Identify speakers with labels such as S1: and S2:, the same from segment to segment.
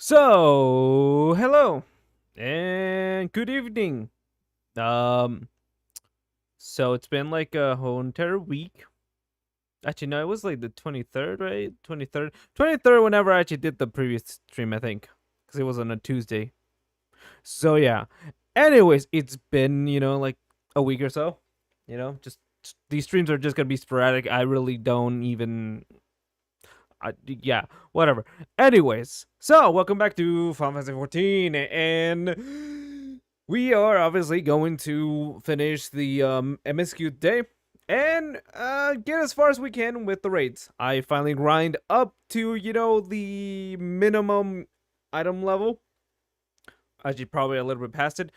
S1: So, hello and good evening. Um, so it's been like a whole entire week. Actually, no, it was like the 23rd, right? 23rd. 23rd whenever I actually did the previous stream, I think, because it was on a Tuesday. So, yeah. Anyways, it's been, like a week or so. Just these streams are just going to be sporadic. I really don't even yeah, whatever. Anyways, so welcome back to Final Fantasy 14, and we are obviously going to finish the MSQ day and get as far as we can with the raids. I finally grind up to the minimum item level. Actually, probably a little bit past it.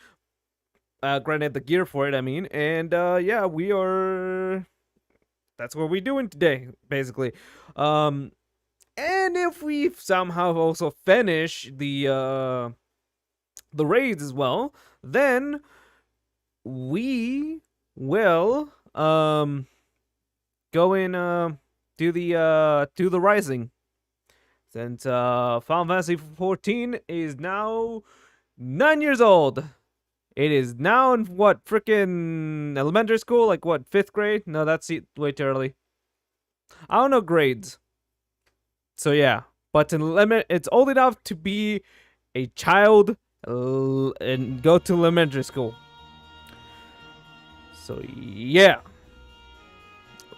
S1: Granted, the gear for it, I mean, and yeah, we are. That's what we're doing today, basically. And if we somehow also finish the raids as well, then we will go in do the rising. Since Final Fantasy 14 is now 9 years old. It is now in what, freaking elementary school? Like what, 5th grade? No, that's way too early. I don't know grades. So yeah, but in limit, it's old enough to be a child and go to elementary school. So yeah,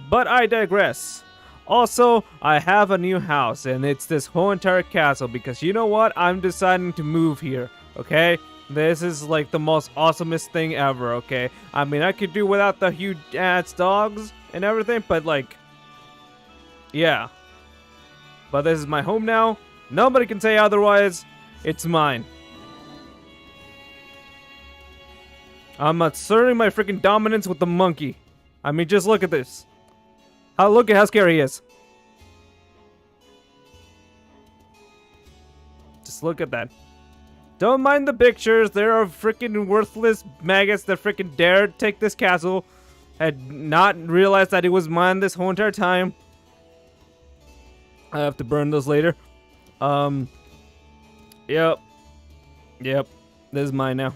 S1: but I digress. Also, I have a new house, and it's this whole entire castle because you know what? I'm deciding to move here. Okay, this is like the most awesomest thing ever. Okay, I mean I could do without the huge ass dogs and everything, but like, yeah. But this is my home now. Nobody can say otherwise. It's mine. I'm asserting my freaking dominance with the monkey. I mean, just look at this. Look at how scary he is. Just look at that. Don't mind the pictures. There are freaking worthless maggots that freaking dared take this castle. Had not realized that it was mine this whole entire time. I have to burn those later. Yep. This is mine now.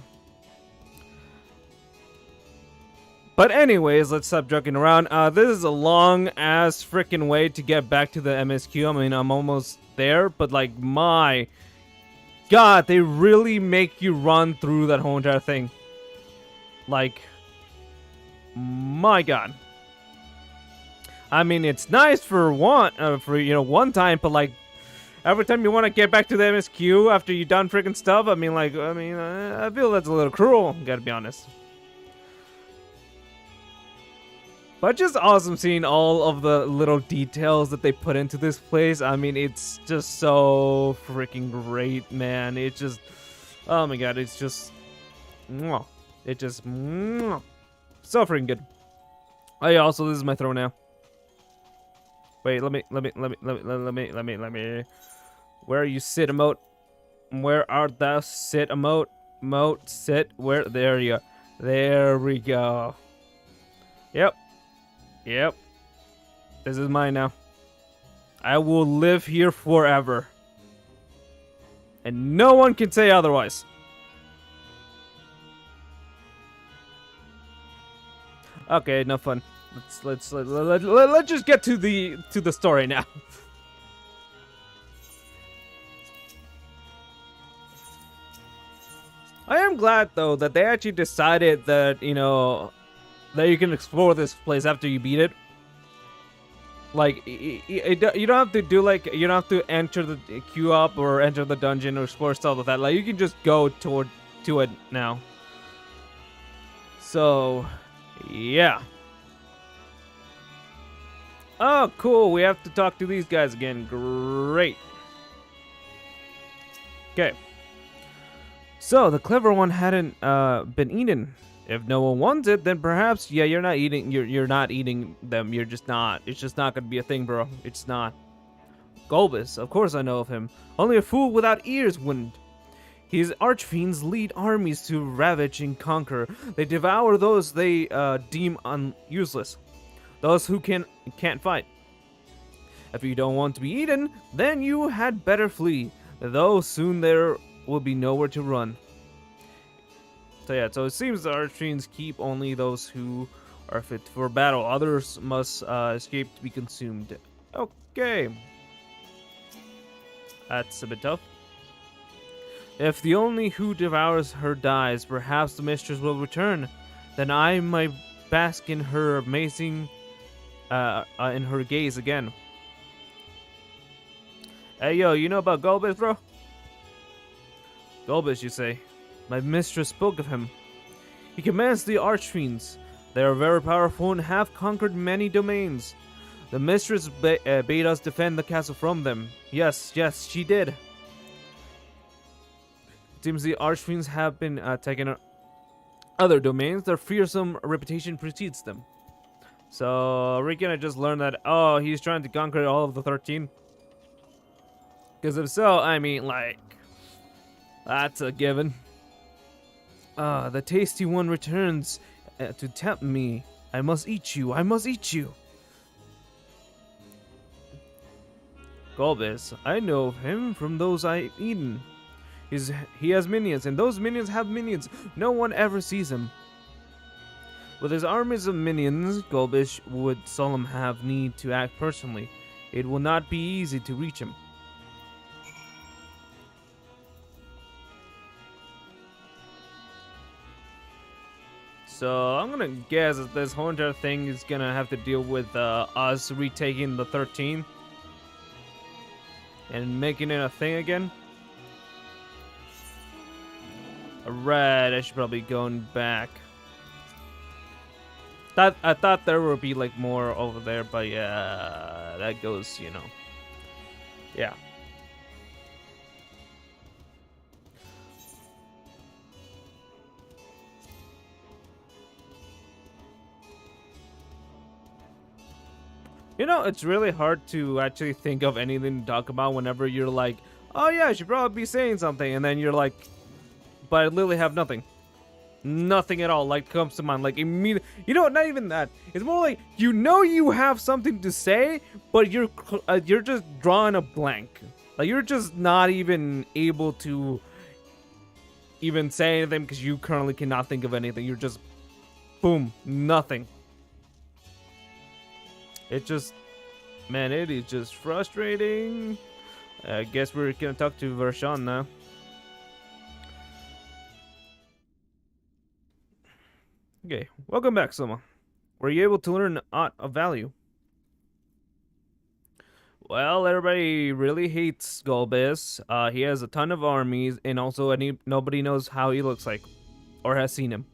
S1: But anyways, let's stop joking around. This is a long ass freaking way to get back to the MSQ. I mean, I'm almost there, but like, my God, they really make you run through that whole entire thing. Like, my God. I mean, it's nice for one time, but like every time you want to get back to the MSQ after you done freaking stuff, I feel that's a little cruel. Gotta be honest. But just awesome seeing all of the little details that they put into this place. I mean, it's just so freaking great, man. It just, oh my God, it's just, it just, so freaking good. Oh yeah, also this is my throne now. Wait, let me. Where are you, sit emote? Where art thou, sit emote? Emote, sit. Where? There you go. There we go. Yep. This is mine now. I will live here forever. And no one can say otherwise. Okay, no fun. Let's just get to the story now. I am glad though that they actually decided that that you can explore this place after you beat it. Like you don't have to do like you don't have to enter the queue up or enter the dungeon or explore stuff like that. Like you can just go to it now. So yeah. Oh, cool. We have to talk to these guys again. Great. Okay. So, the clever one hadn't been eaten. If no one wants it, then perhaps, yeah, you're not eating them. You're just not. It's just not going to be a thing, bro. It's not. Golbus, of course I know of him. Only a fool without ears wouldn't. His archfiends lead armies to ravage and conquer. They devour those they deem useless. Those who can't fight. If you don't want to be eaten, then you had better flee. though soon there will be nowhere to run. So yeah, so it seems the Archfiends keep only those who are fit for battle. Others must escape to be consumed. Okay. That's a bit tough. If the only who devours her dies, perhaps the mistress will return. Then I might bask in her amazing, in her gaze again. Hey yo, you know about Golbez, bro? Golbez, you say? My mistress spoke of him. He commands the Archfiends. They are very powerful and have conquered many domains. The mistress bade us defend the castle from them. Yes, she did. It seems the Archfiends have been taking other domains. Their fearsome reputation precedes them. So we're gonna just learn that, oh, he's trying to conquer all of the 13. Because if so, I mean, like, that's a given. The tasty one returns to tempt me. I must eat you. I must eat you. Golbez, I know of him from those I've eaten. He has minions, and those minions have minions. No one ever sees him. With his armies of minions, Golbez would seldom have need to act personally. It will not be easy to reach him. So I'm gonna guess that this whole entire thing is gonna have to deal with us retaking the 13 and making it a thing again. Alright, I should probably go back. I thought there would be like more over there, but yeah, that goes, you know. Yeah. You know, it's really hard to actually think of anything to talk about whenever you're like, oh yeah, I should probably be saying something, and then you're like, but I literally have nothing. Nothing at all, like, comes to mind, like, immediately. You know what, not even that. It's more like, you know you have something to say, but you're just drawing a blank. Like, you're just not even able to even say anything because you currently cannot think of anything. You're just, boom, nothing. It just, man, it is just frustrating. I guess we're gonna talk to Vershawn now. Okay, welcome back, Soma. Were you able to learn aught of value? Well, everybody really hates Golbez. He has a ton of armies, and also nobody knows how he looks like, or has seen him.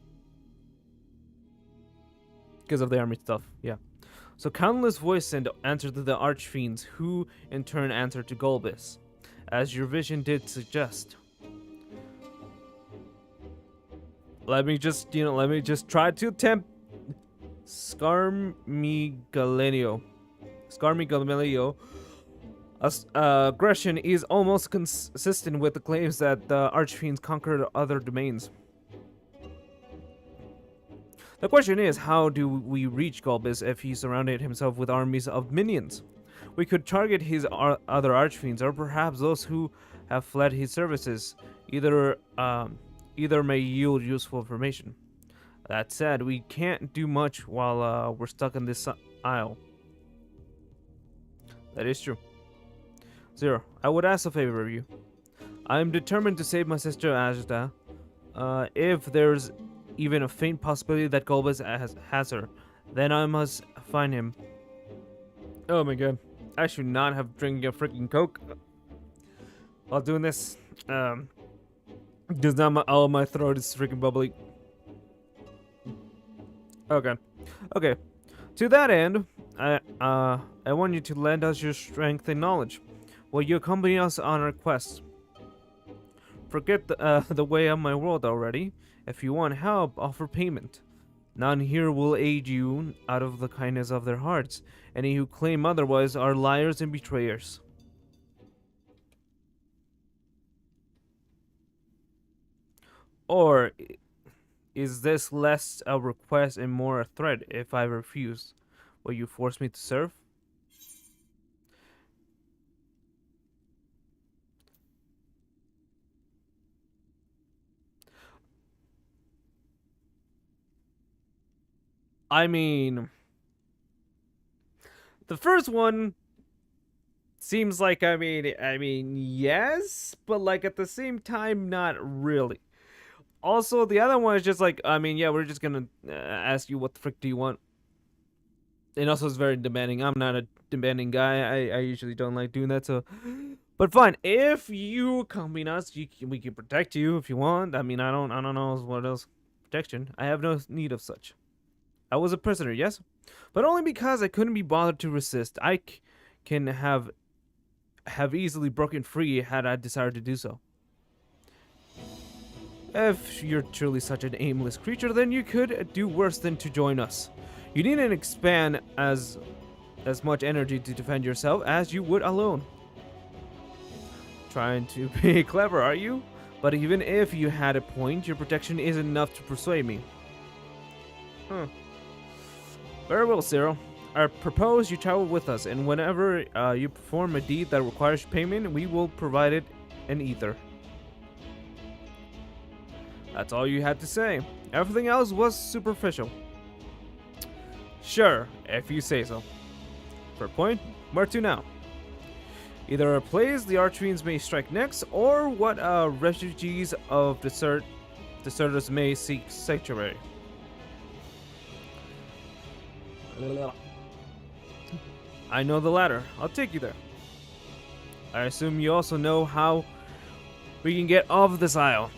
S1: Because of the army stuff, yeah. So countless voices send answer to the Archfiends, who in turn answer to Golbez, as your vision did suggest. Let me just try to attempt Scarmigalenio. Aggression is almost consistent with the claims that the Archfiends conquered other domains. The question is, how do we reach Golbez if he surrounded himself with armies of minions? We could target his other Archfiends, or perhaps those who have fled his services. Either may yield useful information. That said, we can't do much while we're stuck in this isle. That is true. Zero, I would ask a favor of you. I am determined to save my sister Ajda. If there's even a faint possibility that Golbez has her, then I must find him. Oh my god. I should not have drinking a freaking Coke while doing this. Because now all my throat is freaking bubbly. Okay. Okay. To that end, I want you to lend us your strength and knowledge. Will you accompany us on our quest? Forget the way of my world already. If you want help, offer payment. None here will aid you out of the kindness of their hearts. Any who claim otherwise are liars and betrayers. Or is this less a request and more a threat? If I refuse, will you force me to serve? I mean, the first one seems like, I mean, yes, but like at the same time, not really. Also, the other one is just like, I mean, yeah, we're just gonna ask you what the frick do you want. And also, it's very demanding. I'm not a demanding guy. I usually don't like doing that. So, but fine. If you accompany us, we can protect you if you want. I mean, I don't know what else. Protection. I have no need of such. I was a prisoner, yes, but only because I couldn't be bothered to resist. Can have easily broken free had I desired to do so. If you're truly such an aimless creature, then you could do worse than to join us. You needn't expend as much energy to defend yourself as you would alone. Trying to be clever, are you? But even if you had a point, your protection is enough to persuade me. Huh. Very well, Cyril. I propose you travel with us, and whenever you perform a deed that requires payment, we will provide it in ether. That's all you had to say. Everything else was superficial. Sure, if you say so. For a point, where to now? Either a place the Archfiends may strike next, or what refugees of deserters may seek sanctuary. I know the latter. I'll take you there. I assume you also know how we can get off this isle.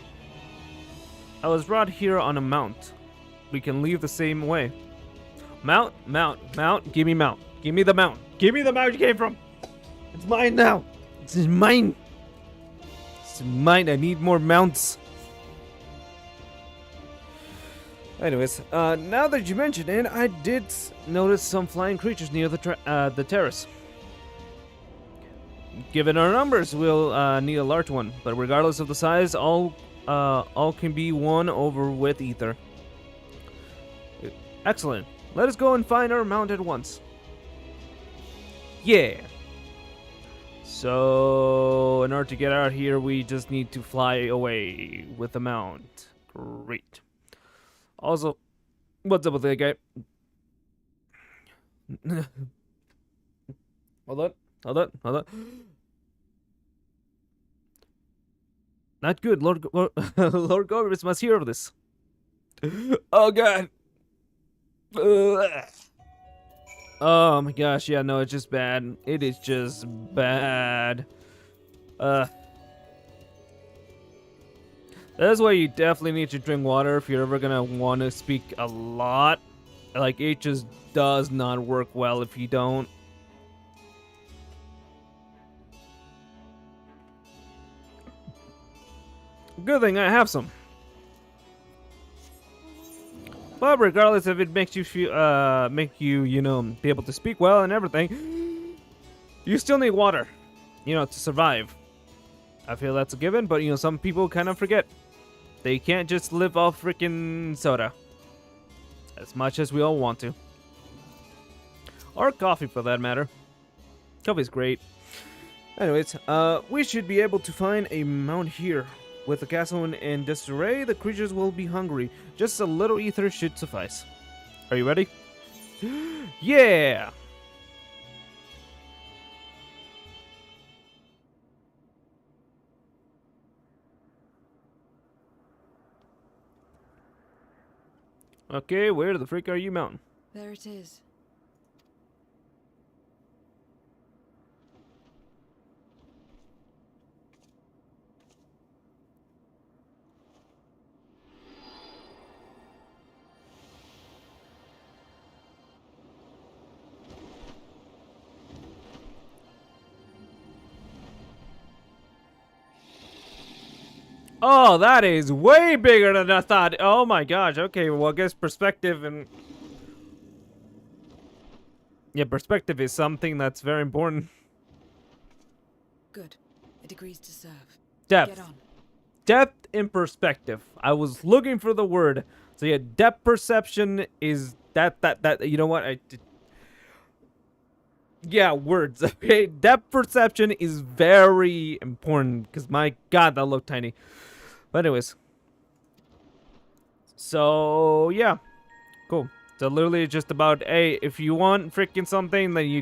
S1: I was brought here on a mount. We can leave the same way. Mount, give me mount. Give me the mount. Give me the mount you came from. It's mine now. It's mine. It's mine. I need more mounts. Anyways, now that you mention it, I did notice some flying creatures near the terrace. Given our numbers, we'll need a large one, but regardless of the size, all can be won over with ether. Excellent. Let us go and find our mount at once. Yeah. So, in order to get out here, we just need to fly away with the mount. Great. Also, what's up with that guy? Hold on. Not good. Lord Gorbis must hear of this. Oh god. Oh my gosh, yeah, no, it's just bad. It is just bad. That's why you definitely need to drink water if you're ever gonna want to speak a lot. Like, it just does not work well if you don't. Good thing I have some. But regardless if it makes you feel, you know, be able to speak well and everything, you still need water, you know, to survive. I feel that's a given, but you know, some people kind of forget. They can't just live off freaking soda. As much as we all want to. Or coffee for that matter. Coffee's great. Anyways, we should be able to find a mount here. With the castle in disarray, the creatures will be hungry. Just a little ether should suffice. Are you ready? Yeah! Okay, where the freak are you mounting?
S2: There it is.
S1: Oh, that is way bigger than I thought. Oh my gosh. Okay, well, I guess perspective and... yeah, perspective is something that's very important.
S2: Good. It agrees to serve.
S1: Depth.
S2: Get on.
S1: Depth in perspective. I was looking for the word. So yeah, depth perception is that, you know what? Yeah, words. Okay, depth perception is very important because my god, that looked tiny. But anyways, so yeah, cool. So literally it's just about, hey, if you want freaking something, then you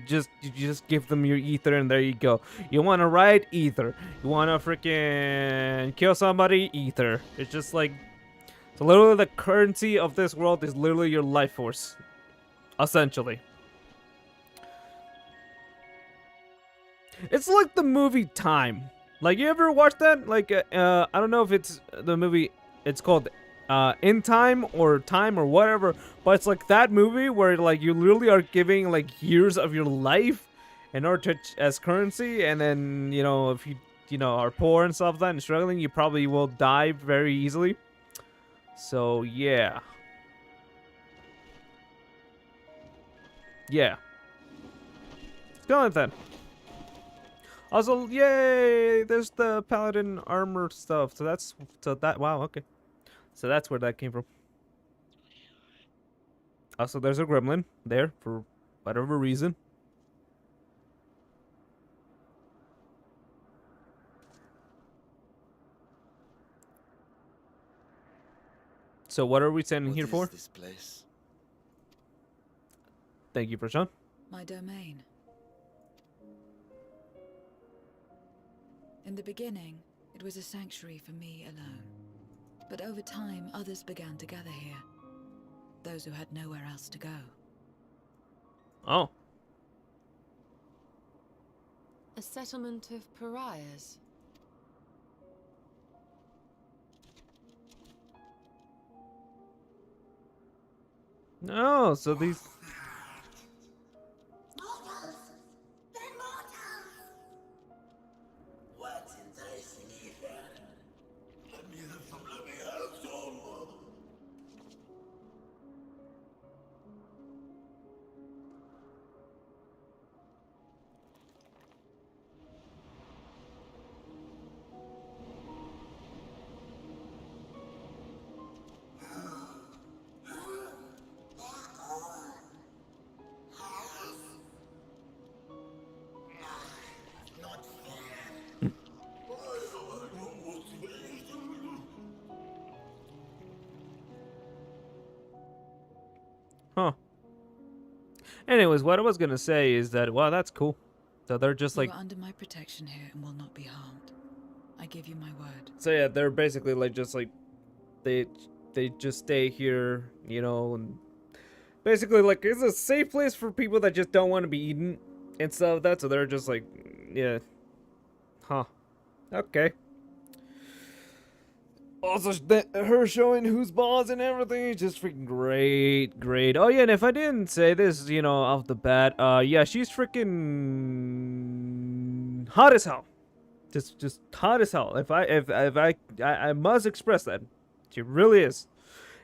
S1: just give them your ether and there you go. You want to ride ether. You want to freaking kill somebody, ether. It's just like, so literally the currency of this world is literally your life force, essentially. It's like the movie Time. Like, you ever watch that? Like, I don't know if it's the movie. It's called In Time or whatever. But it's like that movie where like you literally are giving like years of your life in order to as currency, and then if you are poor and stuff like that and struggling, you probably will die very easily. So yeah. Yeah. It's kind of like that. Also, yay! There's the paladin armor stuff. So wow, okay. So that's where that came from. Also, there's a gremlin there for whatever reason. So what are we standing here for?
S3: What is this place?
S1: Thank you, Prashant.
S2: My domain. In the beginning, it was a sanctuary for me alone. But over time, others began to gather here. Those who had nowhere else to go.
S1: Oh.
S4: A settlement of pariahs.
S1: No, so these...
S5: Mortals! They're mortals! What's enticing you here? Let me have some, let me have some! Not fair. Why am I almost finished?
S1: Huh. Anyways, what I was gonna say is that, wow, that's cool. So they're just like...
S2: You are under my protection here and will not be harmed. I give you my word.
S1: So yeah, they're basically like just like... They just stay here, and... Basically, like, it's a safe place for people that just don't want to be eaten and stuff like that, so they're just like, yeah. Huh. Okay. Also, her showing who's boss and everything is just freaking great. Oh yeah, and if I didn't say this, off the bat, yeah, she's freaking hot as hell. Just hot as hell. If I must express that, she really is.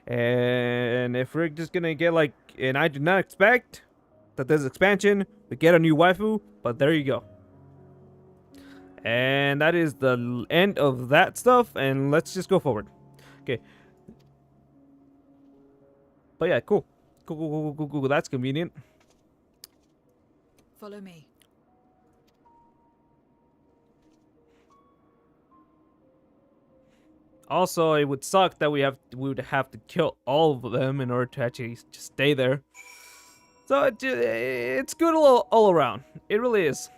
S1: And if we're just gonna get like, and I do not expect that this expansion we get a new waifu, but there you go. And that is the end of that stuff, and let's just go forward. Okay. But yeah, cool. Cool. That's convenient.
S2: Follow me.
S1: Also, it would suck that we would have to kill all of them in order to actually just stay there. So it's good all around. It really is.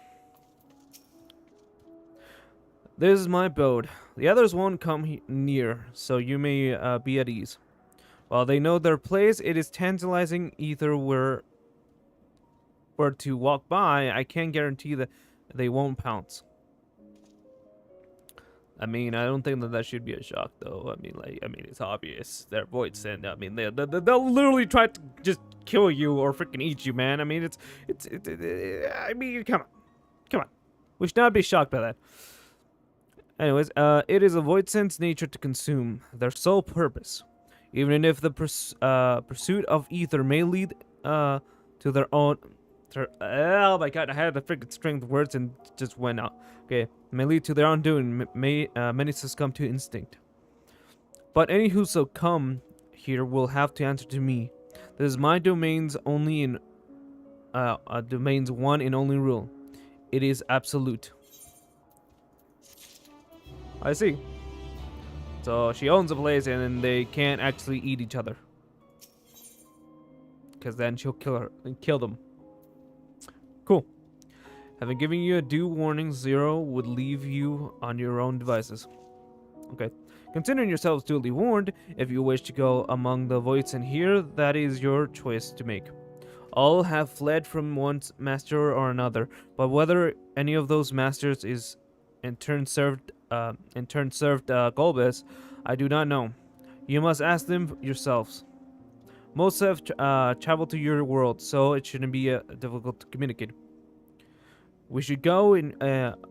S1: This is my abode. The others won't come near, so you may be at ease. While they know their place, it is tantalizing either were to walk by. I can't guarantee that they won't pounce. I mean, I don't think that should be a shock, though. I mean, it's obvious. They're void sent. I mean, they'll literally try to just kill you or freaking eat you, man. I mean, I mean, come on. We should not be shocked by that. Anyways, it is a void sense nature to consume. Their sole purpose. Even if the pursuit of ether may lead to their own... Oh my god, I had the freaking string of words and just went out. Okay, may lead to their undoing. Many succumb to instinct. But any who succumb here will have to answer to me. This is my domain's only in domain's one and only rule. It is absolute. I see. So she owns a place and then they can't actually eat each other. because then she'll kill them. Cool. Having given you a due warning, Zero would leave you on your own devices. Okay. Considering yourselves duly warned, if you wish to go among the voids in here, that is your choice to make. All have fled from one master or another, but whether any of those masters is in turn served Golbez, I do not know. You must ask them yourselves. Most have traveled to your world, so it shouldn't be difficult to communicate. We should go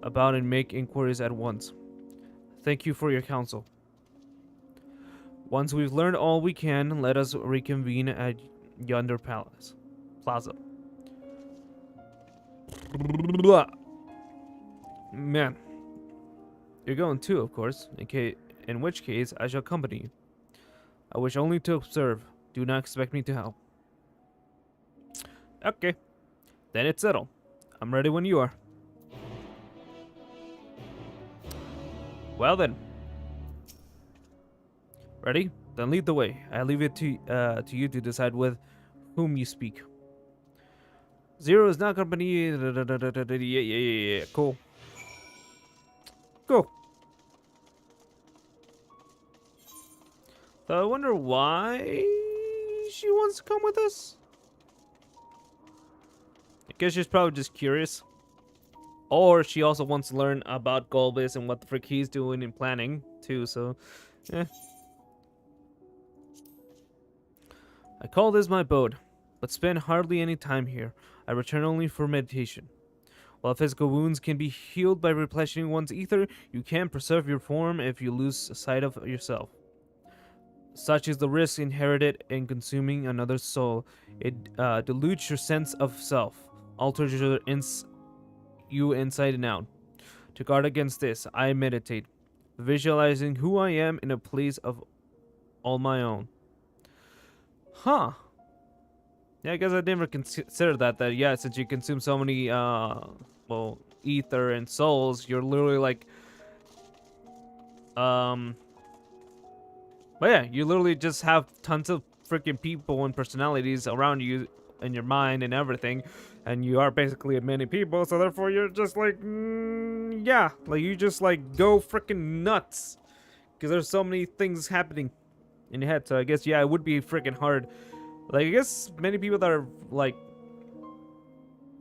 S1: about and make inquiries at once. Thank you for your counsel. Once we've learned all we can, let us reconvene at yonder plaza. Man, you're going too, of course. In which case, I shall accompany you. I wish only to observe. Do not expect me to help. Okay, then it's settled. I'm ready when you are. Well then. Ready? Then lead the way. I leave it to you to decide with whom you speak. Zero is not company. Yeah. Cool. Cool. So I wonder why she wants to come with us. I guess she's probably just curious. Or she also wants to learn about Golbez and what the frick he's doing and planning too, so eh. I call this my abode, but spend hardly any time here. I return only for meditation. While physical wounds can be healed by replenishing one's ether, you can preserve your form if you lose sight of yourself. Such is the risk inherited in consuming another's soul. It dilutes your sense of self, alters you inside and out. To guard against this, I meditate, visualizing who I am in a place of all my own. Huh. Yeah, I guess I never considered that yeah, since you consume so many, ether and souls, you're literally like, but yeah, you literally just have tons of freaking people and personalities around you in your mind and everything, and you are basically many people, so therefore you're just like, yeah, like you just like go freaking nuts, because there's so many things happening in your head, so I guess, yeah, it would be freaking hard. Like, I guess many people that are like,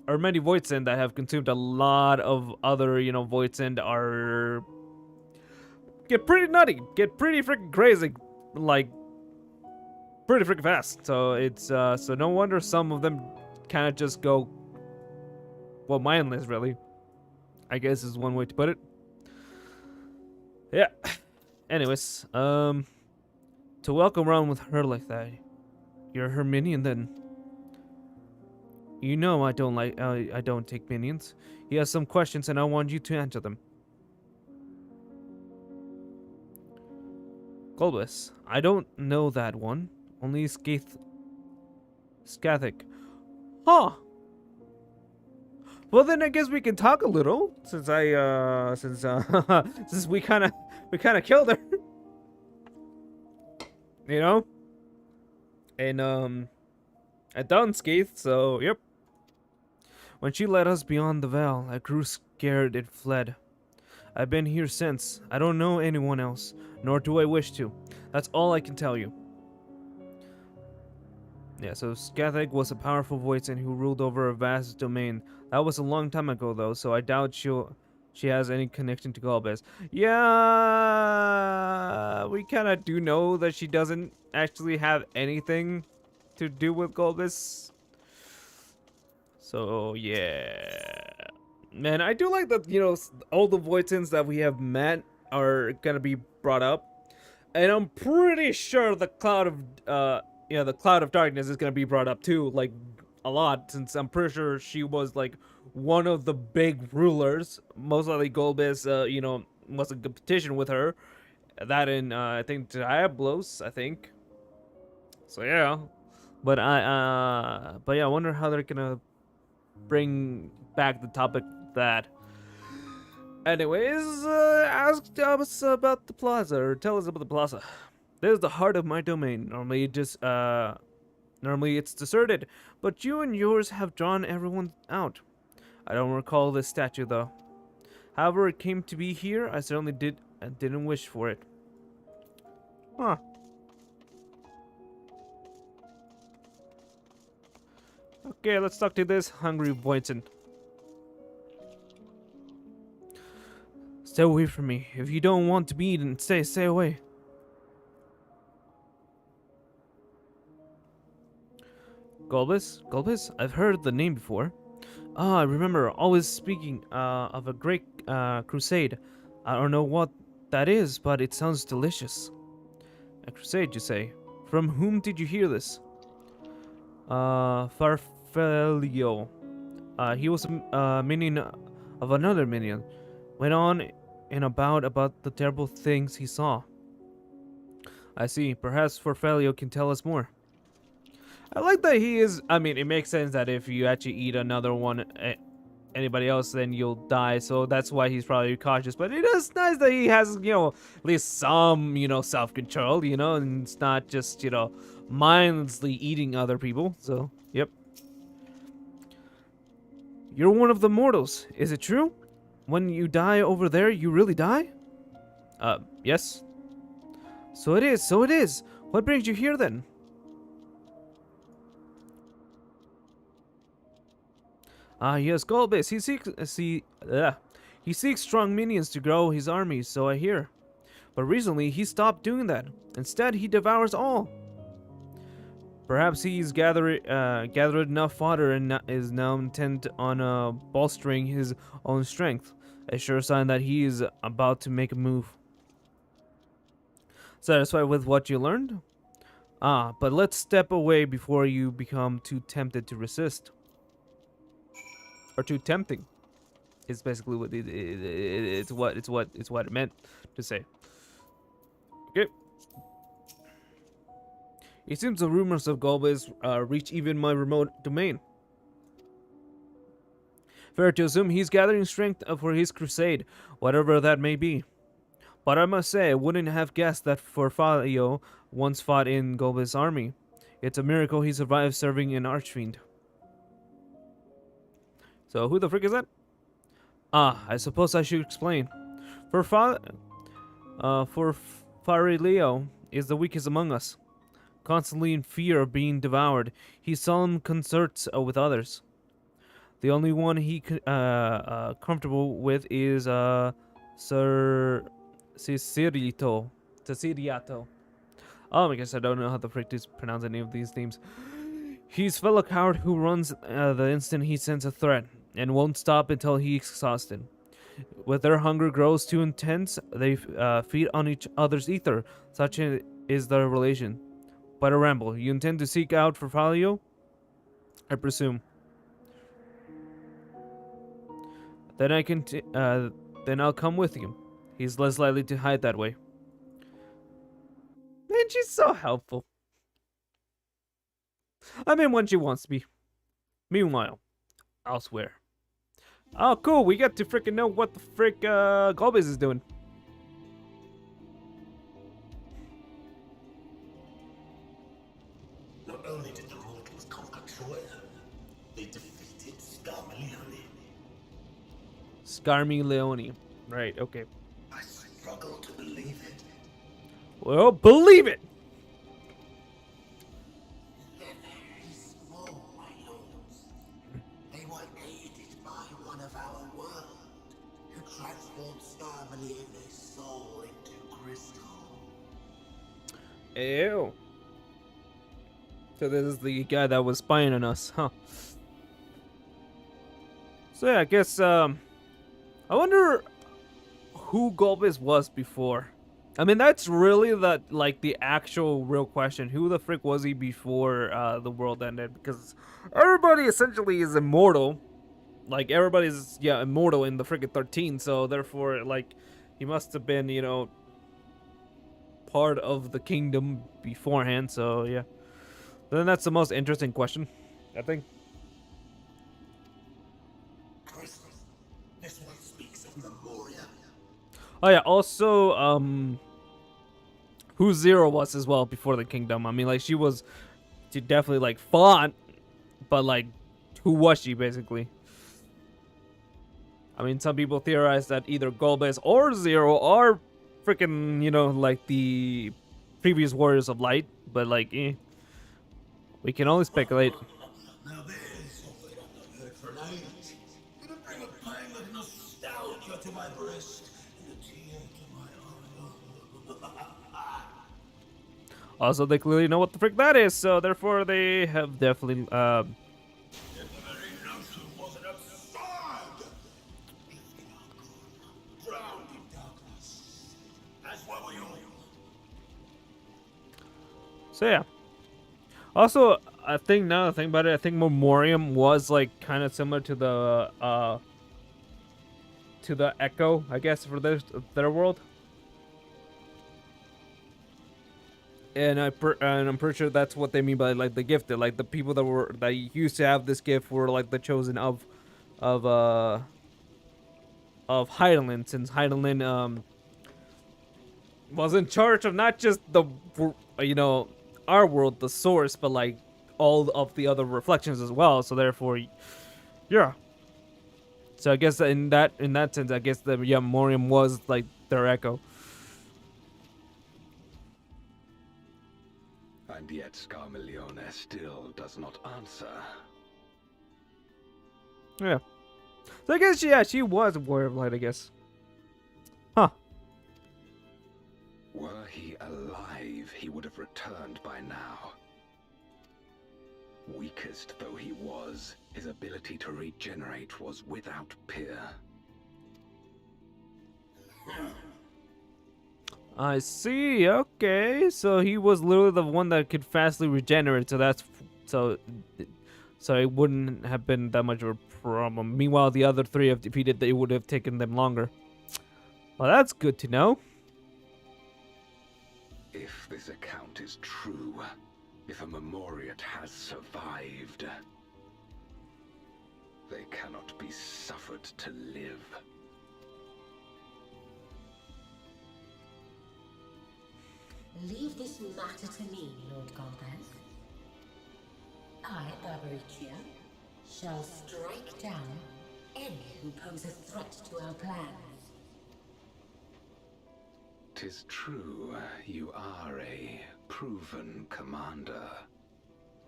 S1: or many Voidsend that have consumed a lot of other, Voidsend are get pretty nutty, get pretty freaking crazy, like pretty freaking fast. So it's so no wonder some of them kind of just go, well, mindless, really. I guess is one way to put it. Yeah. Anyways, to walk around with her like that, you're her minion then. You know I don't take minions. He has some questions and I want you to answer them. Golbez, I don't know that one. Only Skathic. Huh. Well then I guess we can talk a little since since we kind of killed her. You know? And at Dunscaith, so yep. When she led us beyond the veil, I grew scared and fled. I've been here since. I don't know anyone else, nor do I wish to. That's all I can tell you. Yeah, so Skatheg was a powerful voice and who ruled over a vast domain. That was a long time ago, though, so I doubt she has any connection to Golbez. Yeah, we kind of do know that she doesn't actually have anything to do with Golbez. So, yeah. Man, I do like that, all the Voidsends that we have met are gonna be brought up. And I'm pretty sure the Cloud of, the Cloud of Darkness is gonna be brought up too, like, a lot, since I'm pretty sure she was, like, one of the big rulers. Most likely Golbez, was a competition with her. That in, I think, Diablos, I think. So, yeah. But yeah, I wonder how they're gonna bring back the topic of that. Anyways, ask us about the plaza, or tell us about the plaza. This is the heart of my domain. Normally, it just Normally it's deserted, but you and yours have drawn everyone out. I don't recall this statue though. However it came to be here, I certainly didn't wish for it. Huh. Okay, let's talk to this hungry Boynton. Stay away from me. If you don't want to be eaten, stay away. Gulbis? I've heard the name before. Ah, I remember always speaking of a great crusade. I don't know what that is, but it sounds delicious. A crusade, you say? From whom did you hear this? Farfelio. He was a minion of another minion. Went on and about the terrible things he saw. I see. Perhaps Farfelio can tell us more. I like that he is. I mean, it makes sense that if you actually eat another one, anybody else, then you'll die. So that's why he's probably cautious. But it is nice that he has, at least some, self-control, and it's not just, mindlessly eating other people. So, yep. You're one of the mortals. Is it true? When you die over there, you really die? Yes. So it is. What brings you here then? Yes, Golbez. He seeks strong minions to grow his army, so I hear. But recently, he stopped doing that. Instead, he devours all. Perhaps he's gathered enough fodder and is now intent on bolstering his own strength. A sure sign that he is about to make a move. Satisfied with what you learned? But let's step away before you become too tempted to resist. Or too tempting. Is basically what it's what it meant to say. Okay. It seems the rumors of Golbez reach even my remote domain. Fair to assume he's gathering strength for his crusade, whatever that may be. But I must say, I wouldn't have guessed that Farfalio once fought in Golbez's army. It's a miracle he survived serving an archfiend. So who the frick is that? I suppose I should explain. Farileo is the weakest among us. Constantly in fear of being devoured, he seldom consorts with others. The only one he comfortable with is Sir Ciciriato. Oh my gosh, I don't know how the frick to pronounce any of these names. He's fellow coward who runs the instant he senses a threat, and won't stop until he's exhausted. When their hunger grows too intense, they feed on each other's ether. Such is their relation. But a ramble. You intend to seek out Farfalio? I presume. Then then I'll come with you. He's less likely to hide that way. Man, she's so helpful. I mean, when she wants to be. Meanwhile, elsewhere. Oh, cool. We get to freaking know what the frick Golbez is doing.
S5: Not only did the mortals conquer Troy, they defeated Scarmiglione.
S1: Scarmiglione. Right, okay.
S5: I struggle to believe it.
S1: Well, believe it!
S5: They're very small, my lords. They were aided by one of our world, who transformed Scarmiglione's soul into crystal.
S1: Ew. So this is the guy that was spying on us, huh? So yeah, I guess, I wonder who Golbez was before. I mean, that's really the actual real question. Who the frick was he before the world ended? Because everybody essentially is immortal. Like, everybody's, immortal in the frickin' 13. So, therefore, he must have been, part of the kingdom beforehand. So, yeah. Then that's the most interesting question, I think.
S5: Crystal. This one speaks of Memoria.
S1: Oh, yeah. Also, who Zero was as well before the kingdom. I mean, she was she definitely like fought, but like, who was she basically? I mean, some people theorize that either Golbez or Zero are freaking, you know, like the previous Warriors of Light, but like, we can only speculate.
S5: Now there's something I've not heard for an age. Gonna bring a pang of nostalgia to my breast and a tear to my eye.
S1: Also, they clearly know what the frick that is, so therefore they have definitely,
S5: If the very notion wasn't absurd! Drifting out, drowned in darkness. As well we all.
S1: so yeah. Also, I think now that I think about it, I think Memoriam was like kind of similar to the Echo, I guess, for their world. And I'm pretty sure that's what they mean by like the gifted, like the people that used to have this gift were like the chosen of Heidelin, since Heidelin was in charge of not just the our world, the source, but like all of the other reflections as well. So therefore, yeah. So I guess in that sense, I guess the Morium was like their echo.
S3: And yet Scarmilione still does not answer.
S1: Yeah. So I guess she was a warrior of light, I guess. Huh.
S3: Were he alive, he would have returned by now. Weakest though he was, his ability to regenerate was without peer.
S1: I see. Okay, so he was literally the one that could fastly regenerate. So it wouldn't have been that much of a problem. Meanwhile, the other three, if defeated, they would have taken them longer. Well, that's good to know.
S3: If this account is true, if a Memoriat has survived, they cannot be suffered to live.
S6: Leave this matter to me, Lord Golbez. I, Barbaricia, shall strike down any who pose a threat to our plans.
S3: 'Tis true, you are a proven commander,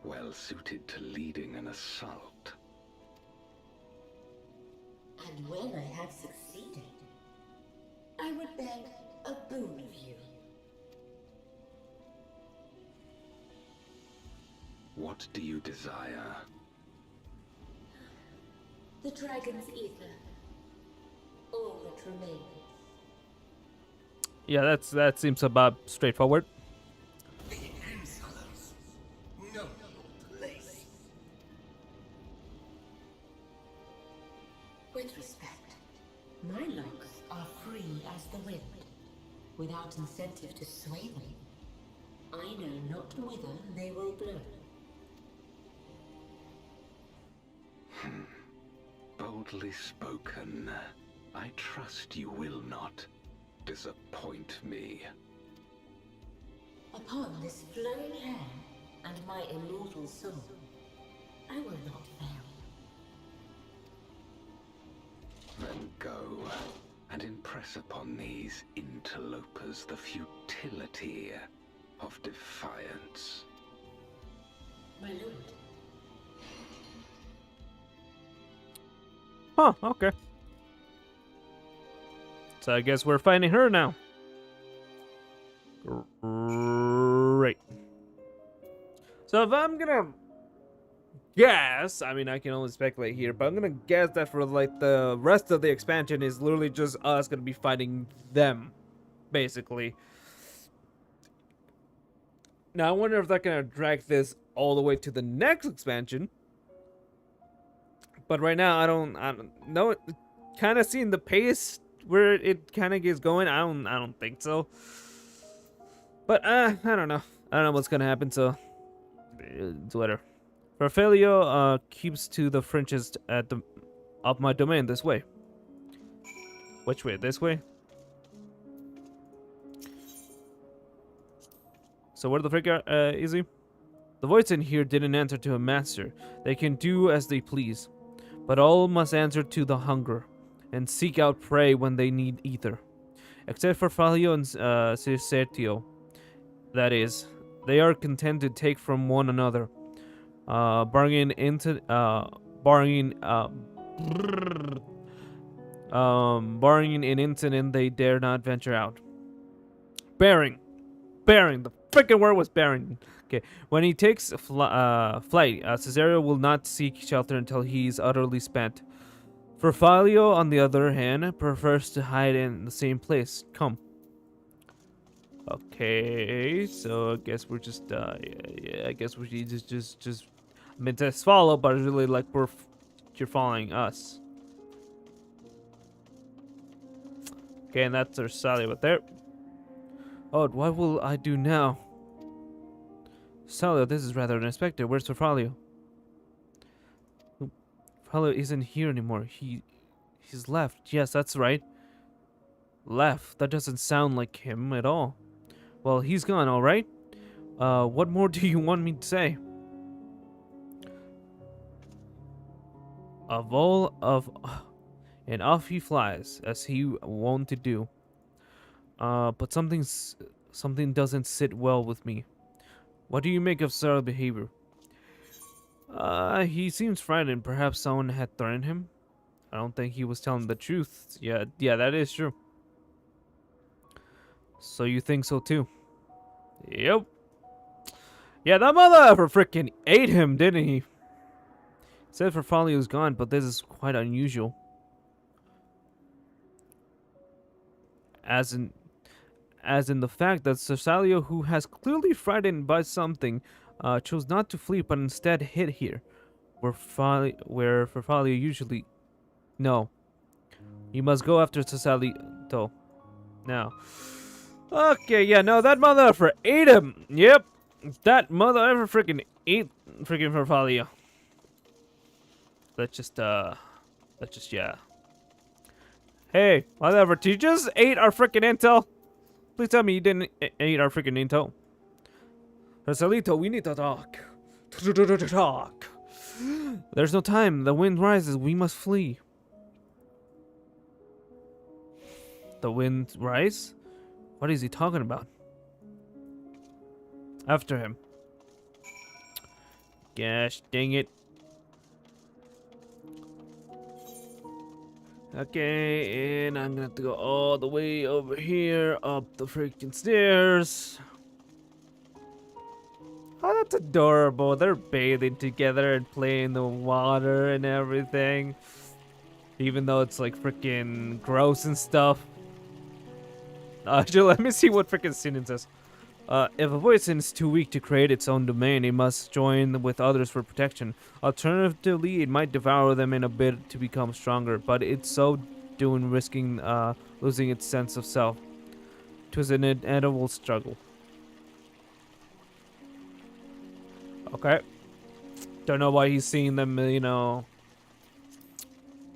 S3: well suited to leading an assault.
S6: And when I have succeeded, I would beg a boon of you.
S3: What do you desire?
S6: The dragon's ether. All that remains.
S1: Yeah, that seems about straightforward.
S5: The insolence. No place.
S6: With respect, my locks are free as the wind, without incentive to sway them. I know not whither they will blow.
S3: Boldly spoken. I trust you will not disappoint me.
S6: Upon this flowing hair and my immortal soul, I will not fail.
S3: Then go and impress upon these interlopers the futility of defiance.
S6: My lord,
S1: Huh, okay. So I guess we're fighting her now. Great. So if I'm gonna guess, I mean, I can only speculate here, but I'm gonna guess that for like the rest of the expansion is literally just us gonna be fighting them, basically. Now I wonder if they're gonna drag this all the way to the next expansion. But right now, I don't know. Kind of seeing the pace where it kind of gets going. I don't think so. But I don't know. I don't know what's gonna happen. So it's whatever. Farfelio keeps to the fringes of my domain this way. Which way? This way. So where the frick is he? The voice in here didn't answer to a master. They can do as they please, but all must answer to the hunger, and seek out prey when they need either. Except for Falio and Circertio. That is, they are content to take from one another, barring an incident they dare not venture out. Bearing, the freaking word was bearing. Okay, when he takes flight, Cesario will not seek shelter until he's utterly spent. Ferfalio, on the other hand, prefers to hide in the same place. Come. Okay, so I guess we're just, yeah, I guess we just, I mean, to follow, but it's really like you're following us. Okay, and that's our Sally right there. Oh, what will I do now? Salio, this is rather unexpected. Where's Ferfalio? Ferfalio isn't here anymore. He's left. Yes, that's right. Left. That doesn't sound like him at all. Well, he's gone, all right. What more do you want me to say? And off he flies, as he wont to do. But something doesn't sit well with me. What do you make of Sarah's behavior? He seems frightened. Perhaps someone had threatened him. I don't think he was telling the truth. Yeah, that is true. So you think so too? Yep. Yeah, that mother freaking ate him, didn't he? Said Ferfalio's gone, but this is quite unusual. As in the fact that Cesalio, who has clearly frightened by something, chose not to flee but instead hid here, where Ferfalio usually. No, you must go after Cesalio now. Okay, yeah, no, that mother ate him. Yep, that mother ever freaking ate freaking Ferfalio. Let's just yeah. Hey, whatever. Did you just ate our freaking intel? Please tell me you didn't eat our freaking intel. Rosalito, we need to talk. Talk. There's no time. The wind rises. We must flee. The wind rise? What is he talking about? After him. Gosh dang it. Okay, and I'm gonna have to go all the way over here, up the freaking stairs. Oh, that's adorable. They're bathing together and playing in the water and everything. Even though it's like freaking gross and stuff. Actually, let me see what freaking Sinan says. If a poison is too weak to create its own domain, it must join with others for protection. Alternatively, it might devour them in a bid to become stronger, but it's so doing risking losing its sense of self. 'Twas an inevitable struggle. Okay. Don't know why he's seeing them,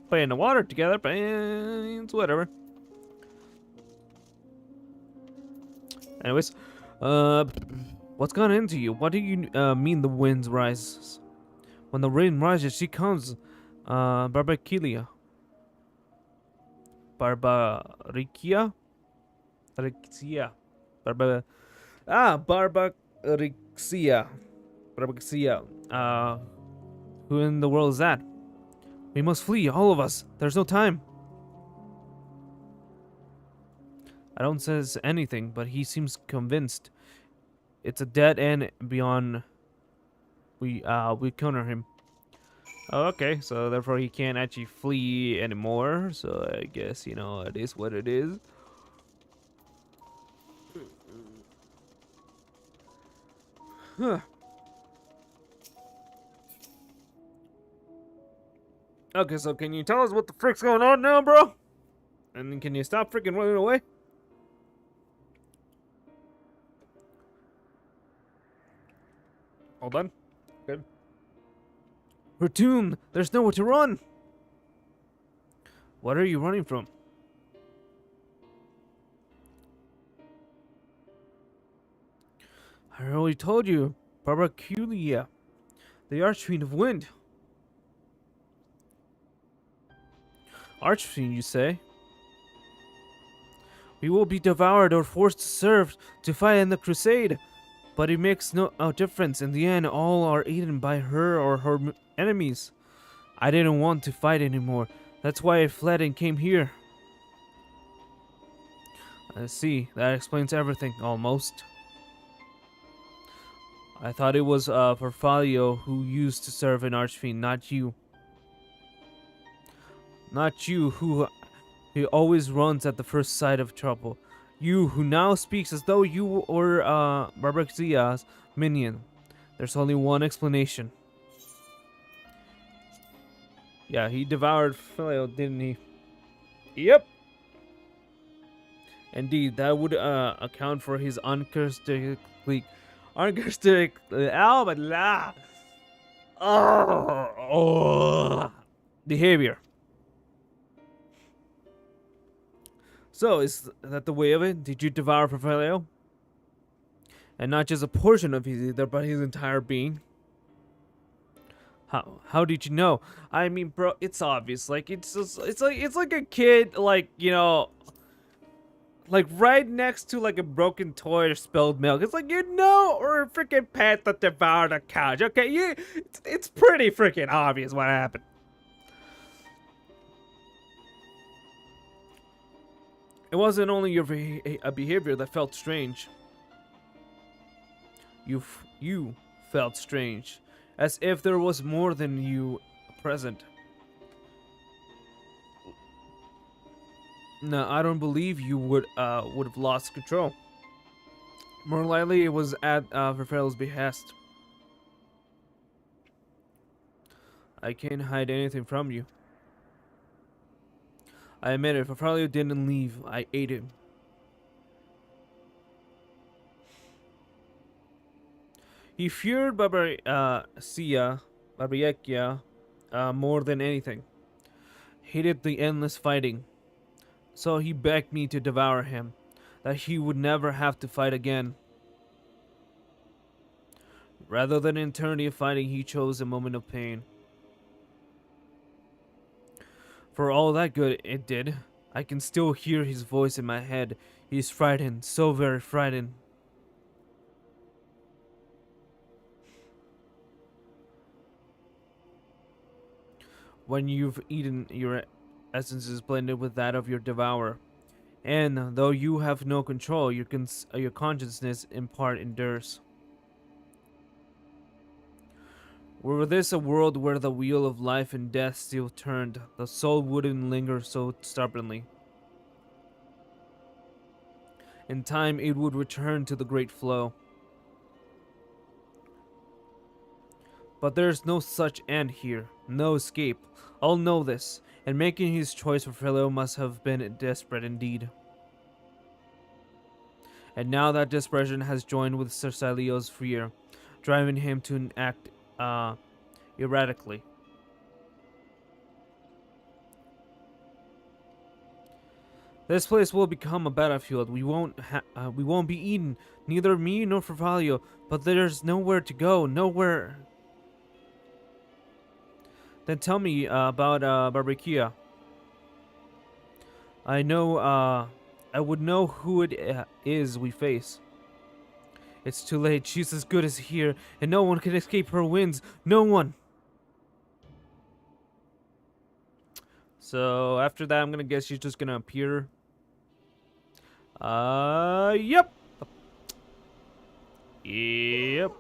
S1: play in the water together, but it's whatever. Anyways. What's gone into you? What do you mean the wind rises? When the wind rises, she comes. Barbariccia. Barbariccia. Who in the world is that? We must flee, all of us. There's no time. I don't says anything, but he seems convinced. It's a dead end beyond. We corner him. Oh, okay, so therefore he can't actually flee anymore. So I guess it is what it is. Huh. Okay, so can you tell us what the frick's going on now, bro? And then can you stop freaking running away? Hold on. Good. We're doomed. There's nowhere to run. What are you running from? I already told you. Barbaculia, the Archfiend of Wind. Archfiend, you say? We will be devoured or forced to serve to fight in the crusade. But it makes no difference. In the end, all are eaten by her or her enemies. I didn't want to fight anymore. That's why I fled and came here. I see. That explains everything, almost. I thought it was Farfalio who used to serve an Archfiend, not you. Not you, who always runs at the first sight of trouble. You, who now speaks as though you were Barbaxia's minion. There's only one explanation. Yeah, he devoured Phileo, didn't he? Yep. Indeed, that would account for his uncharacteristic behavior. So, is that the way of it? Did you devour Farfalio? And not just a portion of his either, but his entire being? How did you know? I mean, bro, it's obvious. Like, it's like a kid, like, you know, like right next to like a broken toy or spilled milk. It's like, you know, or a freaking pet that devoured a couch. Okay, it's pretty freaking obvious what happened. It wasn't only your behavior that felt strange. You felt strange, as if there was more than you present. No, I don't believe you would have lost control. More likely, it was at Farfalio's behest. I can't hide anything from you. I admit it, Farfalio didn't leave. I ate him. He feared Barbayekia more than anything. Hated the endless fighting. So he begged me to devour him, that he would never have to fight again. Rather than an eternity of fighting, he chose a moment of pain. For all that good it did, I can still hear his voice in my head. He's frightened, so very frightened. When you've eaten, your essence is blended with that of your devourer. And though you have no control, your consciousness in part endures. Were this a world where the wheel of life and death still turned, the soul wouldn't linger so stubbornly. In time, it would return to the great flow. But there's no such end here, no escape. All know this, and making his choice for Farfalio must have been desperate indeed. And now that desperation has joined with Cercilio's fear, driving him to act erratically. This place will become a battlefield. We won't be eaten, neither me nor Farfalio. But there's nowhere to go, nowhere. Then tell me about Barbakia. I know. I would know who it is we face. It's too late. She's as good as here, and no one can escape her winds. No one. So after that, I'm gonna guess she's just gonna appear. Yep. Yep.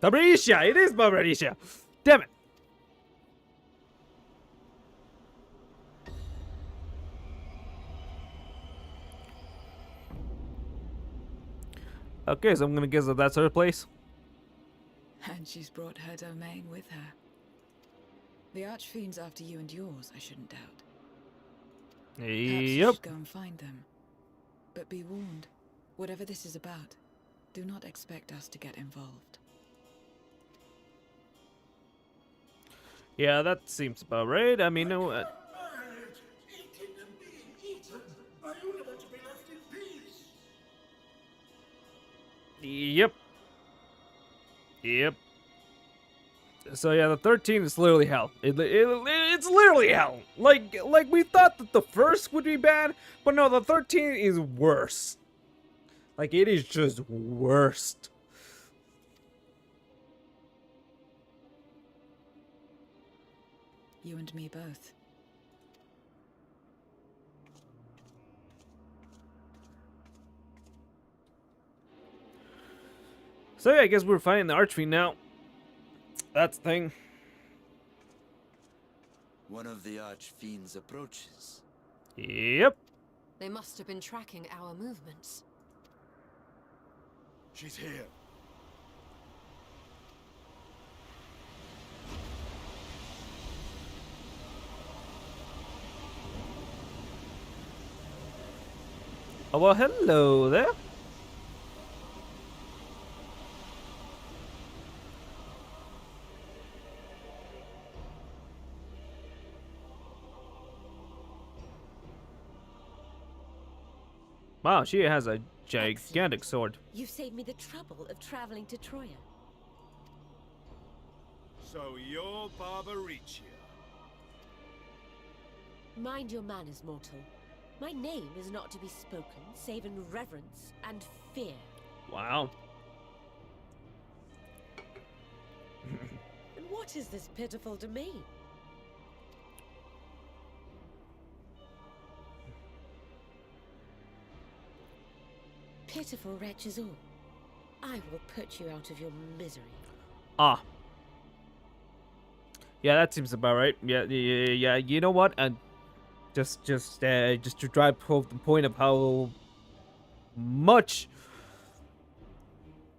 S1: Barbarisha! It is Barbarisha! Damn it! Okay, so I'm gonna guess that that's her place.
S2: And she's brought her domain with her. The Archfiend's after you and yours, I shouldn't doubt. Perhaps you
S1: Yep.
S2: should go and find them. But be warned, whatever this is about, do not expect us to get involved.
S1: Yeah, that seems about right. I mean, no.
S5: Eaten and being eaten. Are you going to be left in peace?
S1: Yep. Yep. So yeah, the 13th is literally hell. It's literally hell. Like we thought that the first would be bad, but no, the 13th is worse. Like, it is just worst.
S2: You and me both.
S1: So yeah, I guess we're fighting the Archfiend now. That's the thing.
S7: One of the Archfiend's approaches.
S1: Yep.
S4: They must have been tracking our movements.
S7: She's here.
S1: Oh, well, hello there. Wow, she has a gigantic sword.
S6: You've saved me the trouble of traveling to Troya.
S8: So you're Barbaricia.
S6: Mind your manners, mortal. My name is not to be spoken, save in reverence and fear.
S1: Wow.
S6: And what is this pitiful domain? Pitiful wretches all. I will put you out of your misery.
S1: Ah. Yeah, that seems about right. Yeah. You know what? Just to drive home the point of how much,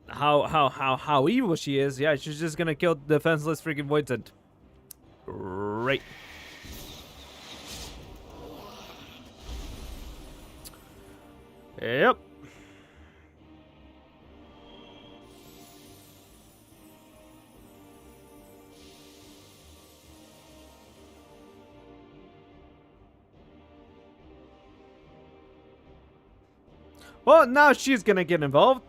S1: how evil she is. Yeah, she's just gonna kill defenseless freaking Voidsent. Great. Yep. Well, now she's gonna get involved.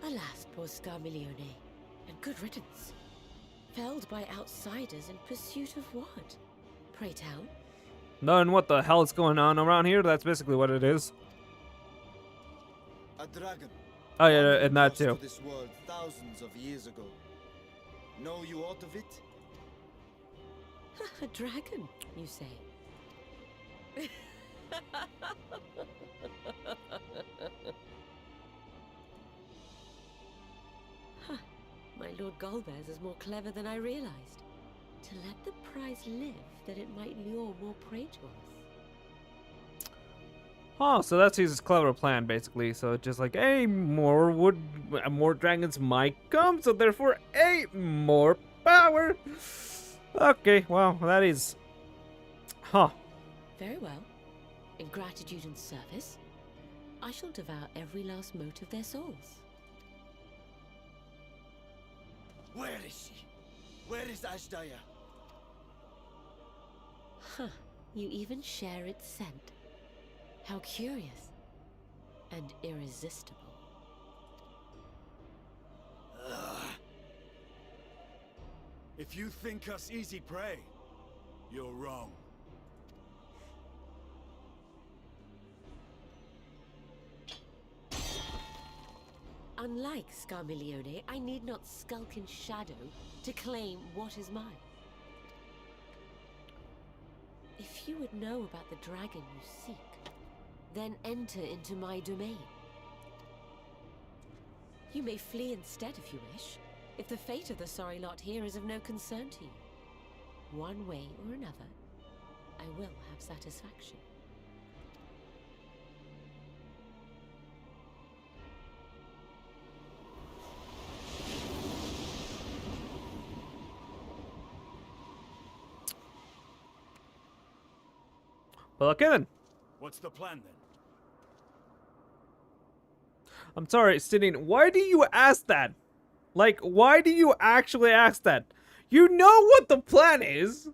S6: Alas, poor Scarmiglione, and good riddance. Felled by outsiders in pursuit of what? Pray tell.
S1: Knowing what the hell is going on around here, that's basically what it is.
S7: A dragon.
S1: Oh yeah, and that
S7: Came
S1: too.
S7: to this world thousands of years ago. Know you aught of it?
S6: A dragon, you say? Huh. My Lord Golbez is more clever than I realized. To let the prize live, that it might lure more prey to us.
S1: Oh, so that's his clever plan, basically. So just like, hey, more dragons might come, so therefore, hey, more power. Okay, well, that is, huh?
S6: Very well. In gratitude and service, I shall devour every last mote of their souls.
S7: Where is she? Where is Ashdaya?
S6: Huh. You even share its scent. How curious. And irresistible.
S8: If you think us easy prey, you're wrong.
S6: Unlike Scarmiglione, I need not skulk in shadow to claim what is mine. If you would know about the dragon you seek, then enter into my domain. You may flee instead if you wish, if the fate of the sorry lot here is of no concern to you. One way or another, I will have satisfaction.
S1: Well, okay then.
S8: What's the plan then?
S1: I'm sorry, Sidney. Why do you ask that? Like, why do you actually ask that? You know what the plan is.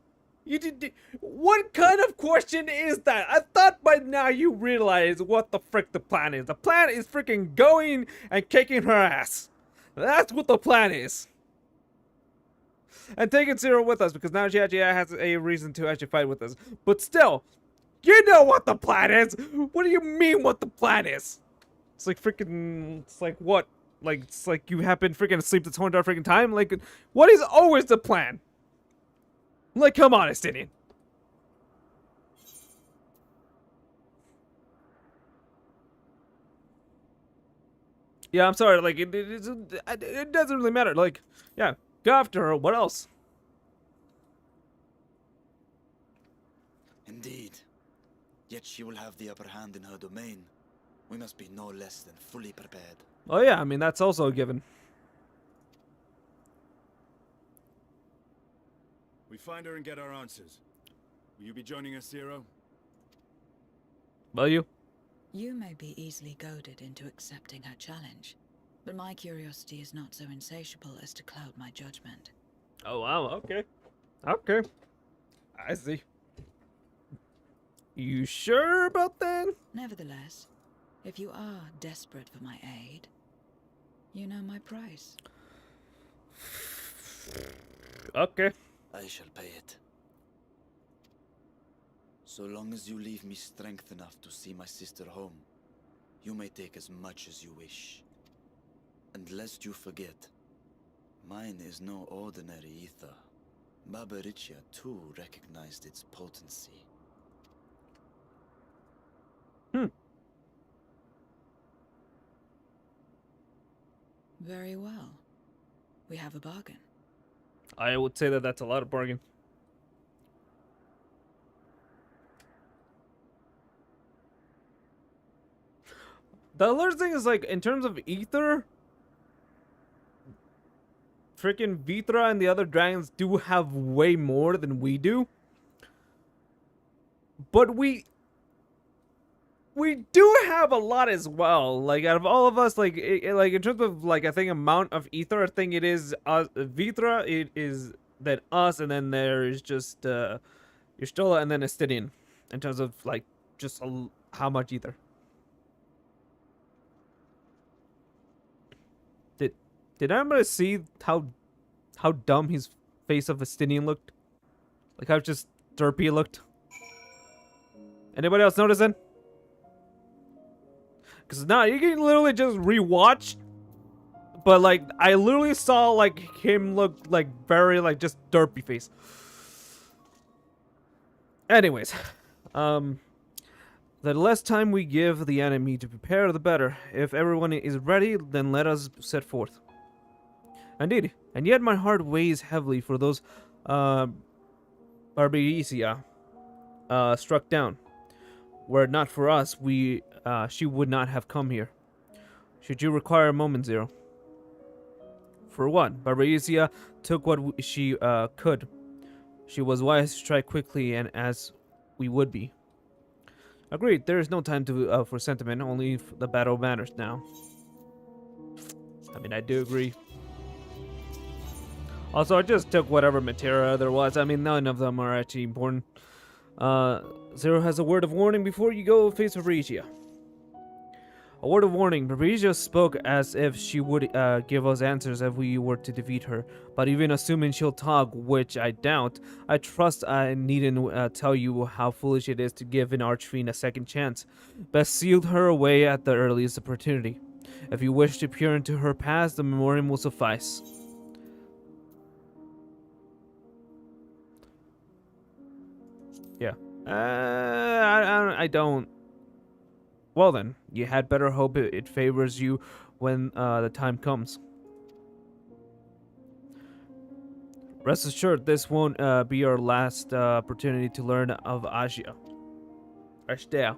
S1: You did. What kind of question is that? I thought by now you realize what the frick the plan is. The plan is freaking going and kicking her ass. That's what the plan is. And taking Zero with us because now she actually has a reason to actually fight with us. But still, you know what the plan is. What do you mean what the plan is? It's like freaking. It's like what? Like it's like you have been freaking asleep this whole entire freaking time. Like what is always the plan? Like, come on, Estinian. Yeah, I'm sorry. Like, it doesn't really matter. Like, yeah, go after her. What else?
S7: Indeed. Yet she will have the upper hand in her domain. We must be no less than fully prepared.
S1: Oh, yeah, I mean, that's also a given.
S8: We find her and get our answers. Will you be joining us, Zero?
S1: Will you?
S2: You may be easily goaded into accepting her challenge, but my curiosity is not so insatiable as to cloud my judgment.
S1: Oh, wow, okay. Okay. I see. You sure about that?
S2: Nevertheless, if you are desperate for my aid, you know my price.
S1: Okay.
S7: I shall pay it. So long as you leave me strength enough to see my sister home, you may take as much as you wish. And lest you forget, mine is no ordinary ether. Barbaricia too recognized its potency.
S2: Very well. We have a bargain.
S1: I would say that that's a lot of bargain. The other thing is, like, in terms of ether, freaking Vitra and the other dragons do have way more than we do. But we do have a lot as well. Like, out of all of us, like, like in terms of, like, I think amount of ether, I think it is us, Vitra, it is then us, and then there's just Yustola and then Estinian, in terms of, like, just how much ether. Did anybody see how dumb his face of Estinian looked? Like how just derpy it looked? Anybody else noticing? Because now you can literally just rewatch. But like I literally saw like him look like very like just derpy face. Anyways, the less time we give the enemy to prepare, the better. If everyone is ready, then let us set forth. Indeed, and yet my heart weighs heavily for those Barbaricia struck down. Were it not for us, she would not have come here. Should you require a moment, Zero? For what? Barbaricia took what she could. She was wise to strike quickly, and as we would be. Agreed. There is no time to for sentiment. Only the battle matters now. I mean, I do agree. Also, I just took whatever materia there was. I mean, none of them are actually important. Zero has a word of warning before you go face Barbaricia. A word of warning. Barbaricia spoke as if she would give us answers if we were to defeat her. But even assuming she'll talk, which I doubt, I trust I needn't tell you how foolish it is to give an Archfiend a second chance. Best seal her away at the earliest opportunity. If you wish to peer into her past, the memoriam will suffice. Yeah. I don't. Well then, you had better hope it favors you when the time comes. Rest assured, this won't be our last opportunity to learn of Ashia. Ashtea.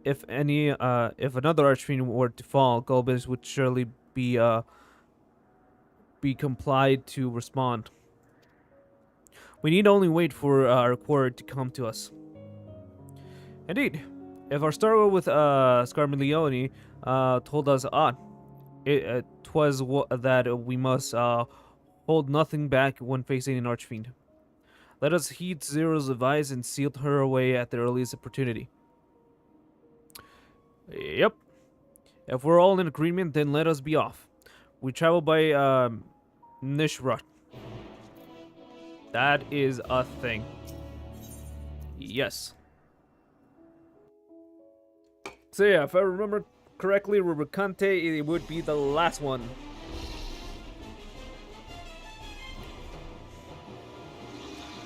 S1: If another Archfiend were to fall, Gulbis would surely be complied to respond. We need only wait for our quarry to come to us. Indeed, if our struggle with Scarmiglione told us aught, twas that we must hold nothing back when facing an Archfiend. Let us heed Zero's advice and seal her away at the earliest opportunity. Yep. If we're all in agreement, then let us be off. We travel by Nishrut. That is a thing. Yes. So yeah, if I remember correctly, Rubicante, it would be the last one.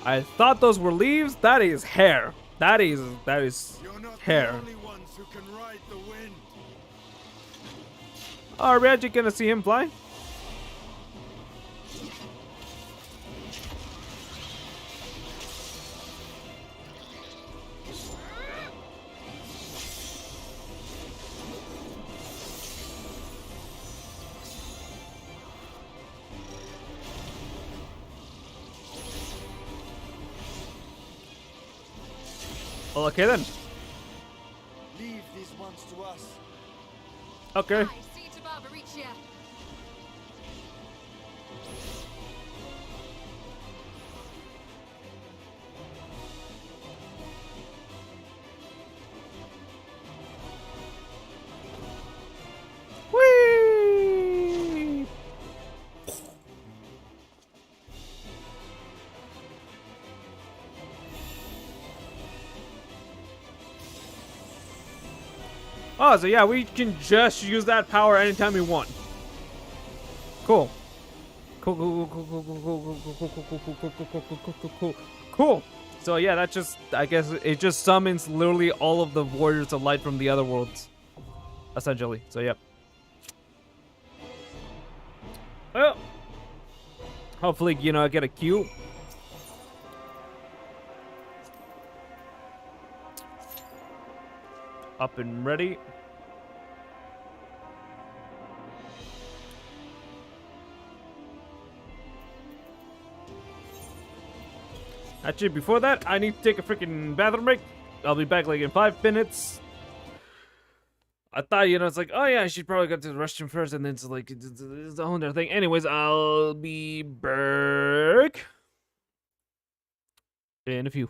S1: I thought those were leaves. That is hair. That is
S8: You're not
S1: hair.
S8: the only ones who can ride the wind.
S1: Are we actually gonna see him fly? Well, okay then.
S8: Leave these ones to us.
S1: Okay.
S4: I see to Barbaricia.
S1: Whee! Oh, so yeah, we can just use that power anytime we want. Cool. Cool. So yeah, that just, I guess it just summons literally all of the warriors of light from the other worlds. Essentially. So yep. Well, hopefully, you know, I get a Q. Up and ready. Actually, before that, I need to take a freaking bathroom break. I'll be back like in 5 minutes. I thought, you know, it's like, oh yeah, I should probably go to the restroom first, and then it's like, it's a whole other thing. Anyways, I'll be back in a few.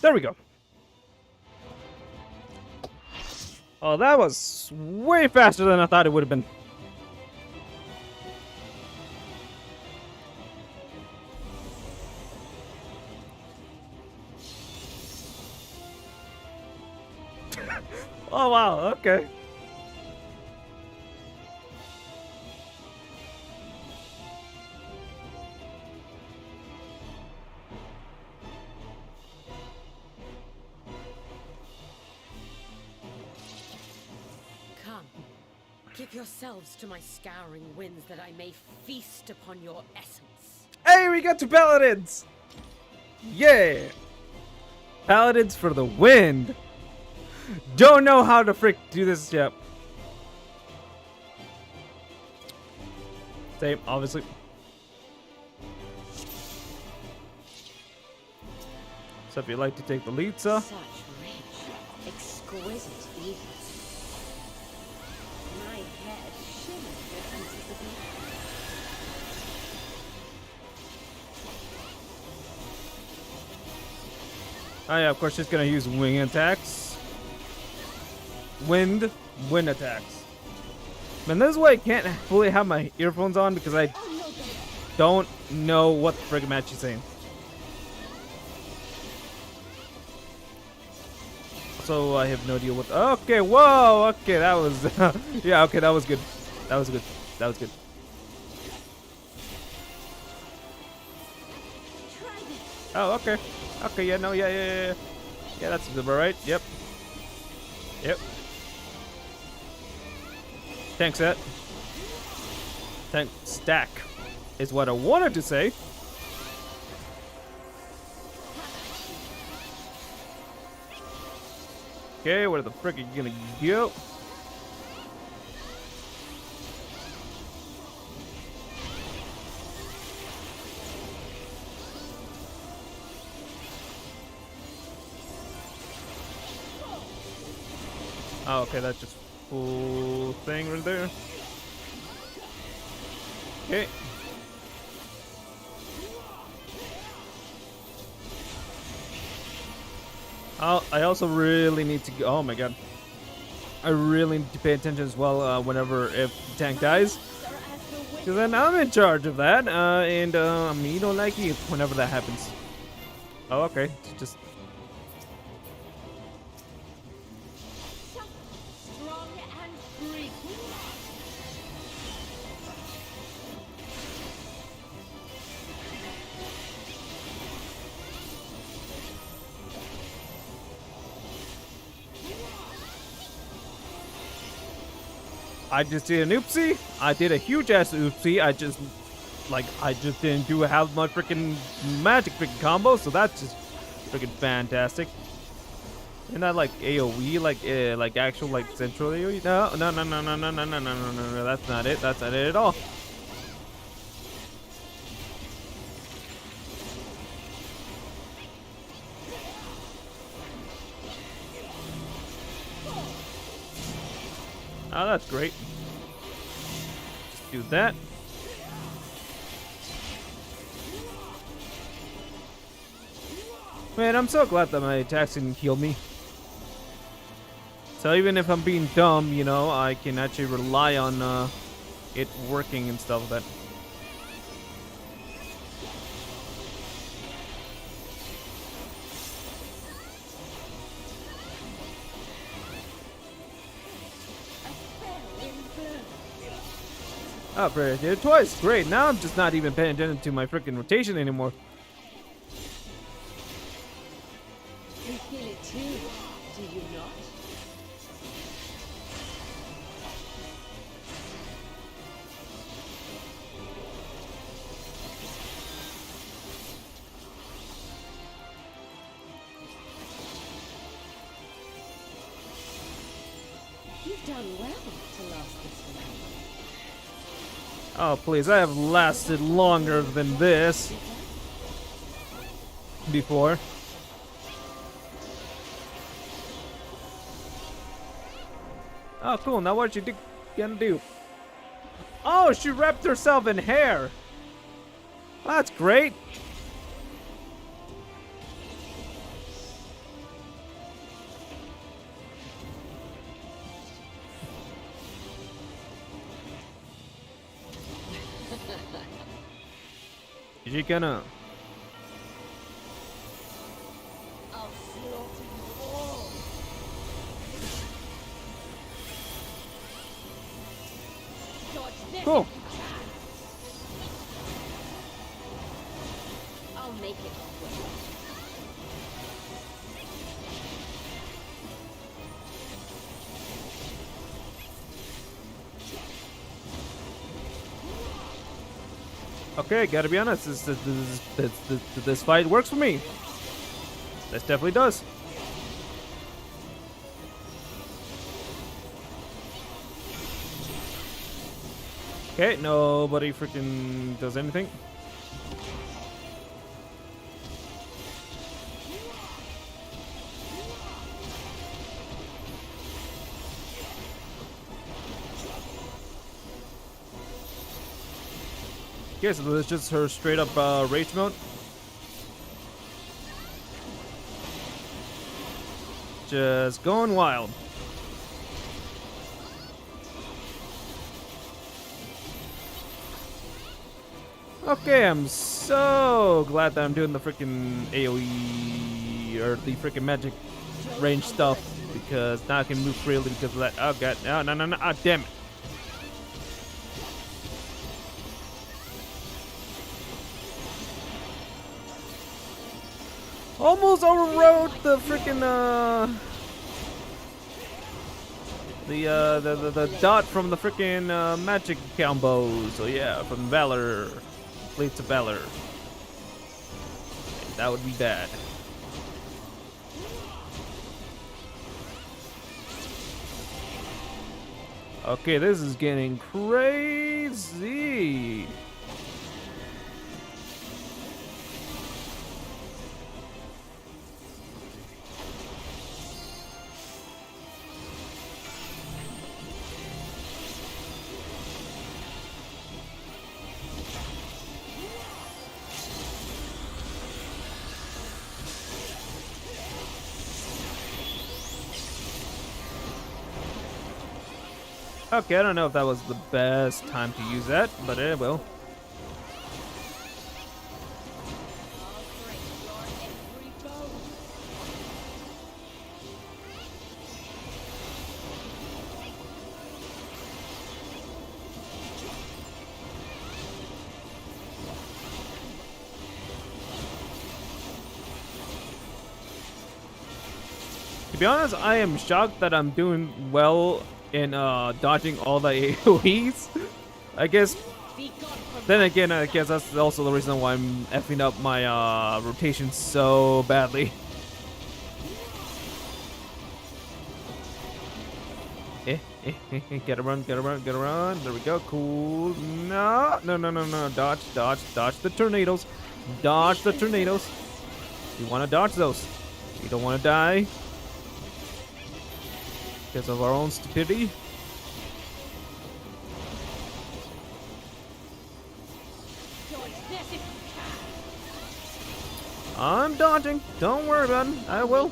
S1: There we go. Oh, that was way faster than I thought it would have been. Oh, wow. Okay.
S6: Come, give yourselves to my scouring winds that I may feast upon your essence.
S1: Hey, we got two paladins! Yeah! Paladins for the wind! Don't know how to frick do this yet. Same, obviously. So if you'd like to take the lead, sir.
S6: Such rich, exquisite evenings. My head shimmered with anticipation.
S1: Oh yeah, of course she's gonna use wing attacks. Wind attacks. Man, this is why I can't fully have my earphones on because I don't know what the friggin' match she's saying. So I have no idea what. Okay, whoa, okay, that was. Yeah, okay, that was good. That was good. That was good. Oh, okay. Okay, yeah, no, yeah. Yeah, that's about right. Yep. Tank set. Tank stack is what I wanted to say. Okay, where the frick are you gonna go? Oh, okay, that's just full thing right there. Okay. I also really need to go. Oh my god. I really need to pay attention as well whenever if the tank dies. Because then I'm in charge of that. And me don't like it whenever that happens. Oh, okay. Just.
S6: Strong and free.
S1: I just did an oopsie. I did a huge ass oopsie. I just didn't do have my freaking magic freaking combo, so that's just freaking fantastic. Isn't that like AOE, like actual like central AOE? No, that's not it. That's not it at all. Oh, that's great. Just do that. Man, I'm so glad that my attacks didn't heal me. So even if I'm being dumb, you know, I can actually rely on it working and stuff like that. Oh, great. I did it twice. Great. Now I'm just not even paying attention to my freaking rotation anymore.
S6: You feel it too, do you not? You've done well to last this long.
S1: Oh, please. I have lasted longer than this before. Oh, cool. Now what's she gonna do? Oh, she wrapped herself in hair. That's great. Easy gonna.
S4: I'll slaughter you all. Dodge this
S1: Cool.
S4: if you can. I'll make it quick.
S1: Okay, gotta be honest. This fight works for me. This definitely does. Okay, nobody freaking does anything. Okay, so this is just her straight up rage mode. Just going wild. Okay, I'm so glad that I'm doing the freaking AoE or the freaking magic range stuff because now I can move freely because of that. Oh god, no, oh, damn it. Almost overrode the freaking the dot from the freaking magic combo. So yeah, from Valor, Fleets of Valor. That would be bad. Okay, this is getting crazy. Okay, I don't know if that was the best time to use that, but it will. To be honest, I am shocked that I'm doing well in dodging all the AoEs. I guess. Then again, I guess that's also the reason why I'm effing up my rotation so badly. Get around. There we go. Cool. No. Dodge the tornadoes. Dodge the tornadoes. You want to dodge those. You don't want to die because of our own stupidity. I'm dodging. Don't worry about it. I will.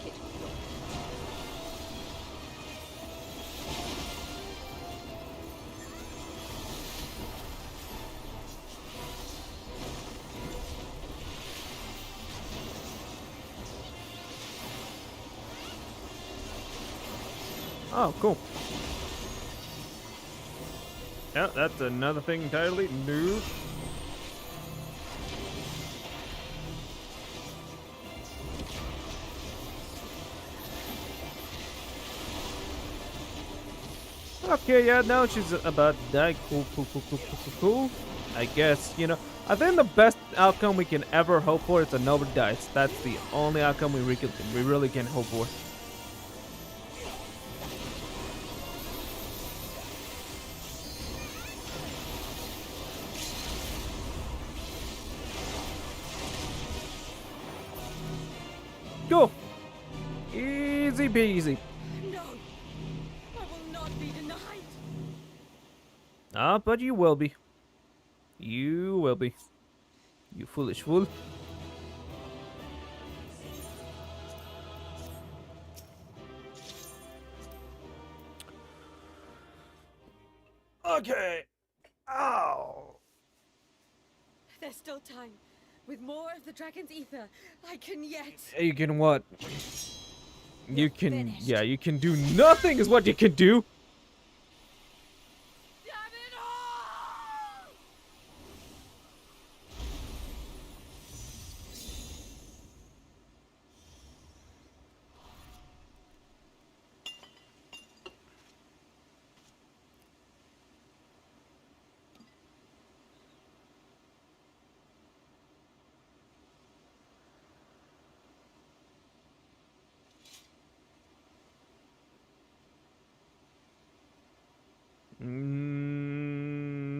S1: Oh, cool. Yeah, that's another thing entirely new. Okay, yeah, now she's about to die. Cool. I guess, you know, I think the best outcome we can ever hope for is a nobody dies. That's the only outcome we really can hope for. Go! Easy peasy.
S4: No, I will not be denied.
S1: Ah, but you will be. You will be. You foolish fool. Okay. Ow.
S4: There's still time. With more of the dragon's ether, I can yet.
S1: You can what? You
S4: You're
S1: can,
S4: finished.
S1: yeah, you can do nothing is what you can do.
S4: Damn it all!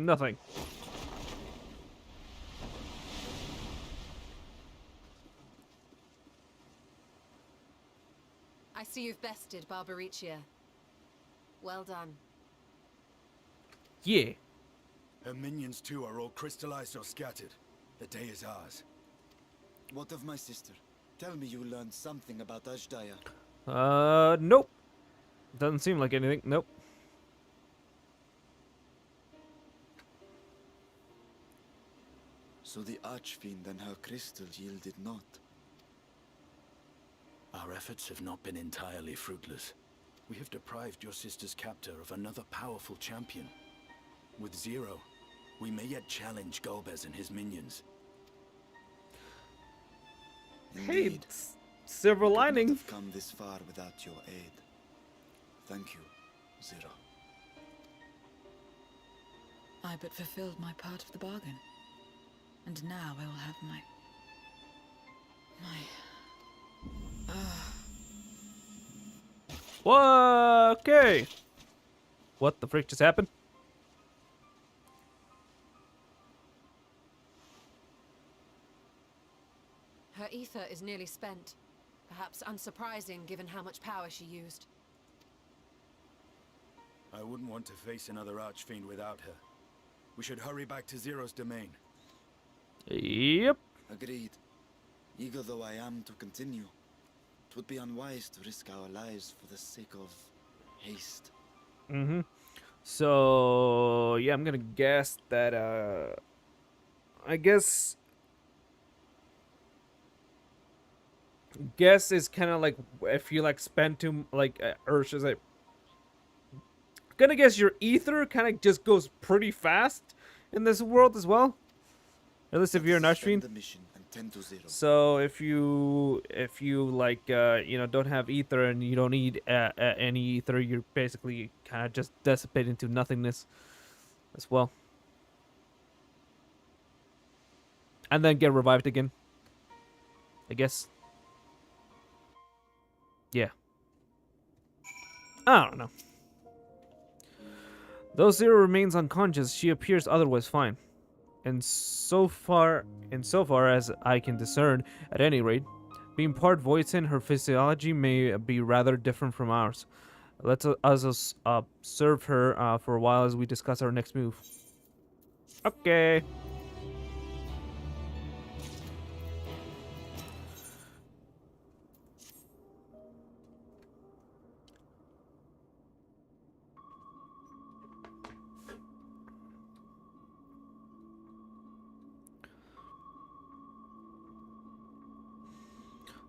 S1: Nothing.
S9: I see you've bested Barbaricia. Well done.
S1: Yeah.
S8: Her minions too are all crystallized or scattered. The day is ours.
S7: What of my sister? Tell me you learned something about Ashdaya.
S1: Nope. Doesn't seem like anything. Nope.
S7: So the Archfiend and her crystal yielded not.
S10: Our efforts have not been entirely fruitless. We have deprived your sister's captor of another powerful champion. With Zero, we may yet challenge Golbez and his minions.
S1: Hey,
S7: Indeed.
S1: silver
S7: Could not
S1: lining.
S7: have come this far without your aid. Thank you, Zero.
S2: I but fulfilled my part of the bargain. And now I will have my...
S1: Okay. What the frick just happened?
S9: Her ether is nearly spent. Perhaps unsurprising given how much power she used.
S8: I wouldn't want to face another Archfiend without her. We should hurry back to Zero's domain.
S1: Yep.
S7: Agreed. Eager though I am to continue, it would be unwise to risk our lives for the sake of haste.
S1: Mm-hmm. So yeah, I'm gonna guess that I guess is kind of like if you like spend too like or should I say, gonna guess your ether kind of just goes pretty fast in this world as well. At least if you're an
S7: Let's suspend
S1: Archfiend.
S7: the mission and tend to Zero.
S1: So if you like you know, don't have ether and you don't need any ether, you're basically kind of just dissipate into nothingness as well, and then get revived again, I guess. Yeah. I don't know. Though Zero remains unconscious, she appears otherwise fine. And so far as I can discern, at any rate, being part Voisin, her physiology may be rather different from ours. Let us observe her for a while as we discuss our next move. Okay.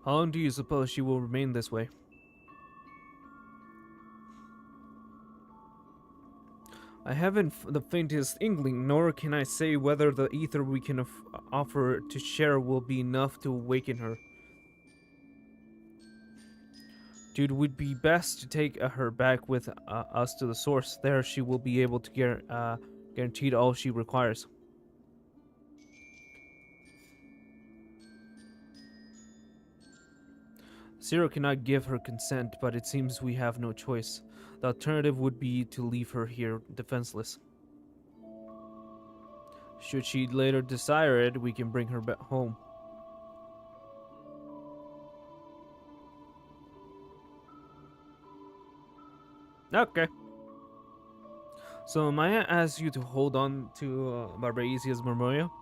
S1: How long do you suppose she will remain this way? I haven't the faintest inkling, nor can I say whether the ether we can offer to share will be enough to awaken her. Dude, would be best to take her back with us to the source. There she will be able to guaranteed all she requires. Zero cannot give her consent, but it seems we have no choice. The alternative would be to leave her here defenseless. Should she later desire it, we can bring her back home. Okay. So Maya asks you to hold on to Barbaricia's memorial.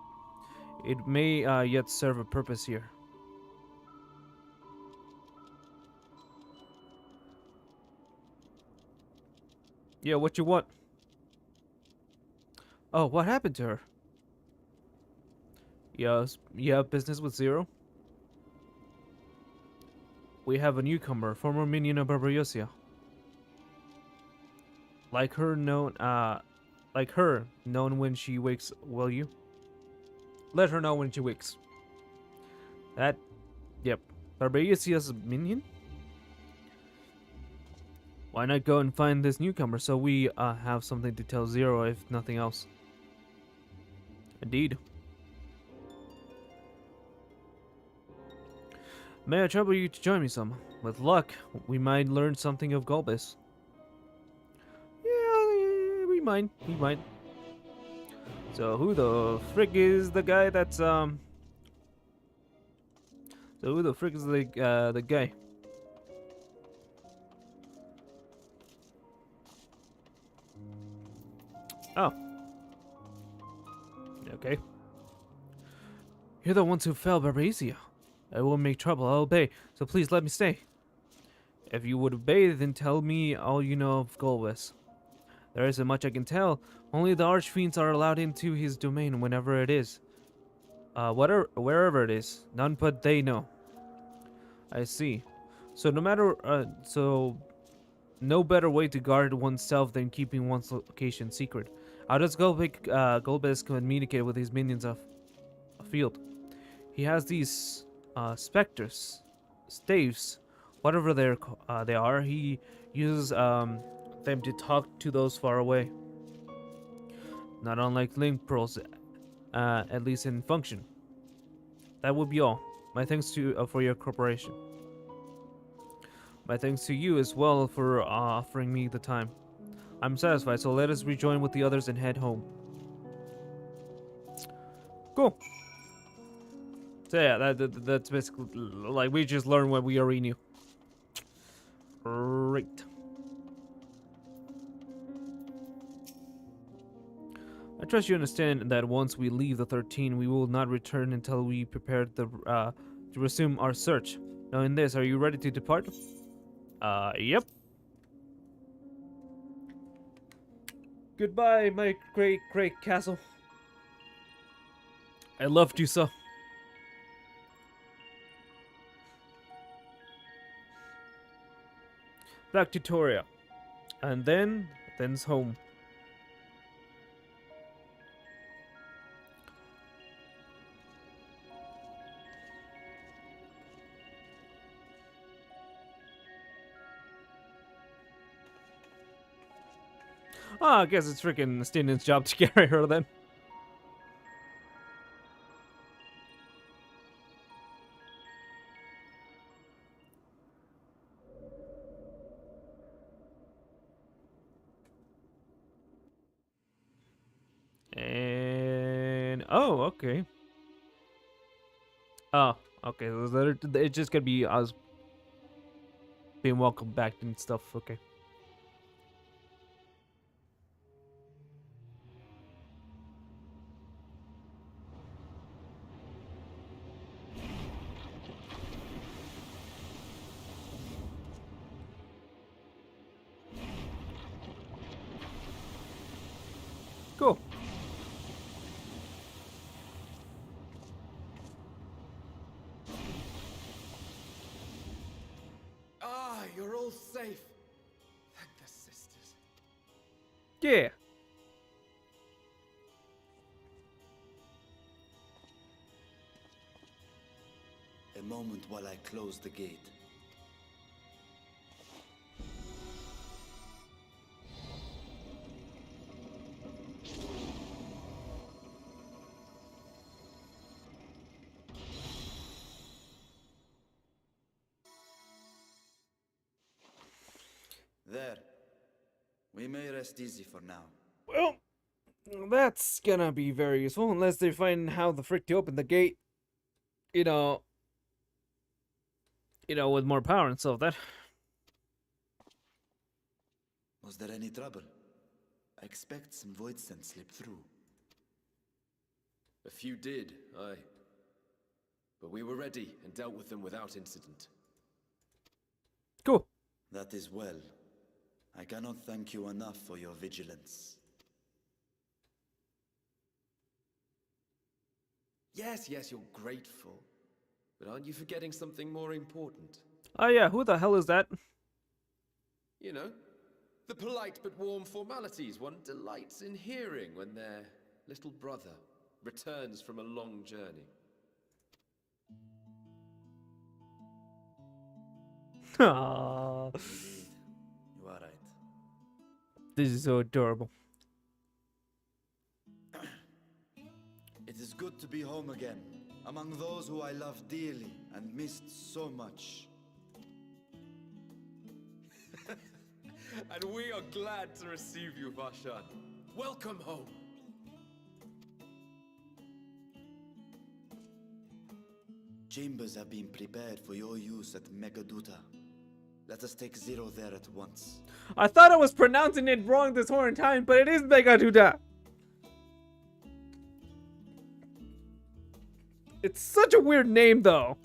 S1: It may yet serve a purpose here. Yeah, what you want? Oh, what happened to her? Yes, you have business with Zero? We have a newcomer, former minion of Barbariosia. Like her known when she wakes, will you? Let her know when she wakes. That, yep. Barbariosia's minion? Why not go and find this newcomer so we have something to tell Zero if nothing else? Indeed. May I trouble you to join me some? With luck, we might learn something of Golbez. Yeah, we might. So who the frick is the guy that's So who the frick is the guy? Oh. Okay. You're the ones who fell, Barbaria. I won't make trouble, I'll obey, so please let me stay. If you would obey, then tell me all you know of Golbez. There isn't much I can tell. Only the Archfiends are allowed into his domain whenever it is. Wherever it is. None but they know. I see. So no better way to guard oneself than keeping one's location secret. How does Golbez communicate with his minions of afield? He has these specters, staves, whatever they are. He uses them to talk to those far away. Not unlike link pearls, at least in function. That would be all. My thanks to for your cooperation. My thanks to you as well for offering me the time. I'm satisfied, so let us rejoin with the others and head home. Cool. So yeah, that's basically like we just learned what we already knew. Great. I trust you understand that once we leave the 13, we will not return until we prepare to resume our search. Knowing this, are you ready to depart? Yep. Goodbye, my great castle. I loved you so. Back to Toria. And then's home. Oh, I guess it's freaking Stinian's job to carry her then. And oh, okay. Oh, okay. It's just gonna be us being welcomed back and stuff. Okay. Cool.
S11: Ah, you're all safe. Thank the sisters.
S1: Yeah.
S7: A moment while I close the gate. There. We may rest easy for now.
S1: Well, that's gonna be very useful unless they find how the frick to open the gate. You know, with more power and stuff. That.
S7: Was there any trouble? I expect some void sense slipped through.
S11: A few did, aye. But we were ready and dealt with them without incident.
S1: Cool.
S7: That is well. I cannot thank you enough for your vigilance.
S11: Yes, you're grateful. But aren't you forgetting something more important?
S1: Oh yeah, who the hell is that?
S11: You know, the polite but warm formalities one delights in hearing when their little brother returns from a long journey.
S1: Aww.
S7: Indeed, you are right.
S1: This is so adorable.
S7: It is good to be home again, among those who I love dearly and missed so much.
S11: And we are glad to receive you, Vashan. Welcome home.
S7: Chambers have been prepared for your use at Megaduta. Let us take Zero there at once.
S1: I thought I was pronouncing it wrong this whole time, but it is Megaduda. It's such a weird name, though.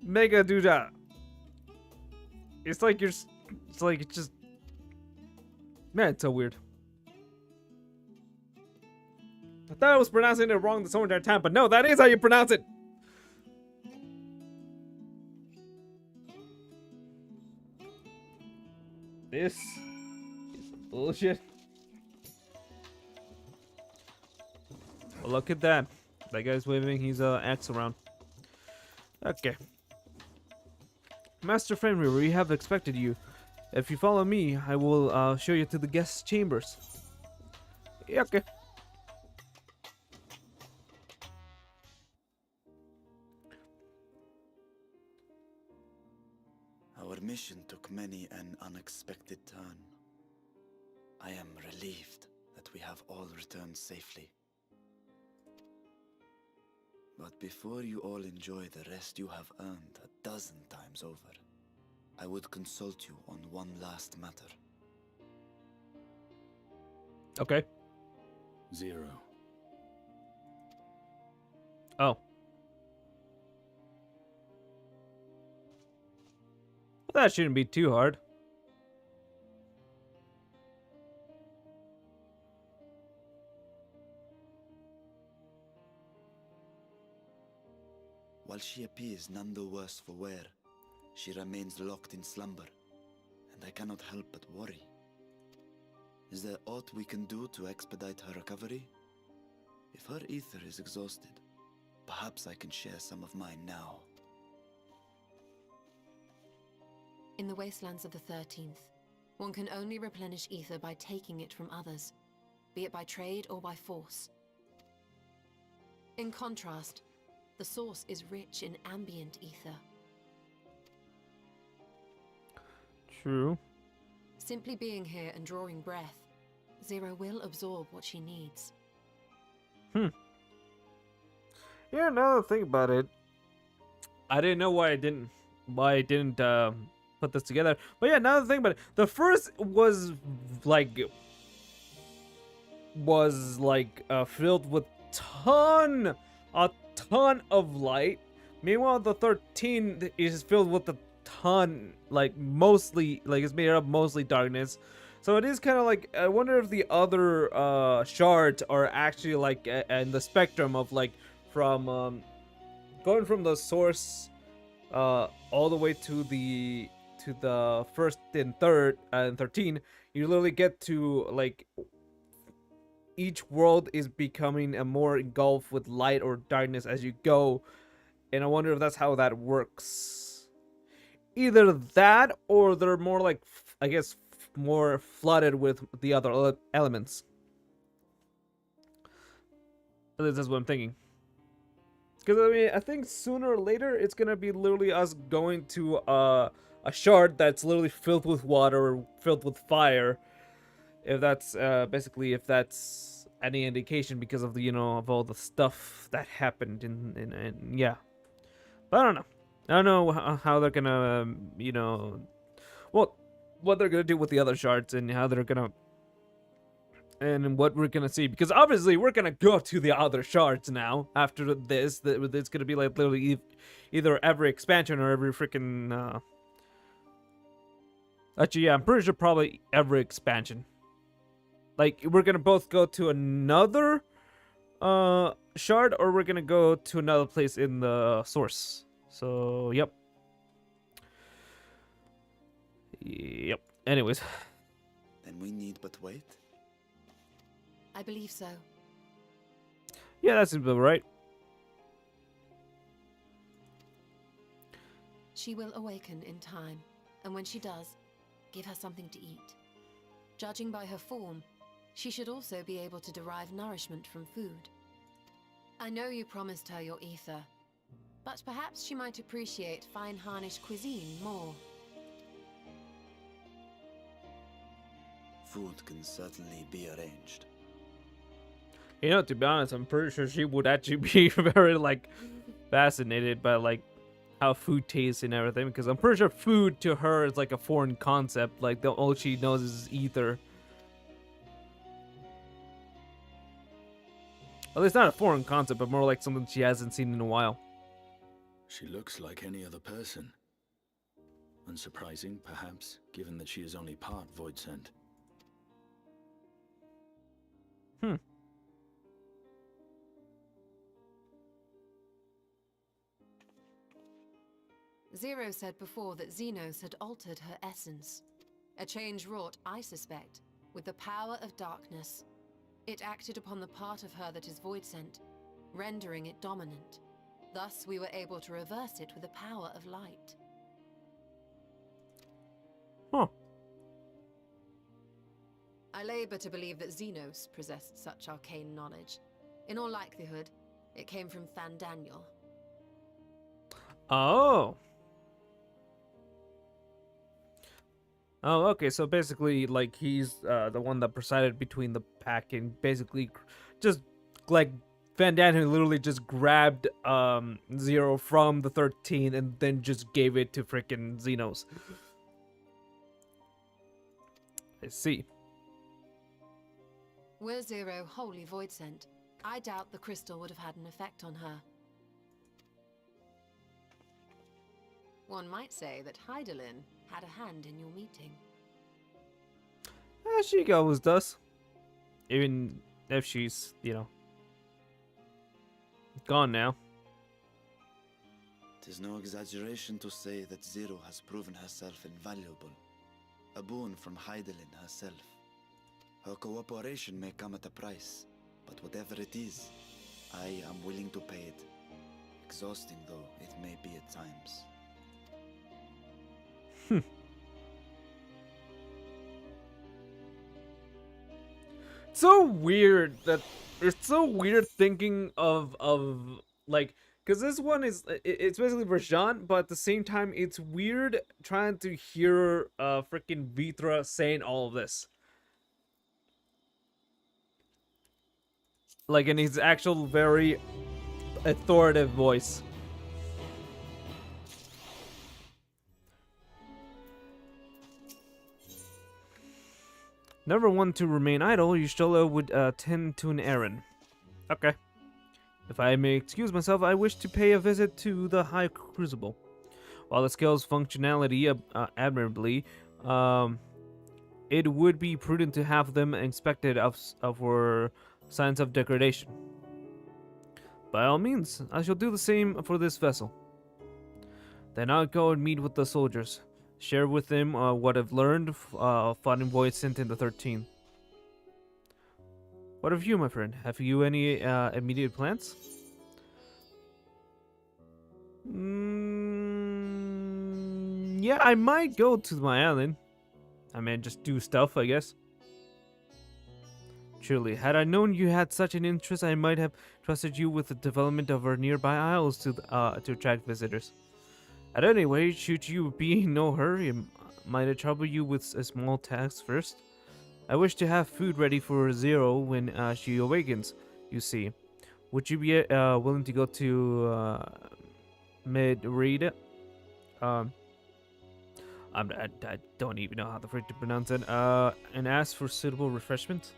S1: Megaduda. It's like it's just. Man, it's so weird. I thought I was pronouncing it wrong this whole entire time, but no, that is how you pronounce it. This is bullshit. Well, look at that. That guy's waving his axe around. Okay. Master Fenrir, we have expected you. If you follow me, I will show you to the guest chambers. Yeah, okay.
S7: Our mission took many an unexpected turn. I am relieved that we have all returned safely. But before you all enjoy the rest you have earned 12 times over, I would consult you on one last matter.
S1: Okay.
S10: Zero.
S1: Oh. Well, that shouldn't be too hard.
S7: While she appears none the worse for wear, she remains locked in slumber, and I cannot help but worry. Is there aught we can do to expedite her recovery? If her ether is exhausted, perhaps I can share some of mine now.
S9: In the wastelands of the 13th, one can only replenish ether by taking it from others, be it by trade or by force. In contrast, the source is rich in ambient ether.
S1: True.
S9: Simply being here and drawing breath, Zero will absorb what she needs.
S1: Yeah, now that I think about it, I didn't know why I didn't put this together. But yeah, now that I think about it, the first was like filled with a ton of light. Meanwhile, the 13 is filled with a ton, mostly, it's made up mostly darkness. So it is kind of like, I wonder if the other shards are actually in the spectrum of from going from the source all the way to the first and third and 13. You literally get to each world is becoming a more engulfed with light or darkness as you go, and I wonder if that's how that works. Either that, or they're more I guess more flooded with the other elements. At least that's what I'm thinking. Because I mean, I think sooner or later it's gonna be literally us going to a shard that's literally filled with water, or filled with fire. If that's basically, if that's any indication, because of the of all the stuff that happened in yeah. But I don't know how they're gonna well, what they're gonna do with the other shards, and how they're gonna, and what we're gonna see, because obviously we're gonna go to the other shards now after this. It's gonna be literally either every expansion or every freaking actually, yeah, I'm pretty sure probably every expansion. We're gonna both go to another shard, or we're gonna go to another place in the source. So, yep. Yep. Anyways.
S7: Then we need but wait?
S9: I believe so.
S1: Yeah, that seems about right.
S9: She will awaken in time, and when she does, give her something to eat. Judging by her form, she should also be able to derive nourishment from food. I know you promised her your ether, but perhaps she might appreciate fine Harnish cuisine more.
S7: Food can certainly be arranged.
S1: You know, to be honest, I'm pretty sure she would actually be very, like, fascinated by, like, how food tastes and everything, because I'm pretty sure food to her is, like, a foreign concept. Like, all she knows is ether. Well, it's not a foreign concept, but more like something she hasn't seen in a while.
S10: She looks like any other person. Unsurprising, perhaps, given that she is only part void sent.
S9: Zero said before that Xenos had altered her essence. A change wrought, I suspect, with the power of darkness. It acted upon the part of her that is void sent, rendering it dominant. Thus, we were able to reverse it with the power of light.
S1: Huh.
S9: I labor to believe that Xenos possessed such arcane knowledge. In all likelihood, it came from Thandaniel.
S1: Oh. Oh, okay. So basically, like, he's the one that presided between the pack, and basically just, like, Van Daan literally just grabbed Zero from the 13 and then just gave it to freaking Xenos. I see.
S9: Were Zero wholly void sent, I doubt the crystal would have had an effect on her. One might say that Hydaelyn had a hand in your meeting.
S1: She always does. Even if she's, you know, gone now.
S7: Tis no exaggeration to say that Zero has proven herself invaluable. A boon from Hydaelyn herself. Her cooperation may come at a price, but whatever it is, I am willing to pay it. Exhausting though it may be at times.
S1: So weird that it's so weird thinking of like, because this one is it's basically Rajan, but at the same time it's weird trying to hear freaking Vitra saying all of this, like in his actual very authoritative voice. Never one to remain idle, Y'shtola would tend to an errand. Okay. If I may excuse myself, I wish to pay a visit to the High Crucible. While it scales functionality admirably, it would be prudent to have them inspected for signs of degradation. By all means, I shall do the same for this vessel. Then I'll go and meet with the soldiers. Share with them what I've learned fighting void sent in the 13th. What of you, my friend? Have you any immediate plans? Yeah, I might go to my island. I mean, just do stuff, I guess. Truly, had I known you had such an interest, I might have trusted you with the development of our nearby isles to attract visitors. At any rate, should you be in no hurry, might I trouble you with a small task first? I wish to have food ready for Zero when she awakens, you see. Would you be willing to go to Midrida? I don't even know how the frick to pronounce it. And ask for suitable refreshment?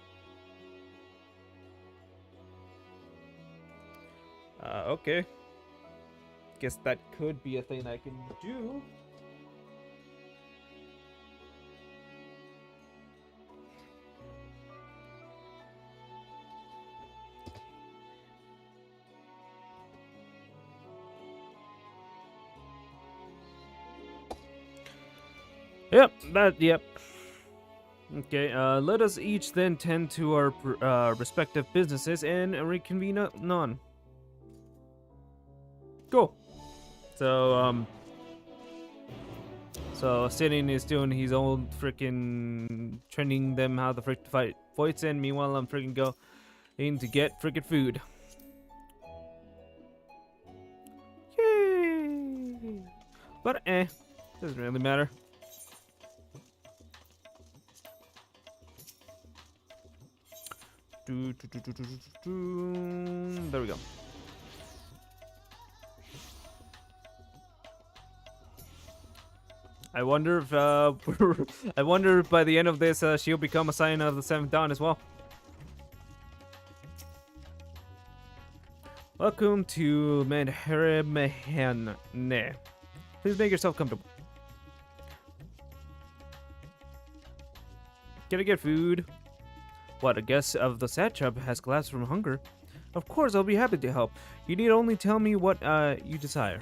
S1: Okay. Guess that could be a thing I can do. Yep, yep. Okay, let us each then tend to our respective businesses and reconvene anon. Cool. So Sidney is doing his own freaking training them how the frick to fight fights, and meanwhile I'm freaking going to get freaking food. Yay! But doesn't really matter. There we go. I wonder if I wonder if by the end of this she'll become a sign of the Seventh Dawn as well. Welcome to Menheremehane. Please make yourself comfortable. Can I get food? What, a guest of the satrap has collapsed from hunger? Of course, I'll be happy to help. You need only tell me what you desire.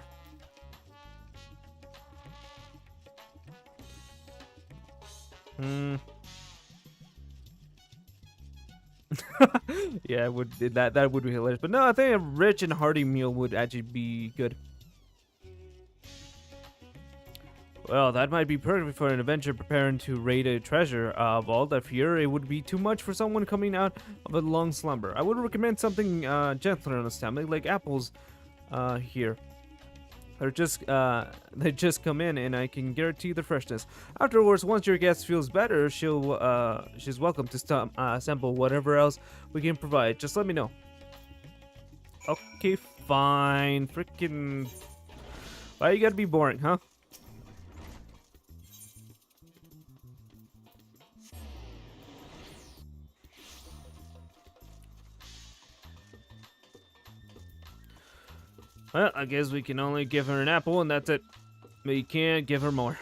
S1: Yeah, that would be hilarious. But no, I think a rich and hearty meal would actually be good. Well, that might be perfect for an adventure preparing to raid a treasure vault. I fear it would be too much for someone coming out of a long slumber. I would recommend something gentler on the stomach, like apples here. They just come in, and I can guarantee the freshness. Afterwards, once your guest feels better, she's welcome to sample whatever else we can provide. Just let me know. Okay, fine. Freaking, why you gotta be boring, huh? Well, I guess we can only give her an apple, and that's it. We can't give her more.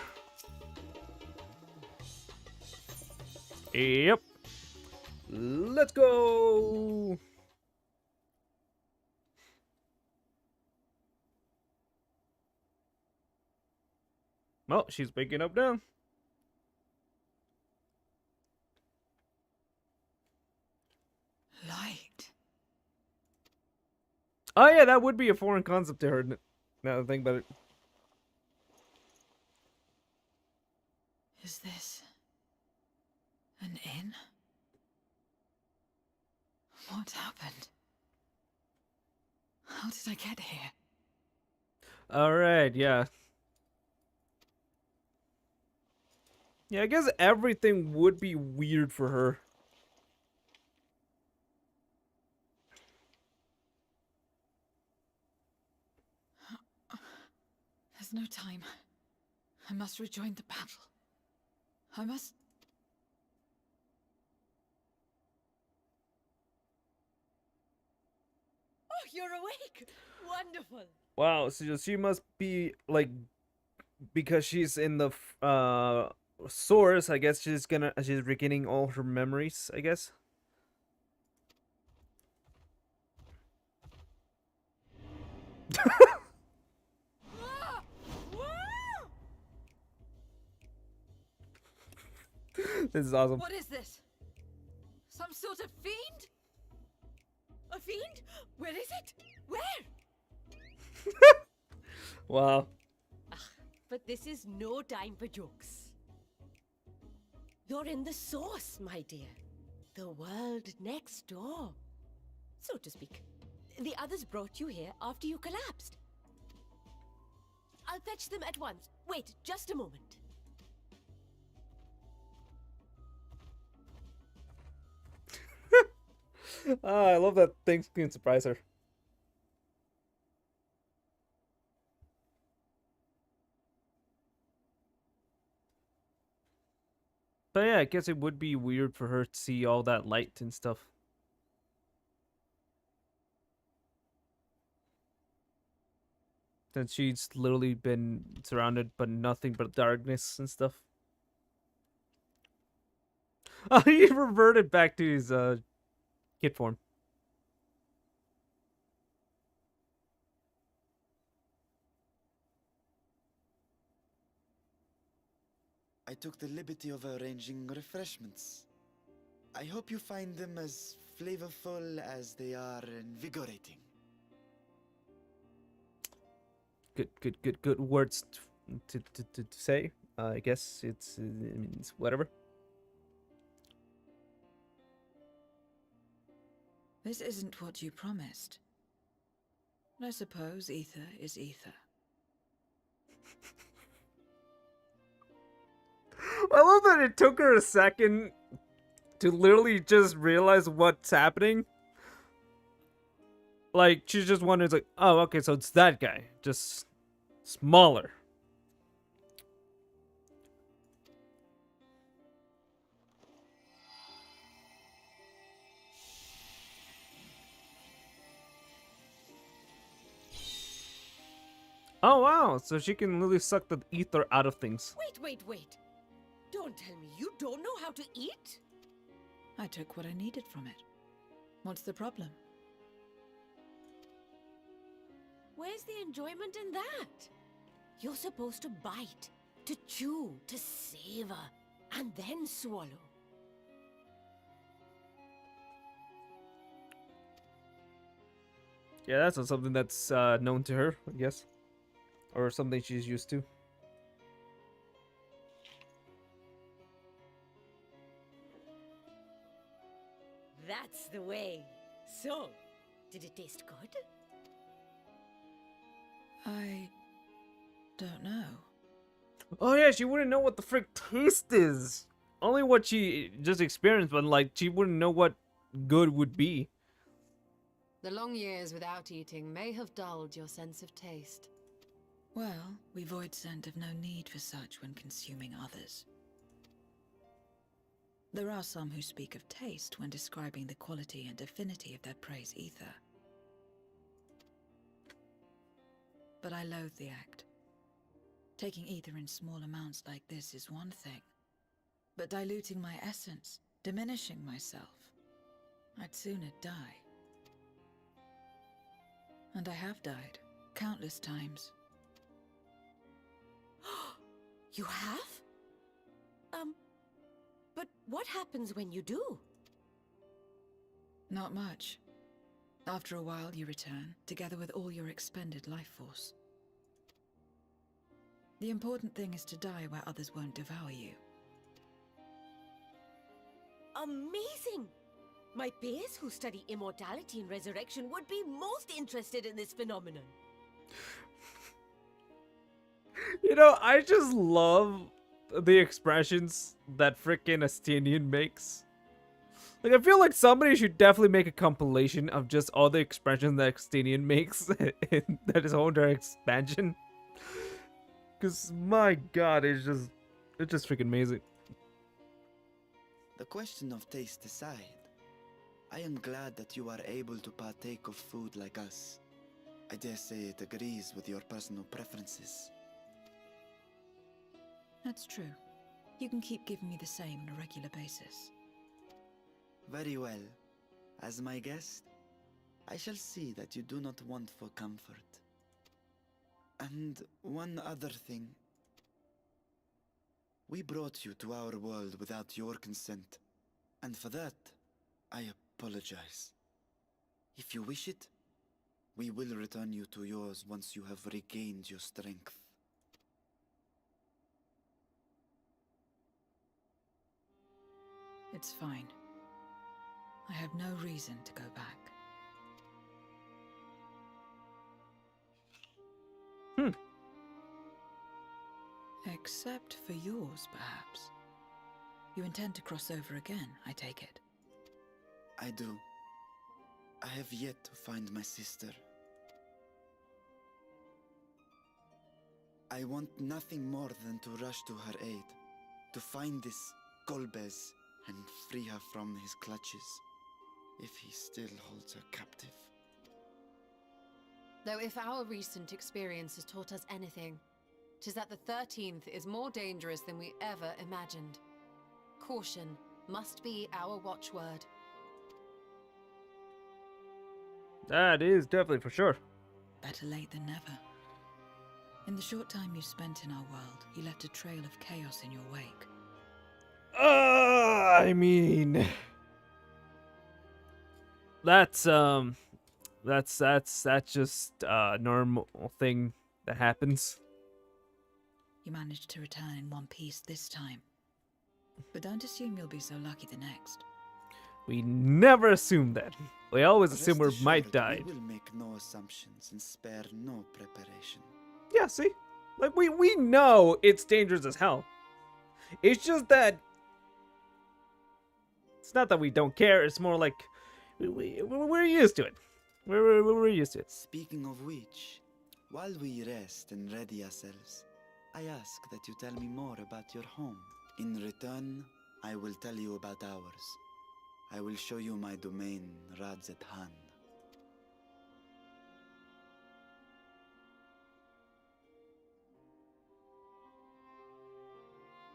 S1: Yep. Let's go! Well, she's waking up now.
S2: Light.
S1: Oh yeah, that would be a foreign concept to her. Now that I think about it.
S2: Is this an inn? What happened? How did I get here?
S1: Alright, yeah. Yeah, I guess everything would be weird for her.
S2: There's no time. I must rejoin the battle. I must...
S4: Oh, you're awake! Wonderful!
S1: Wow, so she must be, like, because she's in the source, I guess she's regaining all her memories, I guess. This is awesome.
S4: What is this? Some sort of fiend? A fiend? Where is it? Where?
S1: Wow.
S12: But this is no time for jokes. You're in the source, my dear. The world next door, so to speak. The others brought you here after you collapsed. I'll fetch them at once. Wait, just a moment.
S1: I love that things can surprise her. But yeah, I guess it would be weird for her to see all that light and stuff. Since she's literally been surrounded by nothing but darkness and stuff. Oh, he reverted back to his kid form.
S7: I took the liberty of arranging refreshments. I hope you find them as flavorful as they are invigorating.
S1: Good words to say. I guess it's whatever.
S2: This isn't what you promised. I suppose ether is ether.
S1: I love that it took her a second to literally just realize what's happening. Like, she's just wondering, like, oh, okay, so it's that guy. Just smaller. Oh, wow. So she can literally suck the ether out of things.
S12: Wait. Don't tell me you don't know how to eat?
S2: I took what I needed from it. What's the problem?
S12: Where's the enjoyment in that? You're supposed to bite, to chew, to savor, and then swallow.
S1: Yeah, that's not something that's known to her, I guess. Or something she's used to.
S12: That's the way. So, did it taste good?
S2: I don't know.
S1: Oh yeah, she wouldn't know what the frick taste is. Only what she just experienced, but like she wouldn't know what good would be.
S9: The long years without eating may have dulled your sense of taste.
S2: Well, we void scent have no need for such when consuming others. There are some who speak of taste when describing the quality and affinity of their prey's ether. But I loathe the act. Taking ether in small amounts like this is one thing, but diluting my essence, diminishing myself, I'd sooner die. And I have died, countless times.
S12: You have? But what happens when you do?
S2: Not much. After a while, you return, together with all your expended life force. The important thing is to die where others won't devour you.
S12: Amazing! My peers who study immortality and resurrection would be most interested in this phenomenon.
S1: You know, I just love the expressions that frickin' Astinian makes. Like, I feel like somebody should definitely make a compilation of just all the expressions that Astinian makes in that his whole entire expansion. Because, my god, it's just freaking amazing.
S7: The question of taste aside, I am glad that you are able to partake of food like us. I dare say it agrees with your personal preferences.
S2: That's true. You can keep giving me the same on a regular basis.
S7: Very well. As my guest, I shall see that you do not want for comfort. And one other thing. We brought you to our world without your consent, and for that, I apologize. If you wish it, we will return you to yours once you have regained your strength.
S2: It's fine. I have no reason to go back. Except for yours, perhaps. You intend to cross over again, I take it.
S7: I do. I have yet to find my sister. I want nothing more than to rush to her aid, to find this Golbez and free her from his clutches, if he still holds her captive.
S9: Though if our recent experience has taught us anything, 'tis that the 13th is more dangerous than we ever imagined. Caution must be our watchword.
S1: That is definitely for sure.
S2: Better late than never. In the short time you spent in our world, you left a trail of chaos in your wake.
S1: I mean, that's just a normal thing that happens.
S2: You managed to return in one piece this time. But don't assume you'll be so lucky the next.
S1: We never assume that. We always assume we
S7: Rest
S1: might
S7: assured,
S1: die.
S7: We will make no assumptions and spare no preparation.
S1: Yeah, see? Like, we know it's dangerous as hell. It's just that... It's not that we don't care, it's more like... We're used to it. We're used to it.
S7: Speaking of which, while we rest and ready ourselves, I ask that you tell me more about your home. In return, I will tell you about ours. I will show you my domain, Radzet Han.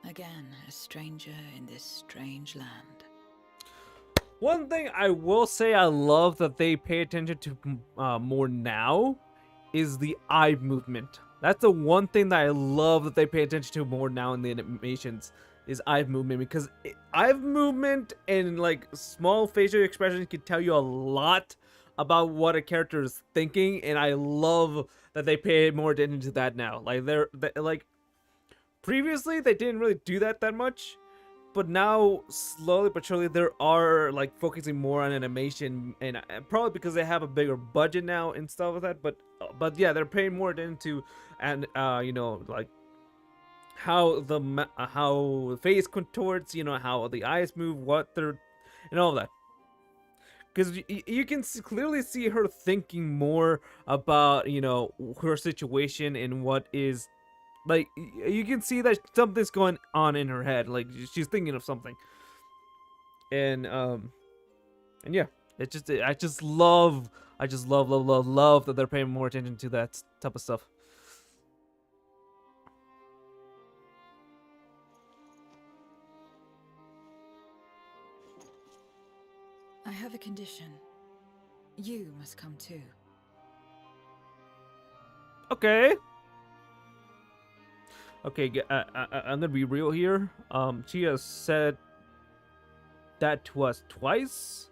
S2: Again, a stranger in this strange land.
S1: One thing I will say I love that they pay attention to more now is the eye movement. That's the one thing that I love that they pay attention to more now in the animations is eye movement, because eye movement and like small facial expressions can tell you a lot about what a character is thinking, and I love that they pay more attention to that now. Like they're like previously they didn't really do that much, but now slowly but surely they are like focusing more on animation, and probably because they have a bigger budget now and stuff like that. But yeah, they're paying more attention to, and you know, like how the face contorts, you know, how the eyes move, what they're, and all that. Because you can clearly see her thinking more about, you know, her situation and what is, like, you can see that something's going on in her head. Like, she's thinking of something. And yeah, I just love that they're paying more attention to that type of stuff.
S2: I have a condition. You must come too.
S1: Okay. Okay, I'm gonna be real here. She has said that to us twice,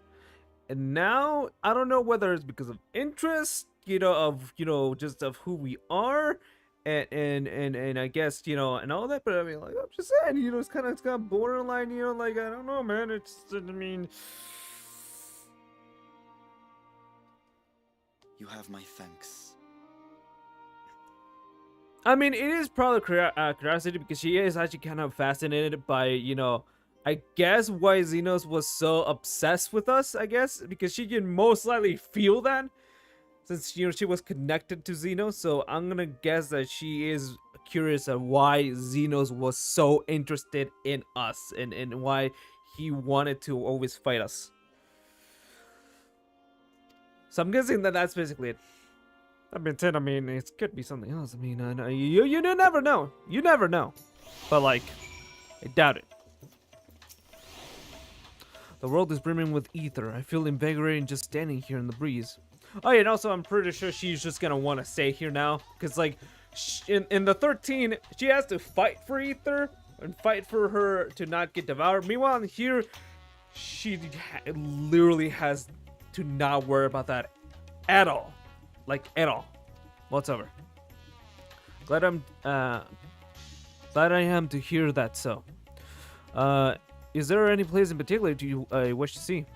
S1: and now I don't know whether it's because of interest, you know, just of who we are, and I guess, you know, and all that. But I mean, like, I'm just saying, you know, it's kind of borderline, you know, like, I don't know, man. I mean,
S7: You have my thanks.
S1: I mean, it is probably curiosity, because she is actually kind of fascinated by, you know, I guess why Xenos was so obsessed with us, I guess, because she can most likely feel that, since, you know, she was connected to Xenos. So I'm gonna guess that she is curious of why Xenos was so interested in us, and why he wanted to always fight us. So I'm guessing that that's basically it. That being said, I mean, it could be something else. I mean, you never know. You never know. But, like, I doubt it. The world is brimming with ether. I feel invigorating just standing here in the breeze. Oh, yeah, and also I'm pretty sure she's just gonna want to stay here now. Because, like, in the 13, she has to fight for ether and fight for her to not get devoured. Meanwhile, here, she literally has to not worry about that at all. Like, at all. Whatsoever. Glad I am to hear that. So, is there any place in particular do you wish to see?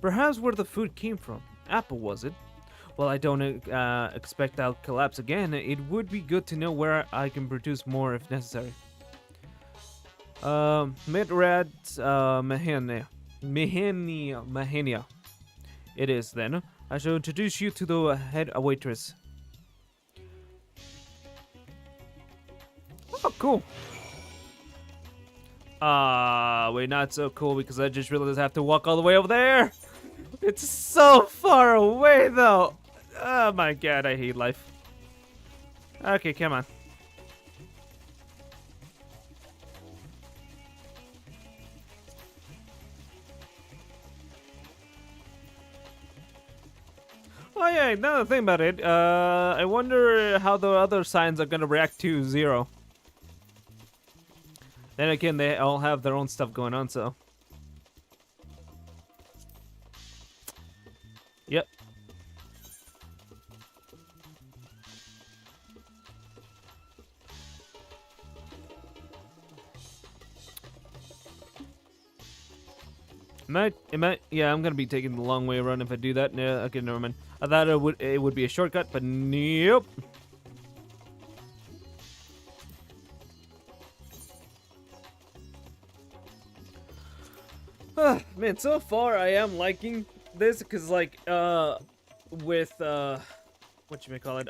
S1: Perhaps where the food came from. Apple, was it? Well, I don't expect I'll collapse again. It would be good to know where I can produce more if necessary. Midrad Mahenia. It is then. I shall introduce you to the head waitress. Oh, cool. Wait, not so cool, because I just realized I have to walk all the way over there. It's so far away, though. Oh my god, I hate life. Okay, come on. Oh yeah, now the thing about it, I wonder how the other signs are gonna react to Zero. Then again, they all have their own stuff going on, so. Yep. Yeah, I'm gonna be taking the long way around if I do that. No, okay, never mind. I thought it would be a shortcut, but nope. Man, so far I am liking this because, like, with what you may call it,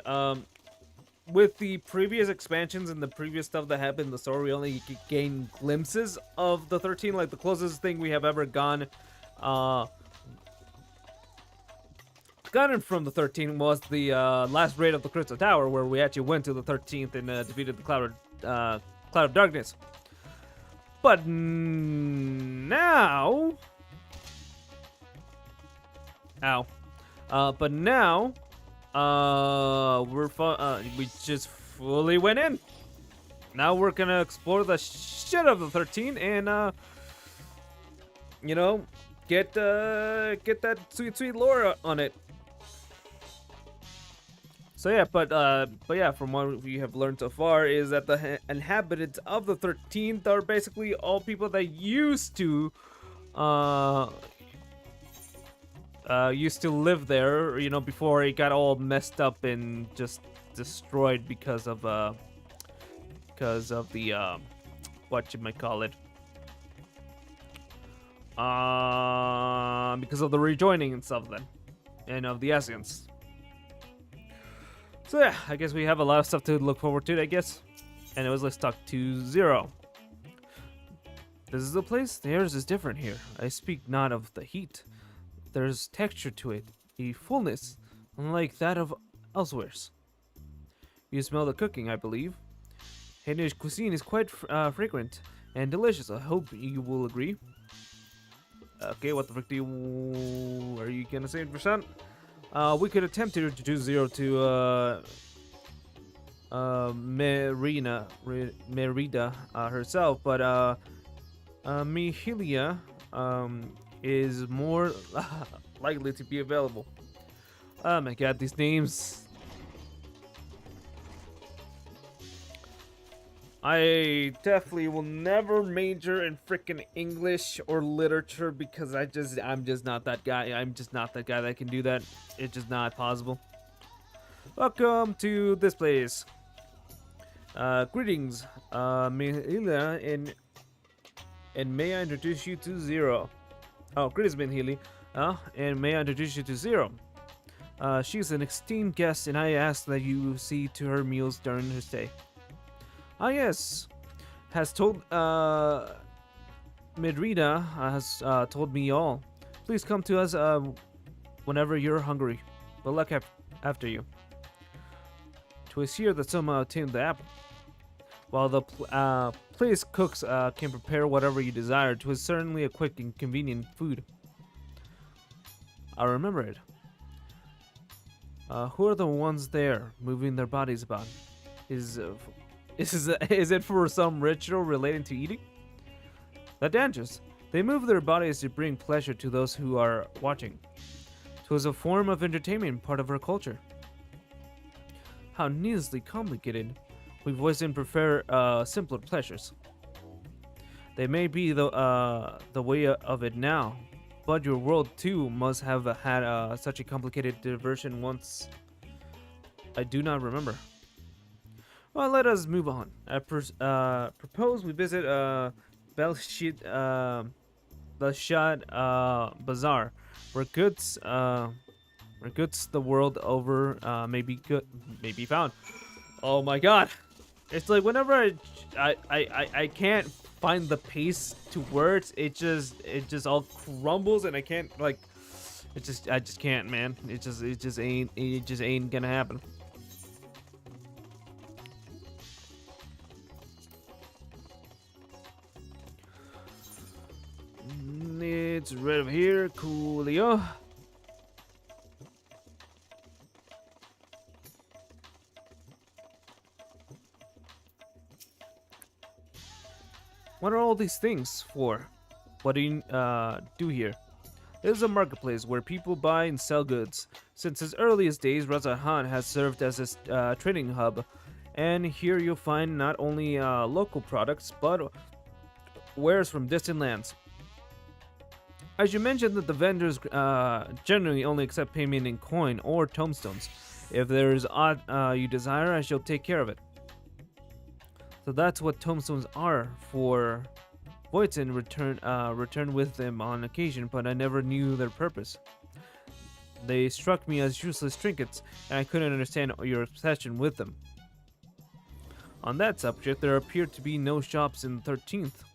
S1: with the previous expansions and the previous stuff that happened in the story, we only gain glimpses of the 13. Like, the closest thing we have ever gotten from the 13 was the last raid of the Crystal Tower, where we actually went to the 13th and defeated the Cloud of Darkness. But now, but now, we just fully went in. Now we're gonna explore the shit of the 13 and you know, get that sweet lore on it. So yeah, but yeah, from what we have learned so far is that the inhabitants of the 13th are basically all people that used to live there, you know, before it got all messed up and just destroyed because of the what you might call it, because of the rejoining and stuff then, and of the Ascians. So yeah, I guess we have a lot of stuff to look forward to, I guess. Anyways, let's talk to Zero. This is the place? Theirs is different here. I speak not of the heat. There's texture to it, a fullness, unlike that of elsewheres. You smell the cooking, I believe. Hainish cuisine is quite fragrant and delicious. I hope you will agree. Okay, what the frick are you gonna say, Versant? We could attempt to introduce Zero to Merida herself, but Mihilia is more likely to be available. Oh my god, these names. I definitely will never major in frickin' English or literature because I'm just not that guy. I'm just not that guy that can do that. It's just not possible. Welcome to this place. Greetings, Mihila, and may I introduce you to Zero. Oh, greetings, Healy. And may I introduce you to Zero. She's an esteemed guest, and I ask that you see to her meals during her stay. Ah, yes. Has told, Midrida has told me all. Please come to us whenever you're hungry. Good luck after you. 'Twas here that Soma obtained the apple. While the place cooks can prepare whatever you desire, 'twas certainly a quick and convenient food. I remember it. Who are the ones there, moving their bodies about? Is it for some ritual relating to eating? The dancers. They move their bodies to bring pleasure to those who are watching. 'Twas a form of entertainment, part of our culture. How needlessly complicated. We voiced prefer simpler pleasures. They may be the way of it now, but your world too must have had such a complicated diversion once. I do not remember. Well, let us move on. I propose we visit Belshad Bazaar, where goods the world over may be found. Oh my god! It's like whenever I can't find the pace to words, it just all crumbles and I can't, like, I just can't, man. It just ain't gonna happen. It's right over here, coolio. What are all these things for? What do you do here? It is a marketplace where people buy and sell goods. Since its earliest days, Razahan has served as a trading hub, and here you'll find not only local products, but wares from distant lands. I should mention that the vendors generally only accept payment in coin or tomestones. If there is aught you desire, I shall take care of it. So that's what tomestones are for. Voisin returned with them on occasion, but I never knew their purpose. They struck me as useless trinkets, and I couldn't understand your obsession with them. On that subject, there appear to be no shops in the 13th.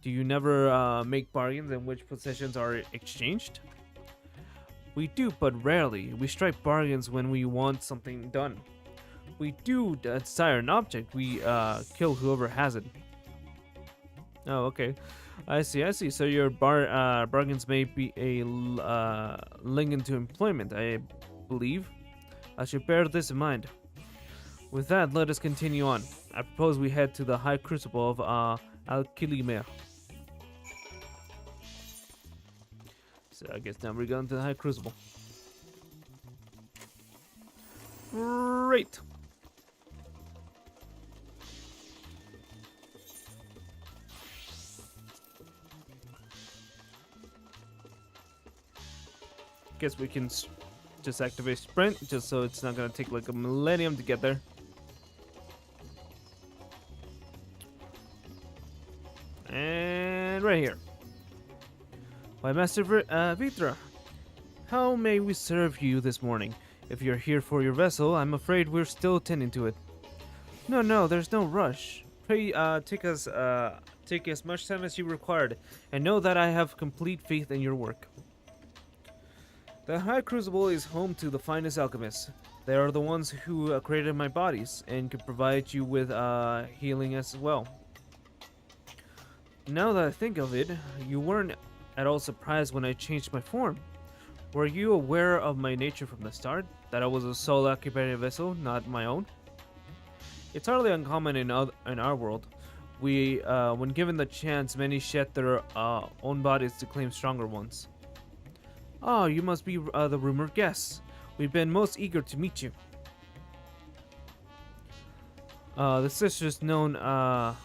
S1: Do you never make bargains in which possessions are exchanged? We do, but rarely. We strike bargains when we want something done. We do desire an object. We kill whoever has it. Oh, okay. I see. So your bargains may be a link into employment, I believe. I should bear this in mind. With that, let us continue on. I propose we head to the High Crucible of Al-Kilimir. So I guess now we're going to the High Crucible. Great. Guess we can just activate sprint, just so it's not gonna take like a millennium to get there. And right here. Why, Master Vitra, how may we serve you this morning? If you're here for your vessel, I'm afraid we're still tending to it. No, there's no rush. Pray take as much time as you required, and know that I have complete faith in your work. The High Crucible is home to the finest alchemists. They are the ones who created my bodies and can provide you with healing as well. Now that I think of it, you weren't at all surprised when I changed my form. Were you aware of my nature from the start? That I was a soul-occupied vessel, not my own? It's hardly uncommon in our world. When given the chance, many shed their own bodies to claim stronger ones. Oh, you must be the rumored guest. We've been most eager to meet you. The sisters know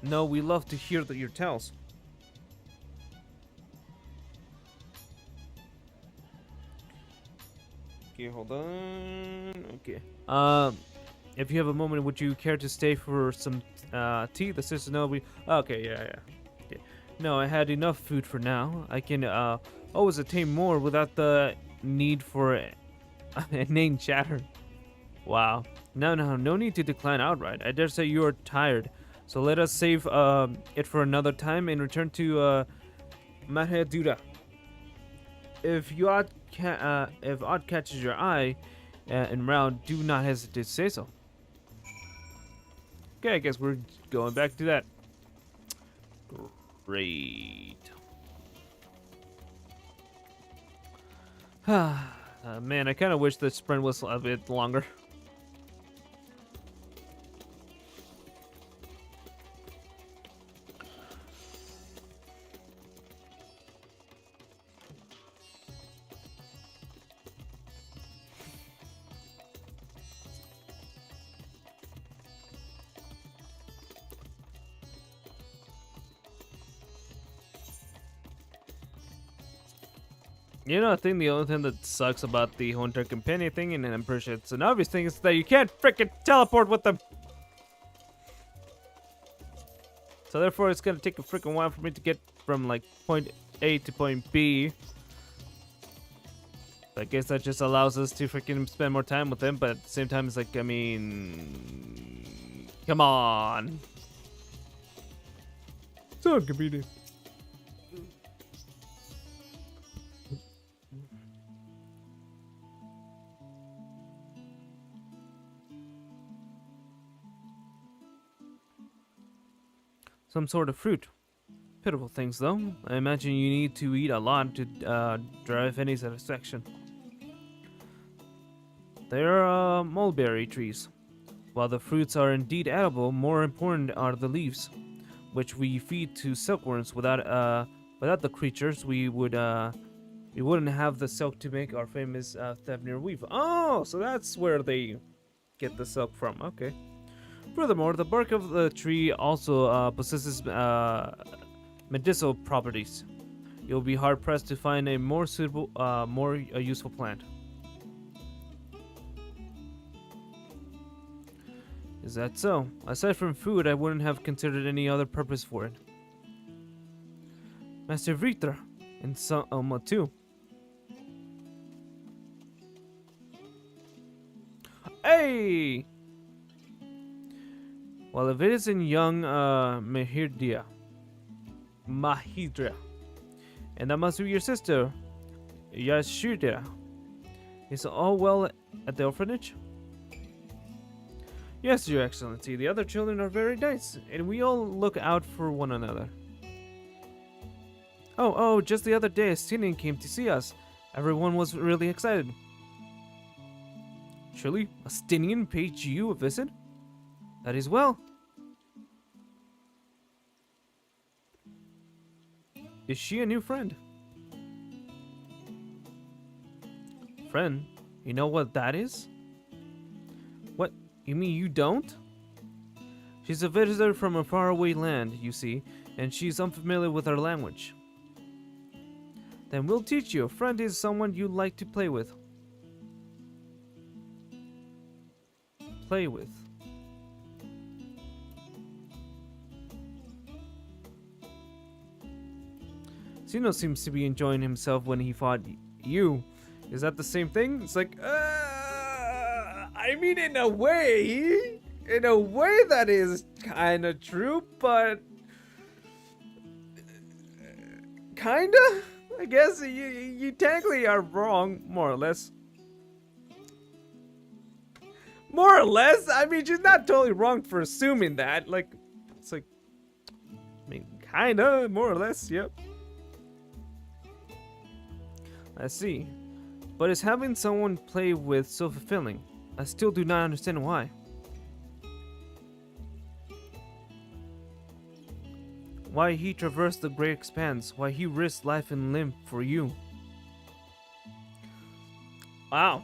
S1: we love to hear your tales. Okay, hold on. Okay. If you have a moment, would you care to stay for some tea? The sisters know we. Okay, yeah. Okay. No, I had enough food for now. I can always attain more without the need for inane chatter. Wow. No need to decline outright. I dare say you are tired. So let us save it for another time and return to Mahedura. If aught catches your eye en route, do not hesitate to say so. Okay, I guess we're going back to that. Great. Man, I kind of wish the sprint was a bit longer. You know, I think the only thing that sucks about the Hunter Companion thing, and I'm pretty sure it's an obvious thing, is that you can't freaking teleport with them. So therefore, it's gonna take a freaking while for me to get from like point A to point B. I guess that just allows us to freaking spend more time with them, but at the same time, it's like, I mean, come on. So inconvenient. Some sort of fruit. Pitiful things, though. I imagine you need to eat a lot to derive any satisfaction. There are mulberry trees. While the fruits are indeed edible, more important are the leaves. which we feed to silkworms. Without the creatures, we wouldn't have the silk to make our famous Thevnir weave. Oh, so that's where they get the silk from. Okay. Furthermore, the bark of the tree also possesses medicinal properties. You'll be hard pressed to find a more suitable, more useful plant. Is that so? Aside from food, I wouldn't have considered any other purpose for it. Master Vritra, and Selma too. Hey! Well, if it isn't young Mahidra, and that must be your sister, Yashudra. Is all well at the orphanage? Yes, Your Excellency. The other children are very nice, and we all look out for one another. Oh, just the other day, Stinian came to see us. Everyone was really excited. Surely, a Stinian paid you a visit? That is well. Is she a new friend? Friend? You know what that is? What? You mean you don't? She's a visitor from a faraway land, you see, and she's unfamiliar with our language. Then we'll teach you. A friend is someone you like to play with. Play with. Zeno seems to be enjoying himself when he fought you. Is that the same thing? It's like, I mean, in a way that is kind of true, but kinda, I guess you technically are wrong, more or less. More or less, I mean, she's not totally wrong for assuming that. Like, it's like, I mean, kinda, more or less, yep. I see. But is having someone play with so fulfilling? I still do not understand why. Why he traversed the great expanse, why he risked life and limb for you. Wow.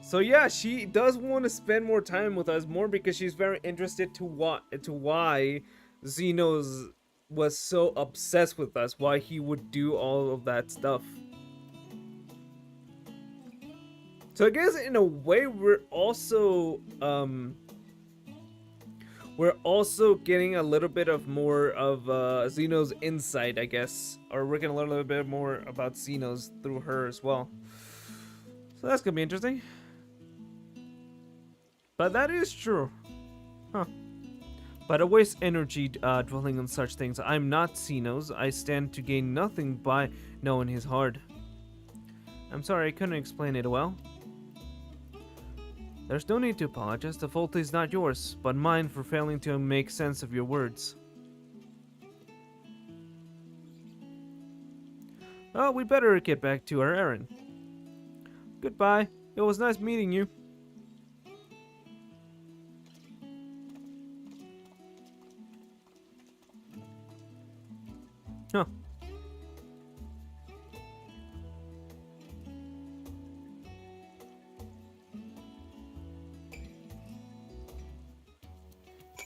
S1: So yeah, she does want to spend more time with us, more because she's very interested to why Xenos was so obsessed with us, why he would do all of that stuff. So I guess in a way we're also getting a little bit of more of Xeno's insight, I guess, or we're gonna learn a little bit more about Xenos through her as well. So that's gonna be interesting. But that is true, huh? But I waste energy dwelling on such things. I'm not Xenos. I stand to gain nothing by knowing his heart. I'm sorry I couldn't explain it well. There's no need to apologize. The fault is not yours, but mine for failing to make sense of your words. Oh, we better get back to our errand. Goodbye. It was nice meeting you. Huh.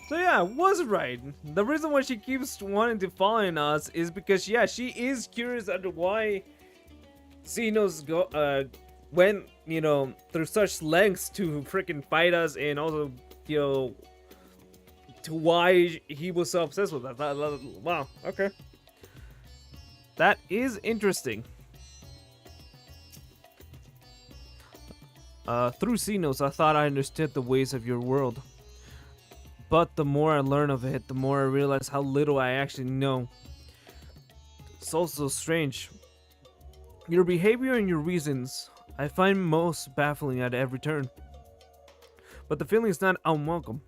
S1: So yeah, I was right. The reason why she keeps wanting to follow us is because, yeah, she is curious as to why Xenos went, you know, through such lengths to freaking fight us, and also, you know, to why he was so obsessed with us. Wow, okay. That is interesting. Through Xenos, I thought I understood the ways of your world. But the more I learn of it, the more I realize how little I actually know. It's also strange. Your behavior and your reasons, I find most baffling at every turn. But the feeling is not unwelcome.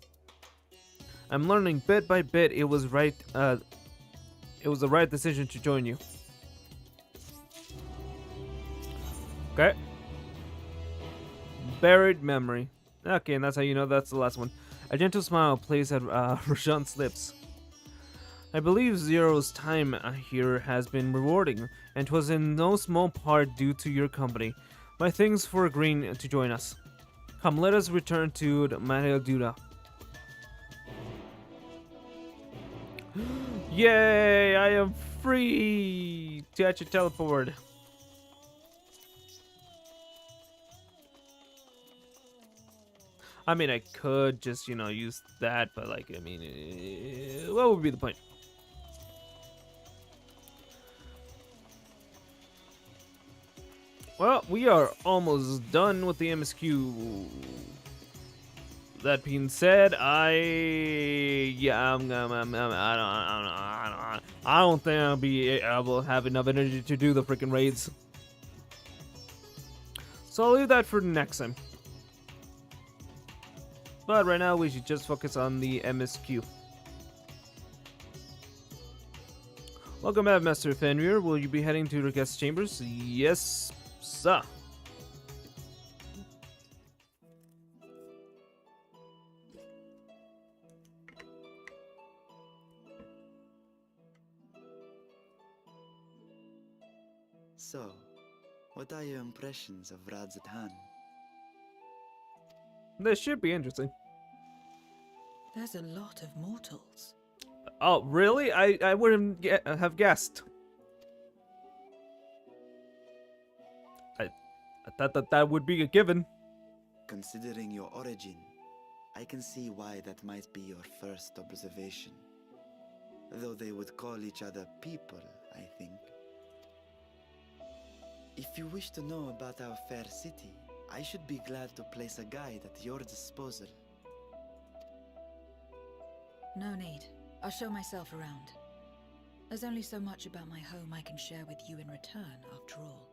S1: I'm learning bit by bit it was right. It was the right decision to join you. Okay. Buried memory. Okay, and that's how you know that's the last one. A gentle smile plays at Rajan's lips. I believe Zero's time here has been rewarding, and 'twas in no small part due to your company. My thanks for agreeing to join us. Come, let us return to the Duda. Yay! I am free to actually teleport. I mean, I could just, use that, but like, I mean, what would be the point? Well, we are almost done with the MSQ. That being said, I don't think I'll be able to have enough energy to do the freaking raids. So I'll leave that for next time. But right now we should just focus on the MSQ. Welcome back, Master Fenrir. Will you be heading to the guest chambers? Yes, sir.
S7: So, what are your impressions of Radzatan?
S1: This should be interesting.
S2: There's a lot of mortals.
S1: Oh, really? I wouldn't have guessed. I thought that would be a given.
S7: Considering your origin, I can see why that might be your first observation. Though they would call each other people, I think. If you wish to know about our fair city, I should be glad to place a guide at your disposal.
S2: No need. I'll show myself around. There's only so much about my home I can share with you in return, after all.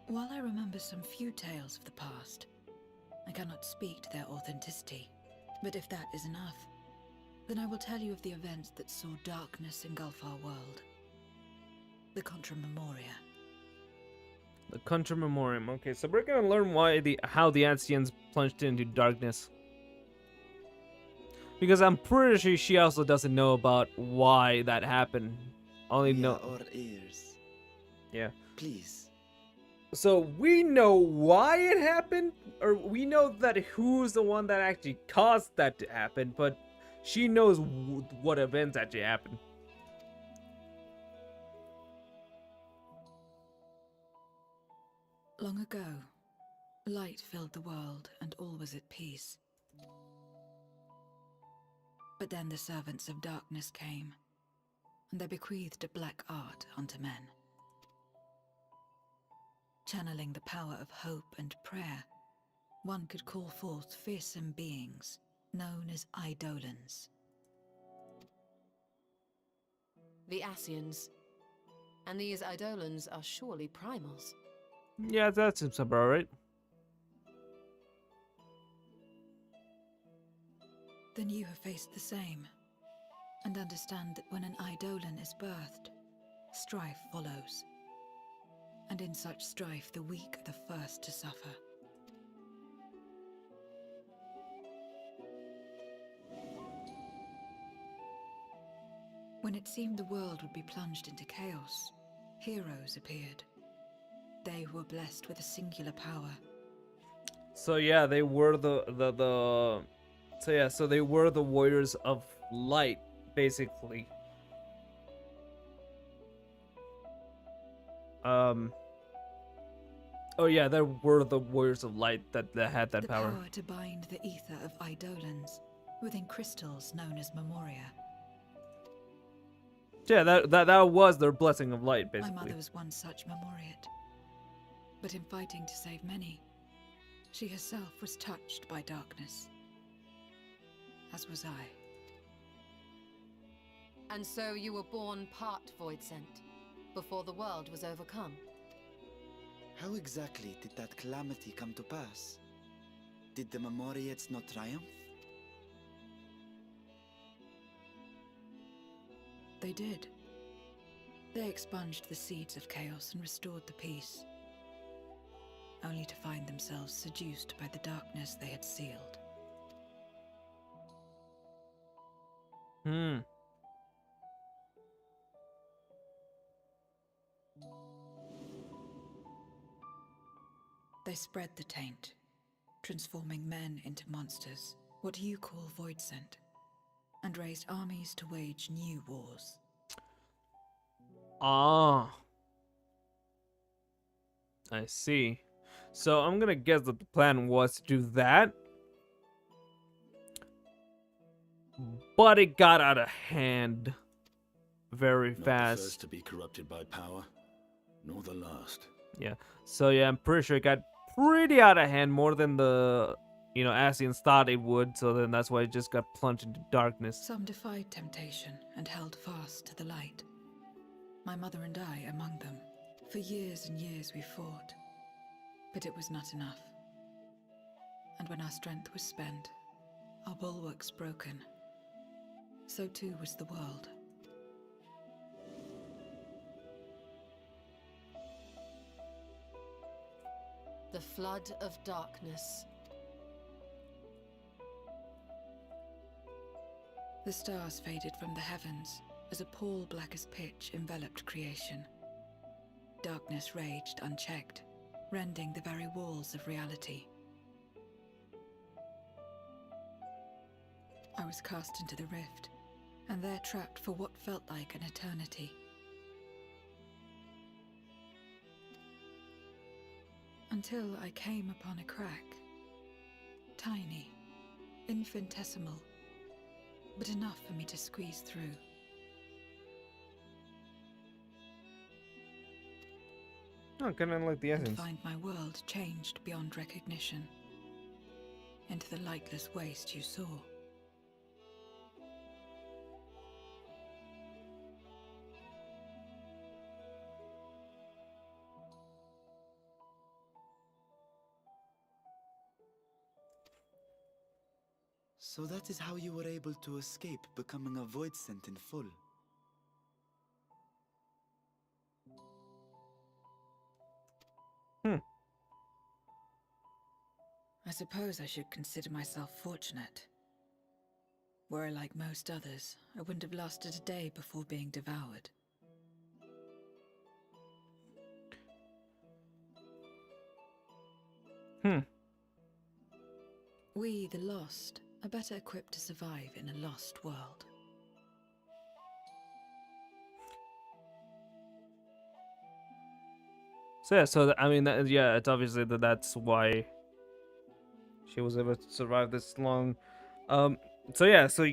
S2: While I remember some few tales of the past, I cannot speak to their authenticity. But if that is enough, then I will tell you of the events that saw darkness engulf our world. The Contra Memoria.
S1: The Contra Memoriam. Okay, so we're gonna learn how the Ancients plunged into darkness. Because I'm pretty sure she also doesn't know about why that happened. Only
S7: We
S1: know.
S7: are all ears.
S1: Yeah.
S7: Please.
S1: So we know why it happened, or we know that who's the one that actually caused that to happen, but she knows what events actually happened.
S2: Long ago, light filled the world and all was at peace. But then the servants of darkness came, and they bequeathed a black art unto men. Channeling the power of hope and prayer, one could call forth fearsome beings known as Eidolons.
S9: The Asians. And these Eidolons are surely primals.
S1: Yeah, that seems about right.
S2: Then you have faced the same, and understand that when an Eidolon is birthed, strife follows. And in such strife, the weak are the first to suffer. When it seemed the world would be plunged into chaos, heroes appeared. They were blessed with a singular power.
S1: So yeah, they were so they were the warriors of light, basically. Oh yeah, there were the warriors of light that had that power.
S2: The power to bind the ether of Eidolons within crystals known as Memoria.
S1: Yeah, that was their blessing of light, basically.
S2: My mother was one such Memoriate. But in fighting to save many, she herself was touched by darkness. As was I.
S9: And so you were born part Void Sent, before the world was overcome.
S7: How exactly did that calamity come to pass? Did the Memoriates not triumph?
S2: They did. They expunged the seeds of chaos and restored the peace. Only to find themselves seduced by the darkness they had sealed.
S1: Hmm.
S2: They spread the taint, transforming men into monsters, what you call void scent, and raised armies to wage new wars.
S1: Ah. I see. So I'm gonna guess that the plan was to do that. But it got out of hand very
S10: Not the
S1: fast.
S10: first to be corrupted by power, nor the last.
S1: Yeah. So yeah, I'm pretty sure it got pretty out of hand, more than the Asians thought it would. So then that's why it just got plunged into darkness.
S2: Some defied temptation and held fast to the light. My mother and I among them. For years and years we fought, but it was not enough. And when our strength was spent, our bulwarks broken, so too was the world.
S9: The flood of darkness.
S2: The stars faded from the heavens as a pall black as pitch enveloped creation. Darkness raged unchecked, rending the very walls of reality. I was cast into the rift, and there trapped for what felt like an eternity. Until I came upon a crack. Tiny, infinitesimal, but enough for me to squeeze through.
S1: Oh, kind of like the
S2: And
S1: essence.
S2: find my world changed beyond recognition, into the lightless waste you saw.
S7: So that is how you were able to escape becoming a void scent in full.
S2: I suppose I should consider myself fortunate. Were I like most others, I wouldn't have lasted a day before being devoured. We, the lost, are better equipped to survive in a lost world.
S1: So yeah, so I mean, yeah, it's obviously that's why she was able to survive this long. So yeah, so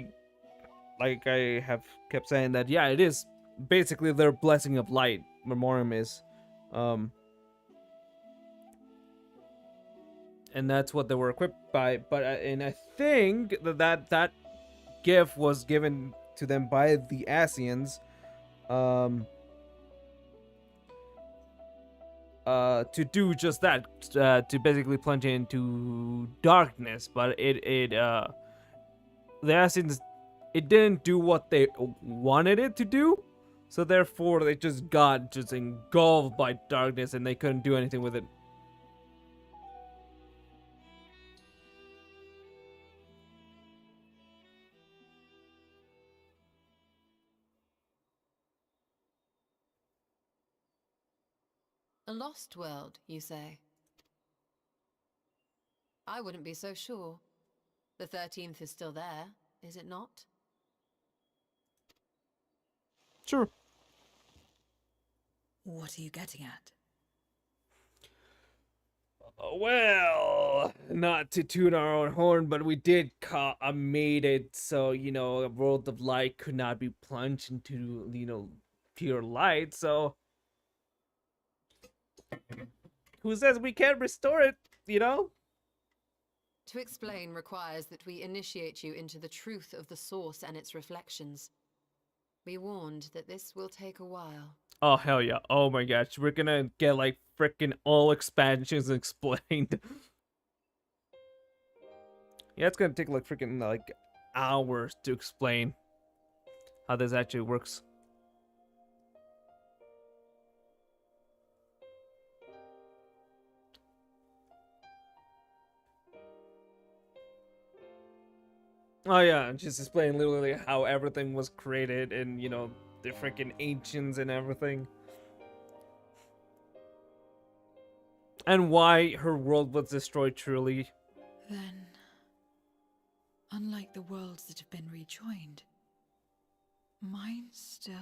S1: like I have kept saying that, yeah, it is basically their blessing of light. Memoriam is, and that's what they were equipped by. But and I think that gift was given to them by the Asians, to do just that, to basically plunge into darkness. But the Asians, it didn't do what they wanted it to do, so therefore they just got engulfed by darkness and they couldn't do anything with it.
S9: A lost world, you say? I wouldn't be so sure. The 13th is still there, is it not?
S1: Sure.
S2: What are you getting at?
S1: Well, not to toot our own horn, but we did made it so, a world of light could not be plunged into, pure light. So who says we can't restore it,
S9: To explain requires that we initiate you into the truth of the source and its reflections. Be warned that this will take a while.
S1: Oh, hell yeah. Oh my gosh. We're gonna get like freaking all expansions explained. Yeah, it's gonna take like freaking like hours to explain how this actually works. Oh yeah, just explaining literally how everything was created and, you know, the freaking ancients and everything. And why her world was destroyed truly.
S2: Then, unlike the worlds that have been rejoined, mine still...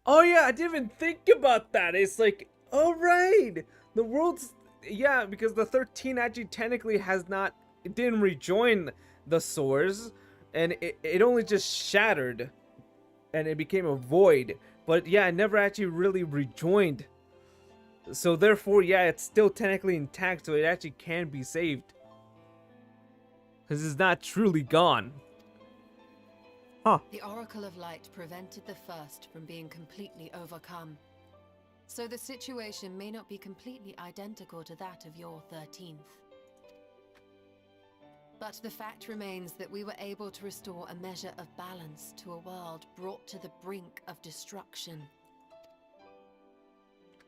S1: Oh yeah, I didn't even think about that. It's like, oh right, the world's, yeah, because the 13 actually technically has not, it didn't rejoin the source, and it only just shattered, and it became a void. But yeah, it never actually really rejoined. So therefore, yeah, it's still technically intact, so it actually can be saved. Because it's not truly gone. Huh.
S9: The Oracle of Light prevented the first from being completely overcome. So the situation may not be completely identical to that of your 13th. But the fact remains that we were able to restore a measure of balance to a world brought to the brink of destruction.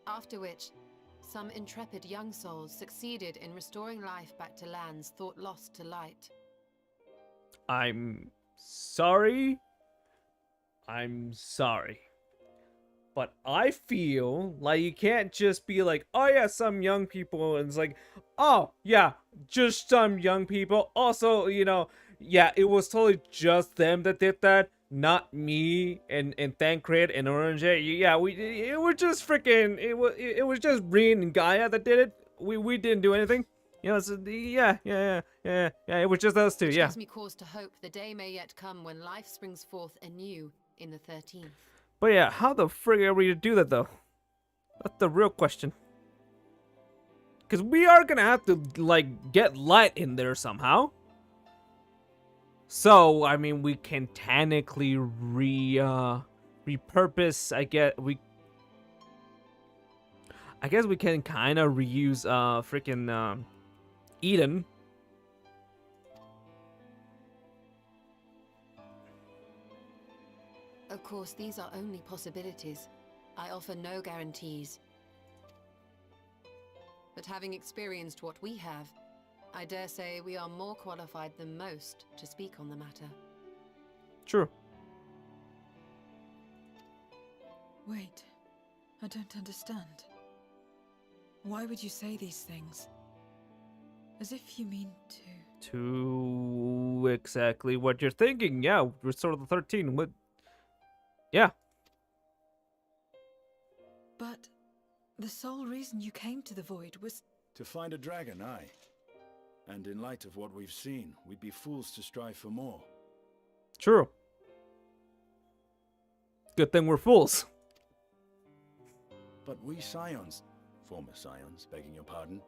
S9: After which, some intrepid young souls succeeded in restoring life back to lands thought lost to light.
S1: I'm sorry. I'm sorry. But I feel like you can't just be like, oh yeah, some young people, and it's like, oh yeah, just some young people. Also, you know, yeah, it was totally just them that did that, not me and Thancred and Orange. Yeah, it was just freaking, it was just Reen and Gaia that did it. We didn't do anything. You know, so yeah, it was just us two,
S9: Which
S1: yeah.
S9: gives me cause to hope the day may yet come when life springs forth anew in the 13th.
S1: But yeah, how the frig are we to do that though? That's the real question. Because we are gonna have to, like, get light in there somehow. So, I mean, we can technically repurpose, I guess we can kind of reuse, freaking, Eden.
S9: Of course, these are only possibilities. I offer no guarantees. But having experienced what we have, I dare say we are more qualified than most to speak on the matter.
S1: True.
S2: Wait, I don't understand. Why would you say these things? As if you mean to...
S1: To exactly what you're thinking, yeah, restore the 13, what... Yeah.
S2: But the sole reason you came to the Void was...
S8: To find a dragon, aye. And in light of what we've seen, we'd be fools to strive for more.
S1: True. Good thing we're fools.
S8: But we Scions, former Scions, begging your pardon,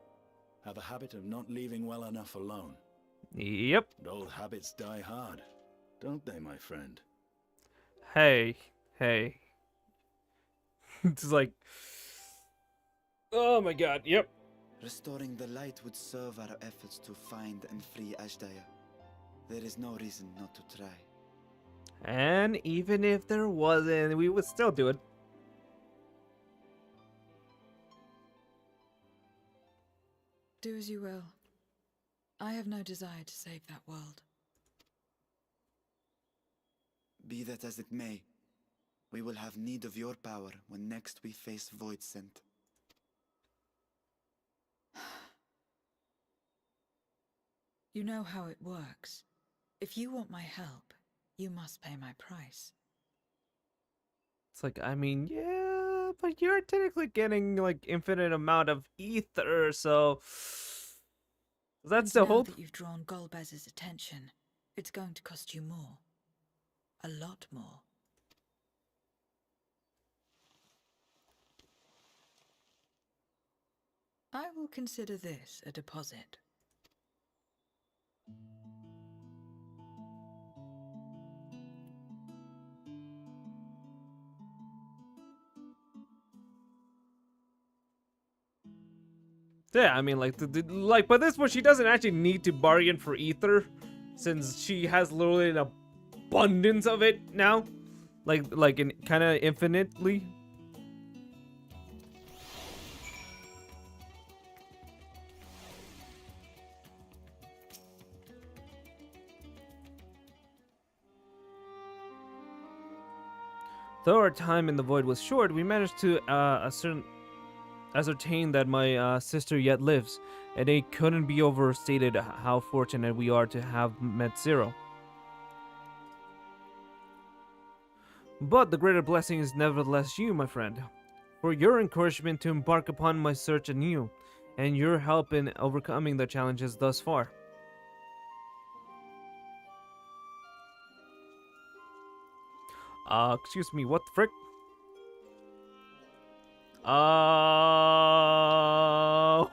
S8: have a habit of not leaving well enough alone.
S1: Yep.
S8: And old habits die hard, don't they, my friend?
S1: Hey. It's like... Oh my god, yep.
S7: Restoring the light would serve our efforts to find and free Ashdaya. There is no reason not to try.
S1: And even if there wasn't, we would still do it.
S2: Do as you will. I have no desire to save that world.
S7: Be that as it may, we will have need of your power when next we face Voidsent.
S2: You know how it works. If you want my help, you must pay my price.
S1: It's like, I mean, yeah, but you're technically getting, like, infinite amount of ether, so... That's the whole...
S2: Now that you've drawn Golbez's attention, it's going to cost you more. A lot more. I will consider this a deposit.
S1: Yeah, I mean, like, but this one, she doesn't actually need to bargain for ether, since she has literally an abundance of it now, like in kind of infinitely. Though our time in the void was short, we managed to ascertain that my sister yet lives, and it couldn't be overstated how fortunate we are to have met Zero. But the greater blessing is nevertheless you, my friend, for your encouragement to embark upon my search anew, and your help in overcoming the challenges thus far. Excuse me, what the frick?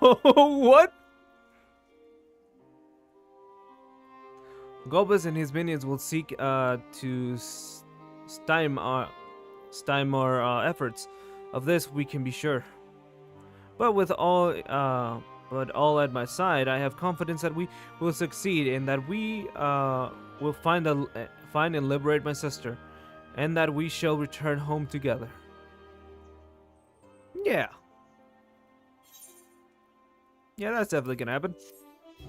S1: What? Golbez and his minions will seek to stymie our efforts. Of this we can be sure. But all at my side, I have confidence that we will succeed, and that we will find and liberate my sister, and that we shall return home together. Yeah. Yeah, that's definitely gonna happen.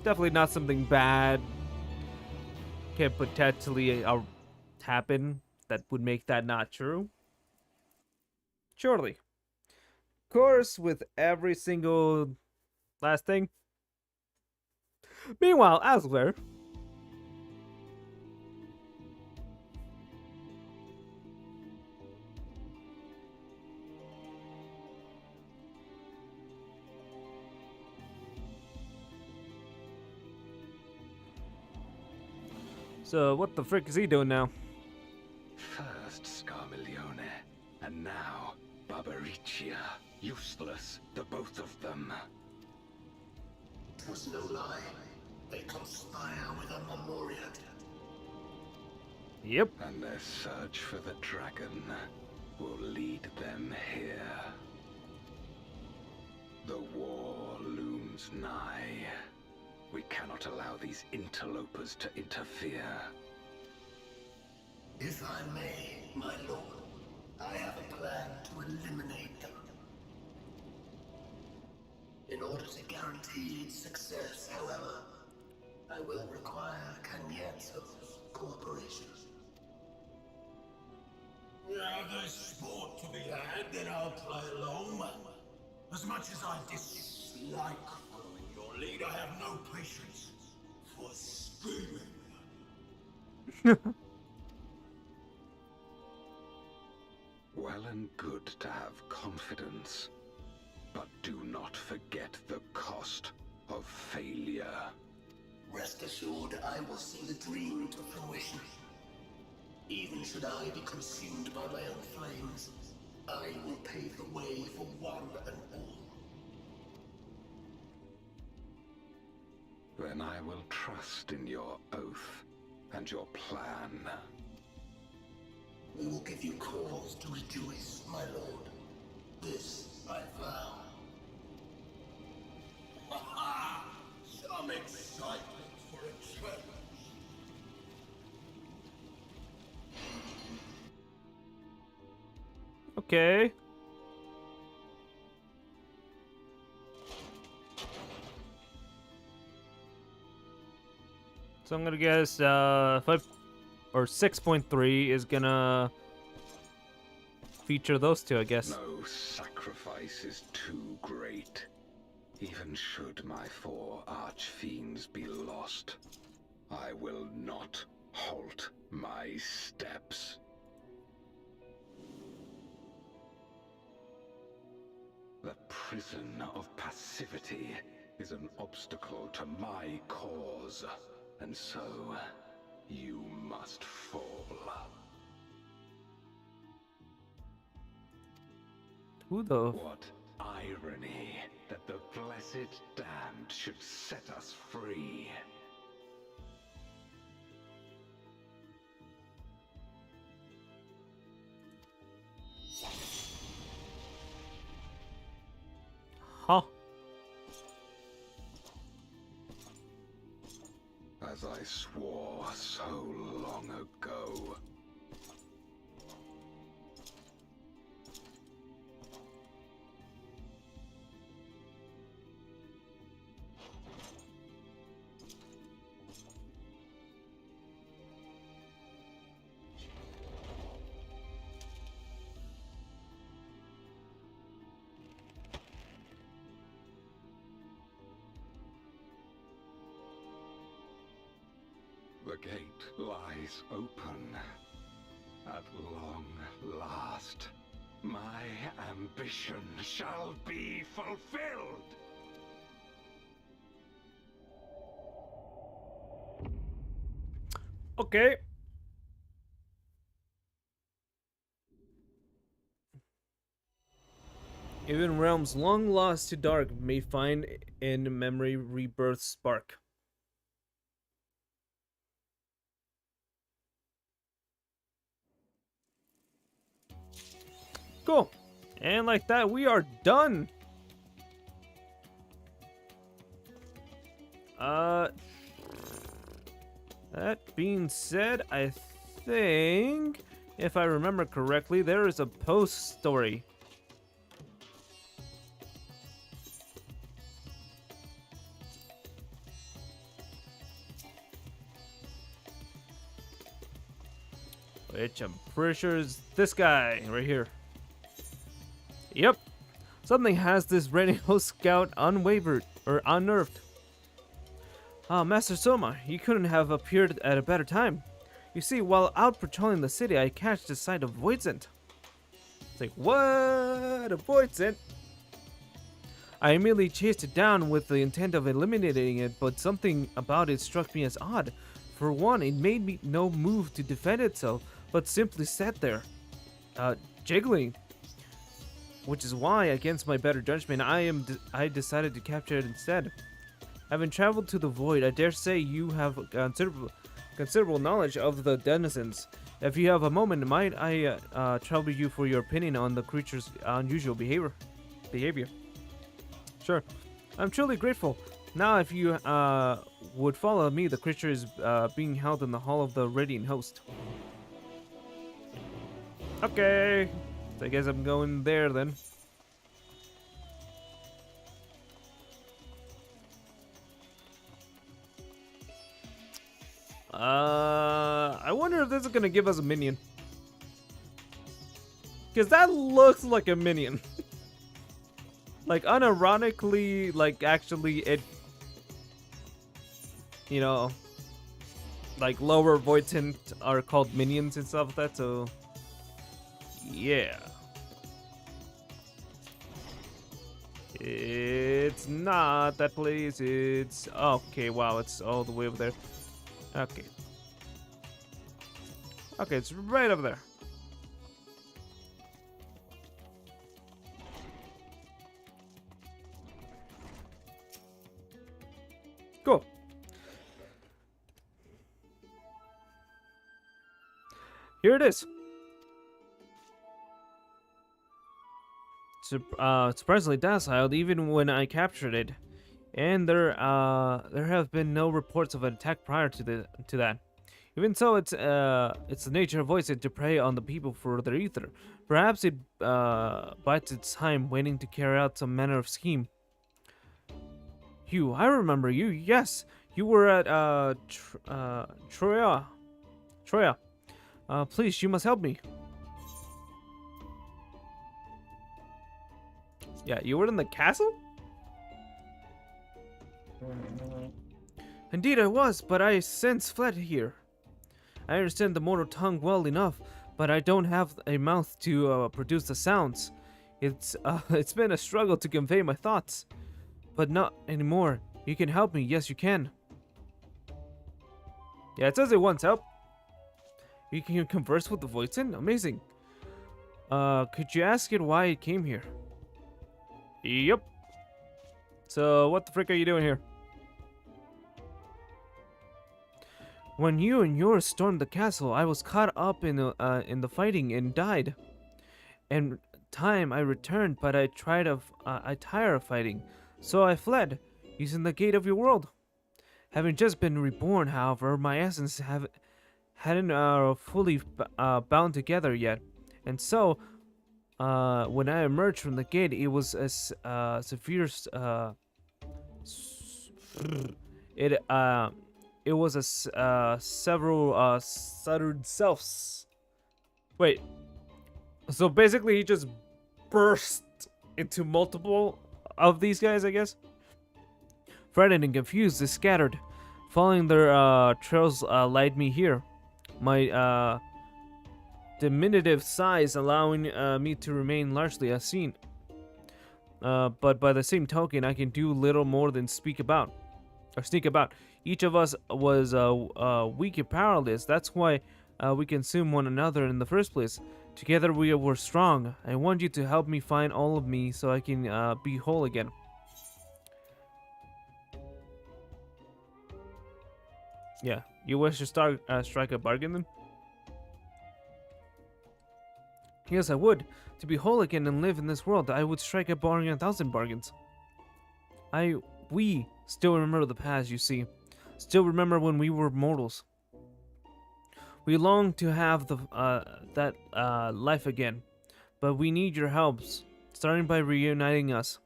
S1: Definitely not something bad can potentially happen that would make that not true. Surely. Of course, with every single last thing. Meanwhile, elsewhere. So, what the frick is he doing now?
S3: First Scarmiglione, and now Barbariccia. Useless, the both of them.
S5: It was no lie. They conspire with a Memoriat.
S1: Yep.
S3: And their search for the dragon will lead them here. The war looms nigh. We cannot allow these interlopers to interfere.
S5: If I may, my lord, I have a plan to eliminate them. In order to guarantee its success, however, I will require Cagnazzo's cooperation. Now there's sport to be had, then I'll play along. As much as I dislike following your lead, I have no patience for screaming.
S3: Well and good to have confidence, but do not forget the cost of failure.
S5: Rest assured, I will see the dream to fruition. Even should I be consumed by my own flames, I will pave the way for one and all.
S3: Then I will trust in your oath and your plan.
S5: We will give you cause to rejoice, my lord. This I vow. Some excitement for a challenge.
S1: Okay. So I'm gonna guess 5 or 6.3 is gonna feature those two, I guess.
S3: No sacrifice is too great. Even should my 4 archfiends be lost, I will not halt my steps. The prison of passivity is an obstacle to my cause, and so you must fall.
S1: Who the...
S3: What irony that the blessed damned should set us free.
S1: Huh.
S3: As I swore so long ago. The gate lies open. At long last, my ambition shall be fulfilled!
S1: Okay. Even realms long lost to dark may find in memory rebirth spark. Cool. And like that, we are done. That being said, I think, if I remember correctly, there is a post story. Which I'm pretty sure is this guy right here. Yep. Something has this radio scout unwavered or unnerved. Ah, Master Soma, you couldn't have appeared at a better time. You see, while out patrolling the city, I catched the sight of Voidsent. It's like, what? A Voidsent? I immediately chased it down with the intent of eliminating it, but something about it struck me as odd. For one, it made me no move to defend itself, but simply sat there, jiggling. Which is why, against my better judgment, I decided to capture it instead. Having traveled to the void, I dare say you have considerable knowledge of the denizens. If you have a moment, might I trouble you for your opinion on the creature's unusual behavior? Sure. I'm truly grateful. Now, if you would follow me, the creature is being held in the Hall of the Radiant Host. Okay. So I guess I'm going there then. I wonder if this is gonna give us a minion. Because that looks like a minion. Like, unironically, like, actually, it... You know... Like, lower Voidsent are called minions and stuff like that, so... Yeah. It's not that place, it's... Okay, wow, it's all the way over there. Okay. Okay, it's right over there. Cool. Here it is. Surprisingly docile, even when I captured it. And there have been no reports of an attack prior to that. Even so, it's the nature of Voidsent to prey on the people for their ether. Perhaps it bides its time, waiting to carry out some manner of scheme. Hugh, I remember you. Yes, you were at Troya. Please, you must help me. Yeah, you were in the castle? Indeed I was, but I since fled here. I understand the mortal tongue well enough, but I don't have a mouth to produce the sounds. It's been a struggle to convey my thoughts. But not anymore. You can help me. Yes, you can. Yeah, it says it wants help. You can converse with the Voidsent? Amazing. Could you ask it why it came here? Yep. So, what the frick are you doing here? When you and yours stormed the castle, I was caught up in the fighting and died. In time, I returned, but I tired of fighting, so I fled, using the gate of your world. Having just been reborn, however, my essence hadn't fully bound together yet, and so when I emerged from the gate, it was as severe. It was a several stuttered selves. Wait. So basically, he just burst into multiple of these guys, I guess. Frightened and confused, they scattered. Following their trails led me here. My diminutive size allowing me to remain largely unseen. But by the same token, I can do little more than sneak about. Each of us was weak and powerless. That's why we consumed one another in the first place. Together we were strong. I want you to help me find all of me so I can be whole again. Yeah, you wish to strike a bargain then? Yes, I would. To be whole again and live in this world, I would strike a bargain 1,000 bargains. We still remember the past, you see. Still remember when we were mortals. We long to have that life again, but we need your help, starting by reuniting us.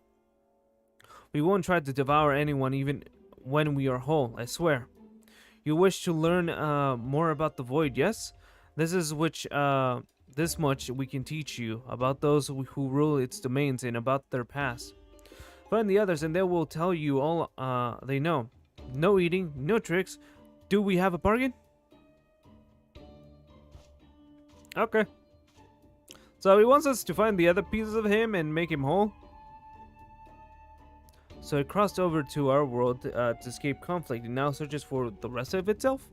S1: We won't try to devour anyone even when we are whole, I swear. You wish to learn more about the Void, yes? This much we can teach you about those who rule its domains and about their past. Find the others and they will tell you all they know. No eating, no tricks. Do we have a bargain? Okay. So he wants us to find the other pieces of him and make him whole. So it crossed over to our world to escape conflict and now searches for the rest of itself?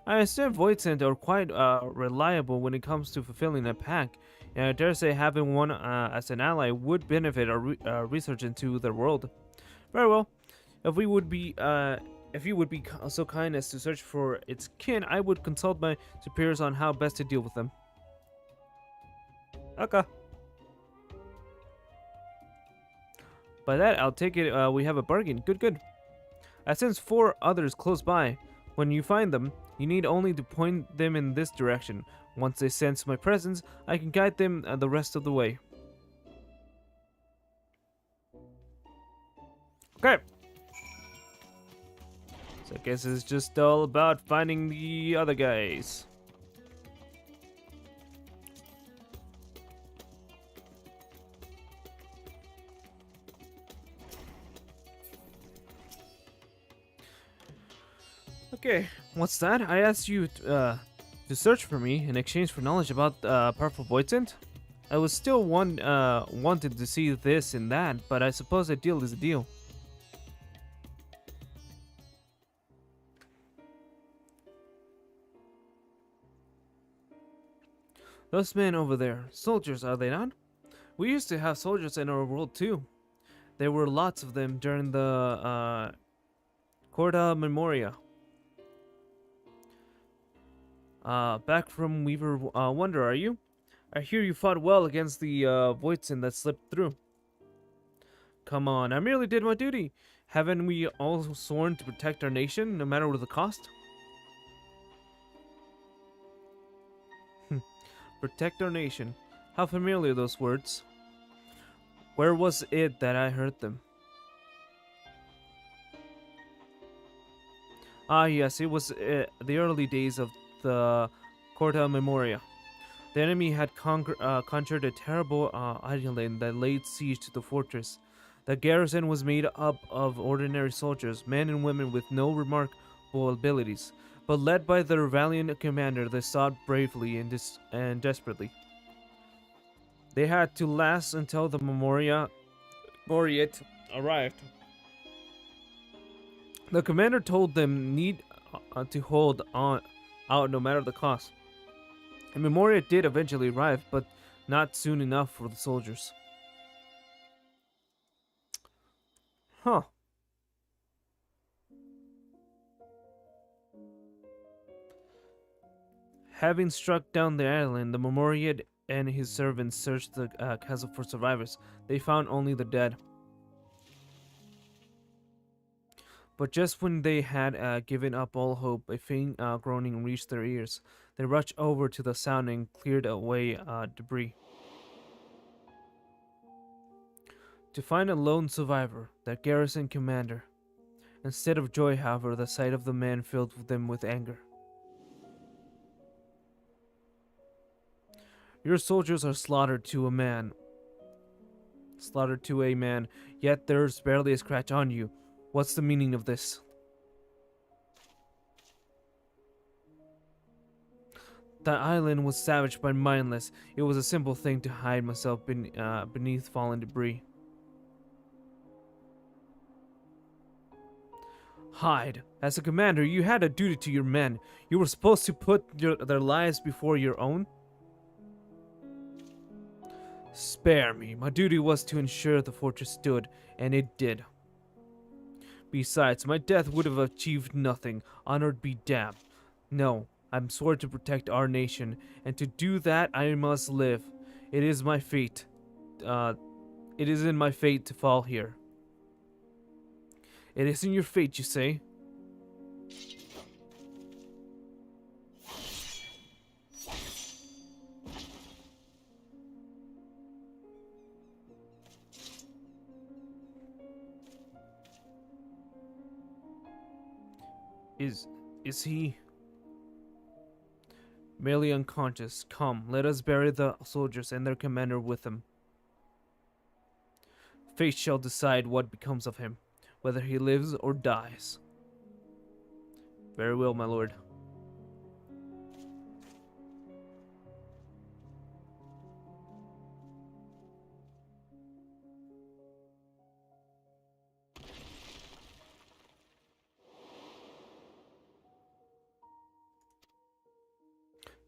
S1: I assume Voidsent are quite reliable when it comes to fulfilling a pact, and I dare say having one as an ally would benefit our research into their world. Very well. If you would be so kind as to search for its kin, I would consult my superiors on how best to deal with them. Okay. By that, I'll take it we have a bargain. Good. I sense 4 others close by. When you find them, you need only to point them in this direction. Once they sense my presence, I can guide them the rest of the way. Okay. So I guess it's just all about finding the other guys. Okay, what's that? I asked you to search for me in exchange for knowledge about powerful Voidsent. I was still wanted to see this and that, but I suppose a deal is a deal. Those men over there, soldiers, are they not? We used to have soldiers in our world too. There were lots of them during the Corda Memoria. Back from Weaver Wonder, are you? I hear you fought well against the Voidsent that slipped through. Come on, I merely did my duty. Haven't we all sworn to protect our nation, no matter what the cost? Protect our nation. How familiar those words. Where was it that I heard them? Ah, yes, it was the early days of the Corta Memoria. The enemy had conjured a terrible island that laid siege to the fortress. The garrison was made up of ordinary soldiers, men and women with no remarkable abilities, but led by their valiant commander, they fought bravely and desperately. They had to last until the Memoriat arrived. The commander told them need to hold on out no matter the cost. And Memoria did eventually arrive, but not soon enough for the soldiers. Huh. Having struck down the island, the Memoriad and his servants searched the castle for survivors. They found only the dead. But just when they had given up all hope, a faint groaning reached their ears. They rushed over to the sound and cleared away debris. To find a lone survivor, that garrison commander. Instead of joy, however, the sight of the man filled them with anger. Your soldiers are slaughtered to a man, yet there's barely a scratch on you. What's the meaning of this? The island was savage but mindless. It was a simple thing to hide myself beneath fallen debris. Hide. As a commander, you had a duty to your men. You were supposed to put their lives before your own. Spare me. My duty was to ensure the fortress stood, and it did. Besides, my death would have achieved nothing. Honored be damned. No, I'm sworn to protect our nation, and to do that I must live. It is my fate. It is in my fate to fall here. It isn't your fate, you say? Is he merely unconscious? Come, let us bury the soldiers and their commander with them. Fate shall decide what becomes of him, whether he lives or dies. Very well, my lord.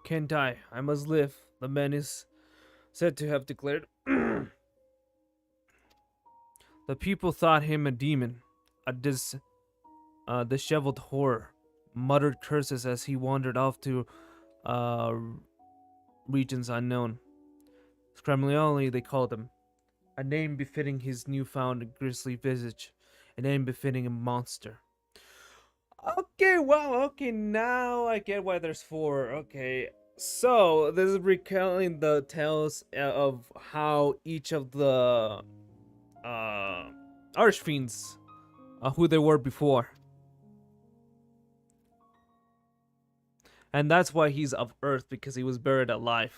S1: Can't die. I must live. The man is said to have declared. The people thought him a demon, a disheveled horror, muttered curses as he wandered off to regions unknown. Scramlioli, they called him, a name befitting his newfound grisly visage, a name befitting a monster. Okay, well, okay, now I get why there's 4. Okay, so this is recounting the tales of how each of the Archfiends, who they were before. And that's why he's of Earth, because he was buried alive.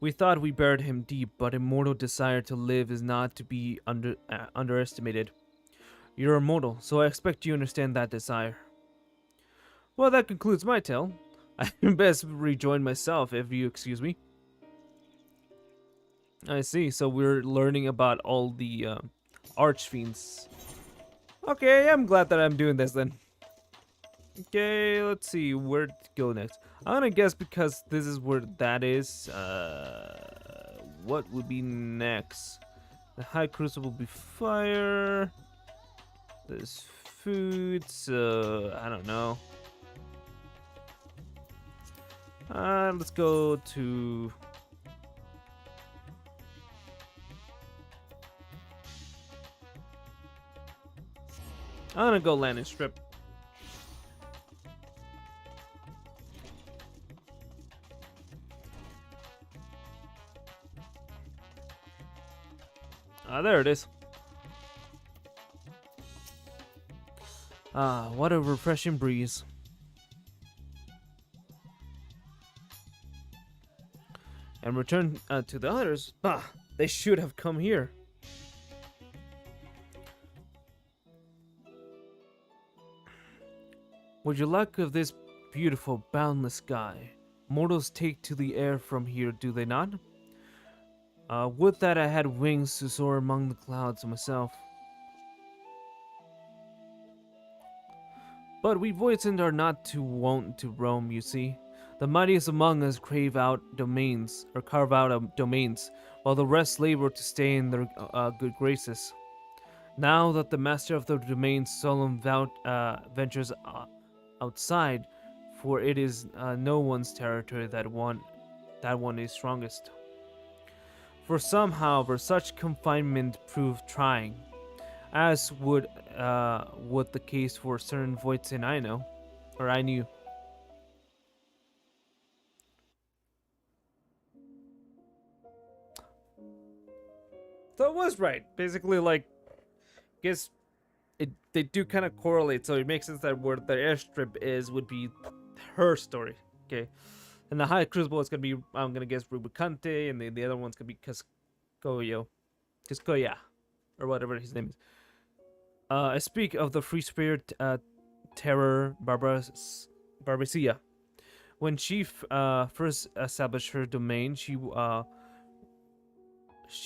S1: We thought we buried him deep, but immortal desire to live is not to be underestimated. You're immortal, so I expect you understand that desire. Well, that concludes my tale. I can best rejoin myself, if you excuse me. I see, so we're learning about all the Archfiends. Okay, I'm glad that I'm doing this then. Okay, let's see, where to go next. I'm gonna guess because this is where that is. What would be next? The High Crucible will be fire. There's food, so I don't know. Let's go to... I'm gonna go landing strip. There it is. What a refreshing breeze. And return to the others. Bah, they should have come here. Would you like of this beautiful, boundless sky? Mortals take to the air from here, do they not? Would that I had wings to soar among the clouds myself. But we voidsend are not too wont to roam, you see. The mightiest among us crave out domains, or carve out domains, while the rest labor to stay in their good graces. Now that the master of the domain solemn ventures outside, for it is no one's territory that one is strongest. For some, however, such confinement proved trying, as would the case for certain Voidsend I knew. So it was right. Basically, like, guess they do kind of correlate, so it makes sense that where the airstrip is would be her story. Okay. And the High Crucible is gonna be, I'm gonna guess, Rubicante, and the other one's gonna be Cascoya, or whatever his name is. I speak of the free spirit Terror Barbacia. When she first established her domain, she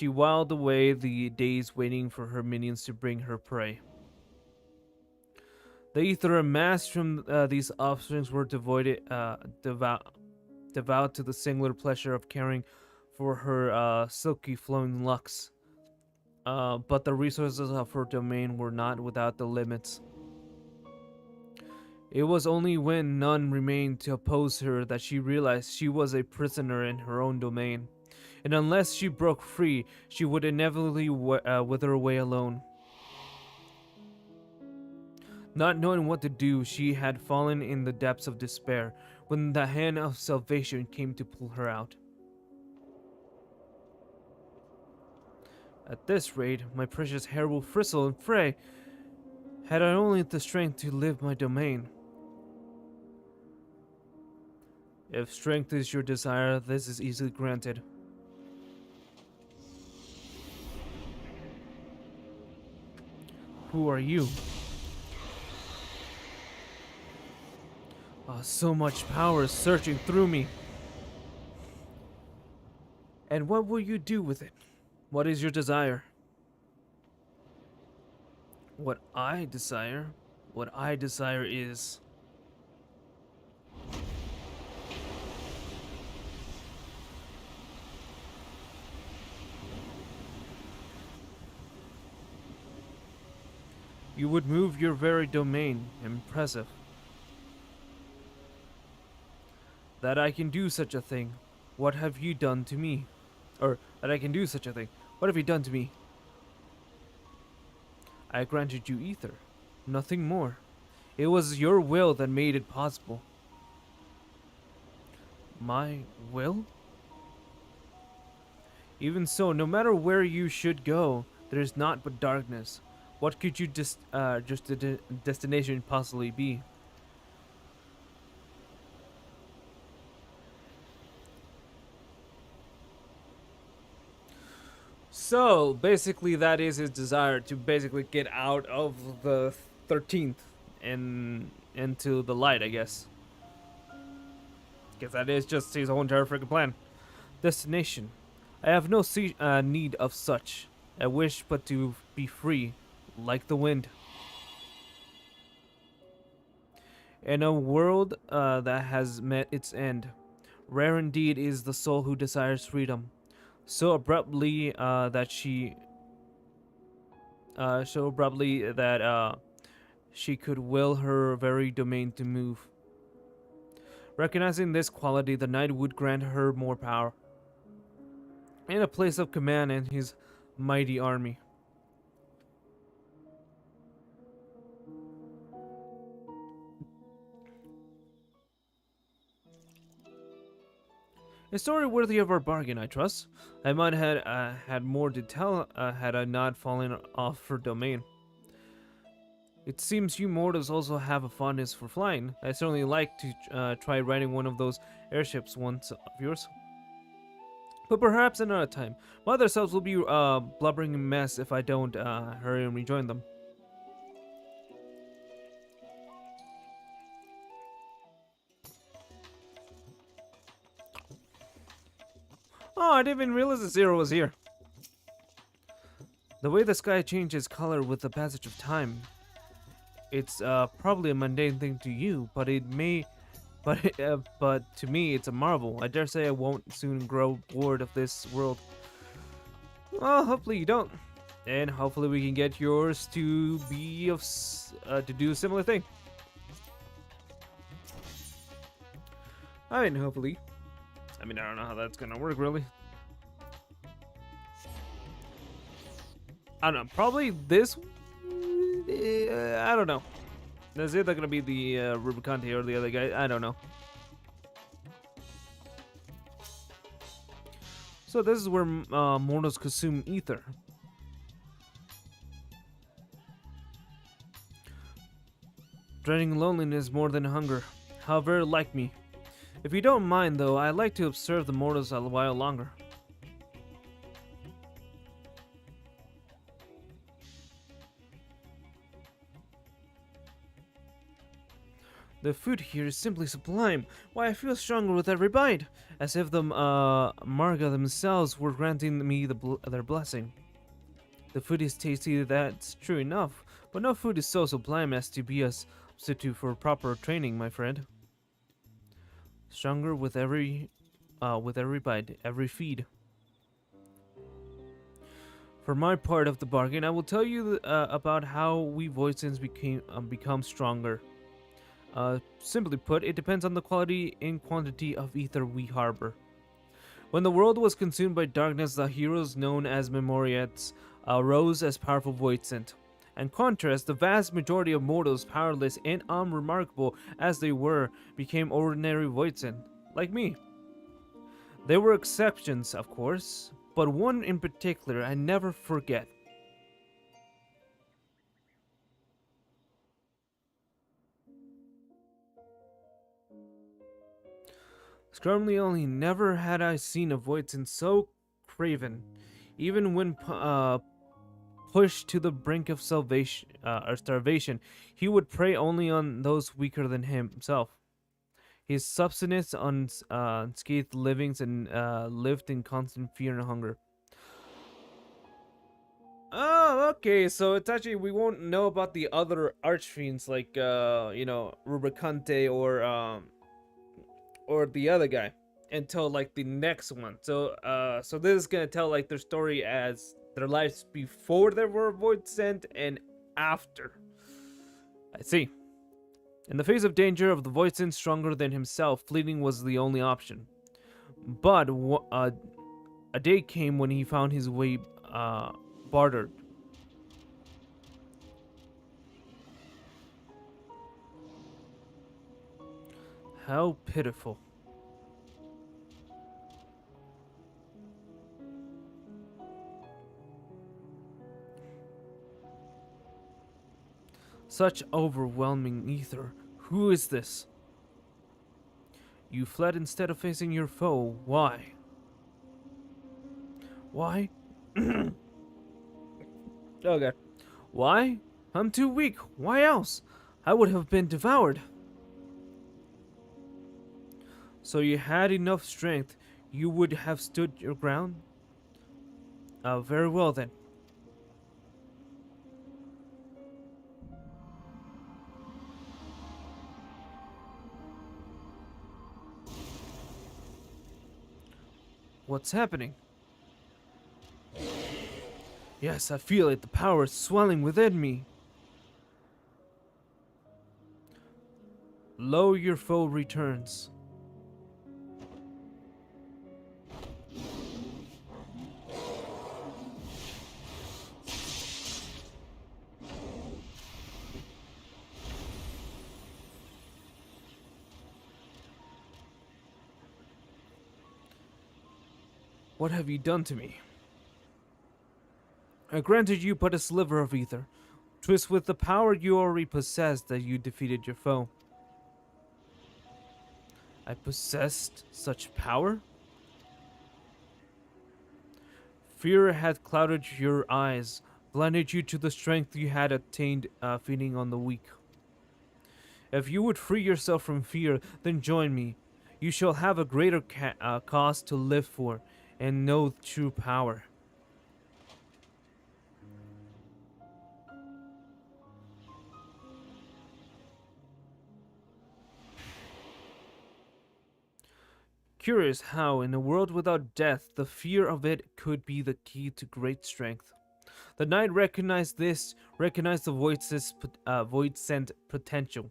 S1: whiled away the days waiting for her minions to bring her prey. The ether amassed from these offsprings were devout to the singular pleasure of caring for her silky flowing locks. But the resources of her domain were not without the limits. It was only when none remained to oppose her that she realized she was a prisoner in her own domain, and unless she broke free, she would inevitably wither away alone. Not knowing what to do, she had fallen in the depths of despair when the hand of salvation came to pull her out. At this rate, my precious hair will frizzle and fray, had I only the strength to live my domain. If strength is your desire, this is easily granted. Who are you? So much power is surging through me. And what will you do with it? What is your desire? What I desire is... You would move your very domain. Impressive. That I can do such a thing. What have you done to me? Or, that I can do such a thing. What have you done to me? I granted you ether. Nothing more. It was your will that made it possible. My will? Even so, no matter where you should go, there is naught but darkness. What could you just the destination possibly be? So basically, that is his desire to basically get out of the 13th and into the light, I guess. Guess that is just his whole entire freaking plan. Destination. I have no need of such. I wish but to be free, like the wind. In a world that has met its end, rare indeed is the soul who desires freedom. So abruptly that she could will her very domain to move. Recognizing this quality, the knight would grant her more power and a place of command in his mighty army. A story worthy of our bargain, I trust. I might have had more to tell had I not fallen off her domain. It seems you mortals also have a fondness for flying. I certainly like to try riding one of those airships once of yours. But perhaps another time. My other selves will be a blubbering mess if I don't hurry and rejoin them. Oh, I didn't even realize that Zero was here. The way the sky changes color with the passage of time. It's probably a mundane thing to you, but but to me it's a marvel. I dare say I won't soon grow bored of this world. Well, hopefully you don't, and hopefully we can get yours to be of to do a similar thing. I mean, hopefully. I mean, I don't know how that's gonna work, really. I don't know. Probably this. I don't know. Is it gonna be the Rubicante or the other guy? I don't know. So this is where mortals consume ether. Dreading loneliness more than hunger. How very like me. If you don't mind, though, I'd like to observe the mortals a while longer. The food here is simply sublime. Why, I feel stronger with every bite, as if the Marga themselves were granting me their blessing. The food is tasty, that's true enough, but no food is so sublime as to be a substitute for proper training, my friend. Stronger with every bite, every feed. For my part of the bargain, I will tell you about how we Voidsins become stronger. Simply put, it depends on the quality and quantity of ether we harbor. When the world was consumed by darkness, the heroes known as Memoriats rose as powerful Voidsent. In contrast, the vast majority of mortals, powerless and unremarkable as they were, became ordinary Voidsent, like me. There were exceptions, of course, but one in particular I never forget. Scrumley never had I seen a Voidsent so craven. Even when pushed to the brink of starvation, he would prey only on those weaker than himself. His subsistence on unscathed livings and lived in constant fear and hunger. Oh, okay. So it's actually we won't know about the other archfiends like Rubicante or the other guy until like the next one. So this is gonna tell like their story as their lives before they were Voidsent and after. I see. In the face of danger of the Voidsent stronger than himself, fleeing was the only option. But a day came when he found his way bartered. How pitiful. Such overwhelming ether. Who is this? You fled instead of facing your foe. Why? Why? Oh god. Why? I'm too weak. Why else? I would have been devoured. So you had enough strength. You would have stood your ground? Very well then. What's happening? Yes, I feel it. The power is swelling within me. Lo, your foe returns. What have you done to me? I granted you but a sliver of ether. 'Twas with the power you already possessed that you defeated your foe. I possessed such power? Fear had clouded your eyes, blinded you to the strength you had attained feeding on the weak. If you would free yourself from fear, then join me. You shall have a greater cause to live for, and know true power. Curious how, in a world without death, the fear of it could be the key to great strength. The knight recognized the Voidsent potential,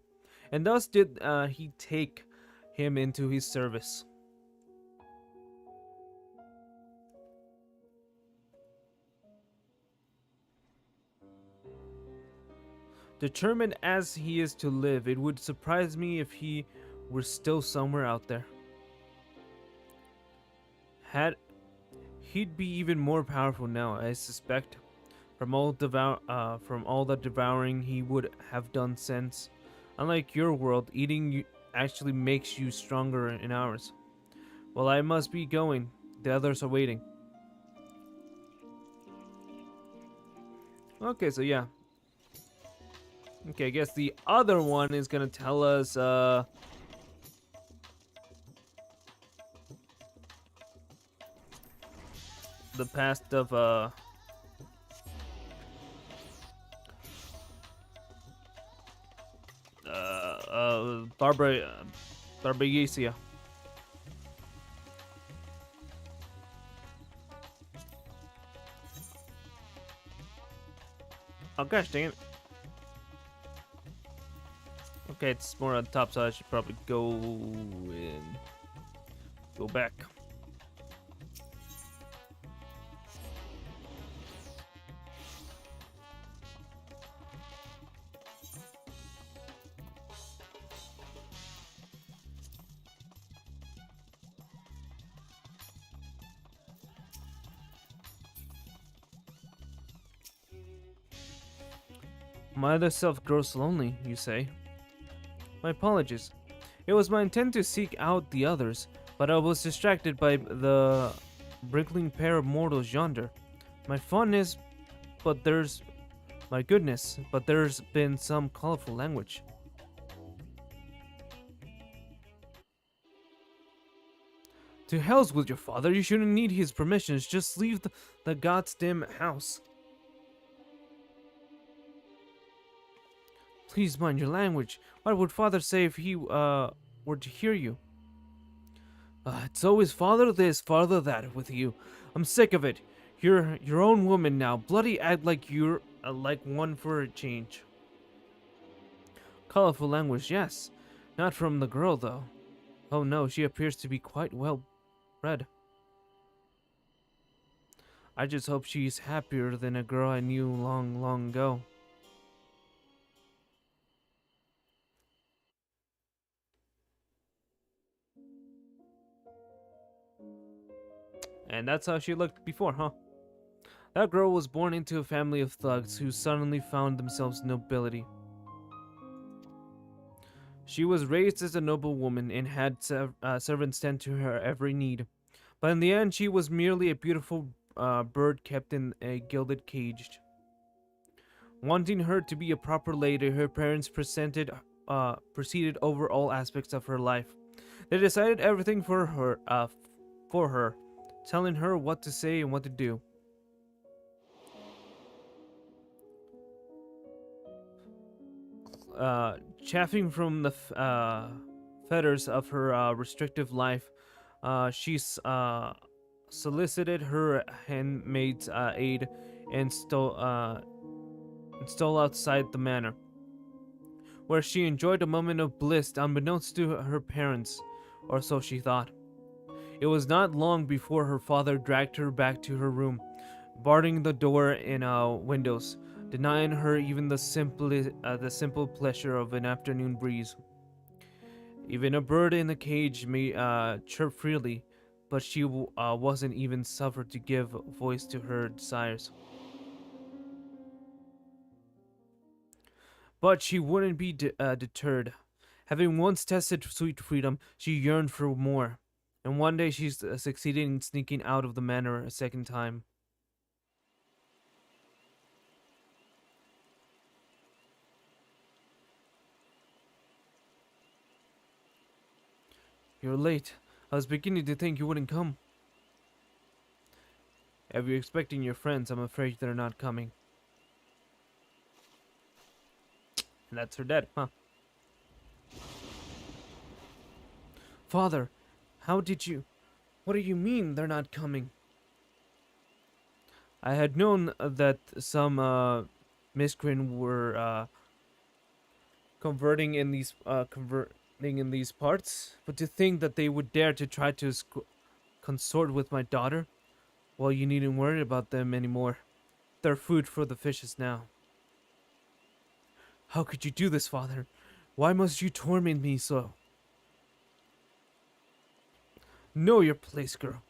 S1: and thus did he take him into his service. Determined as he is to live, it would surprise me if he were still somewhere out there. He'd be even more powerful now, I suspect, from all the devouring he would have done since. Unlike your world, eating actually makes you stronger in ours. Well, I must be going. The others are waiting. Okay, so yeah. Okay, I guess the other one is gonna tell us, the past of, Barbayesia. Oh gosh dang it. Okay, it's more on top, so I should probably go back. My other self grows lonely, you say? My apologies. It was my intent to seek out the others, but I was distracted by the wrinkling pair of mortals yonder. My fondness, but there's... My goodness, but there's been some colorful language. To hells with your father, you shouldn't need his permissions, just leave the goddamn house. Please mind your language. What would father say if he were to hear you? It's always father this, father that with you. I'm sick of it. You're your own woman now. Bloody act like you're like one for a change. Colorful language, yes. Not from the girl, though. Oh no, she appears to be quite well bred. I just hope she's happier than a girl I knew long, long ago. And that's how she looked before, huh? That girl was born into a family of thugs who suddenly found themselves nobility. She was raised as a noble woman and had servants tend to her every need. But in the end, she was merely a beautiful bird kept in a gilded cage. Wanting her to be a proper lady, her parents proceeded over all aspects of her life. They decided everything for her, telling her what to say and what to do. Chafing from the fetters of her restrictive life, she solicited her handmaid's aid and stole outside the manor, where she enjoyed a moment of bliss unbeknownst to her parents, or so she thought. It was not long before her father dragged her back to her room, barring the door and windows, denying her even the simple pleasure of an afternoon breeze. Even a bird in the cage may chirp freely, but she wasn't even suffered to give voice to her desires. But she wouldn't be deterred. Having once tasted sweet freedom, she yearned for more, and one day she succeeded in sneaking out of the manor a second time. You're late. I was beginning to think you wouldn't come. If you're expecting your friends, I'm afraid they're not coming. And that's her dad, huh? Father, how did you... What do you mean they're not coming? I had known that some miscreant were converting in these parts, but to think that they would dare to try to consort with my daughter, well, you needn't worry about them anymore. They're food for the fishes now. How could you do this, Father? Why must you torment me so? Know your place, girl.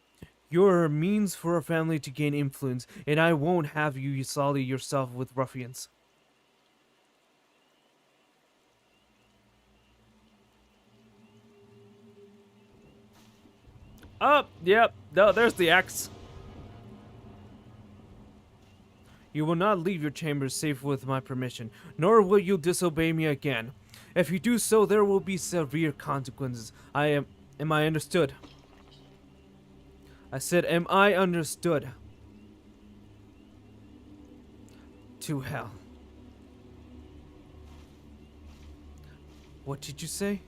S1: You're a means for a family to gain influence, and I won't have you sully yourself with ruffians. Oh, yep. No, there's the axe. You will not leave your chambers safe with my permission, nor will you disobey me again. If you do so, there will be severe consequences. Am I understood? I said, am I understood? To hell. What did you say?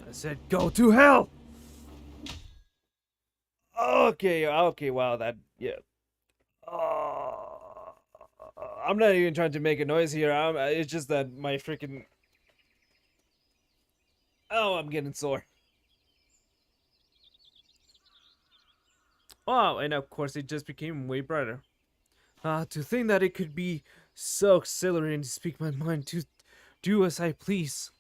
S1: I said, go to hell! Okay, wow, yeah. I'm not even trying to make a noise here. It's just that my freaking... Oh, I'm getting sore. Oh, and of course it just became way brighter. To think that it could be so exhilarating to speak my mind, to do as I please.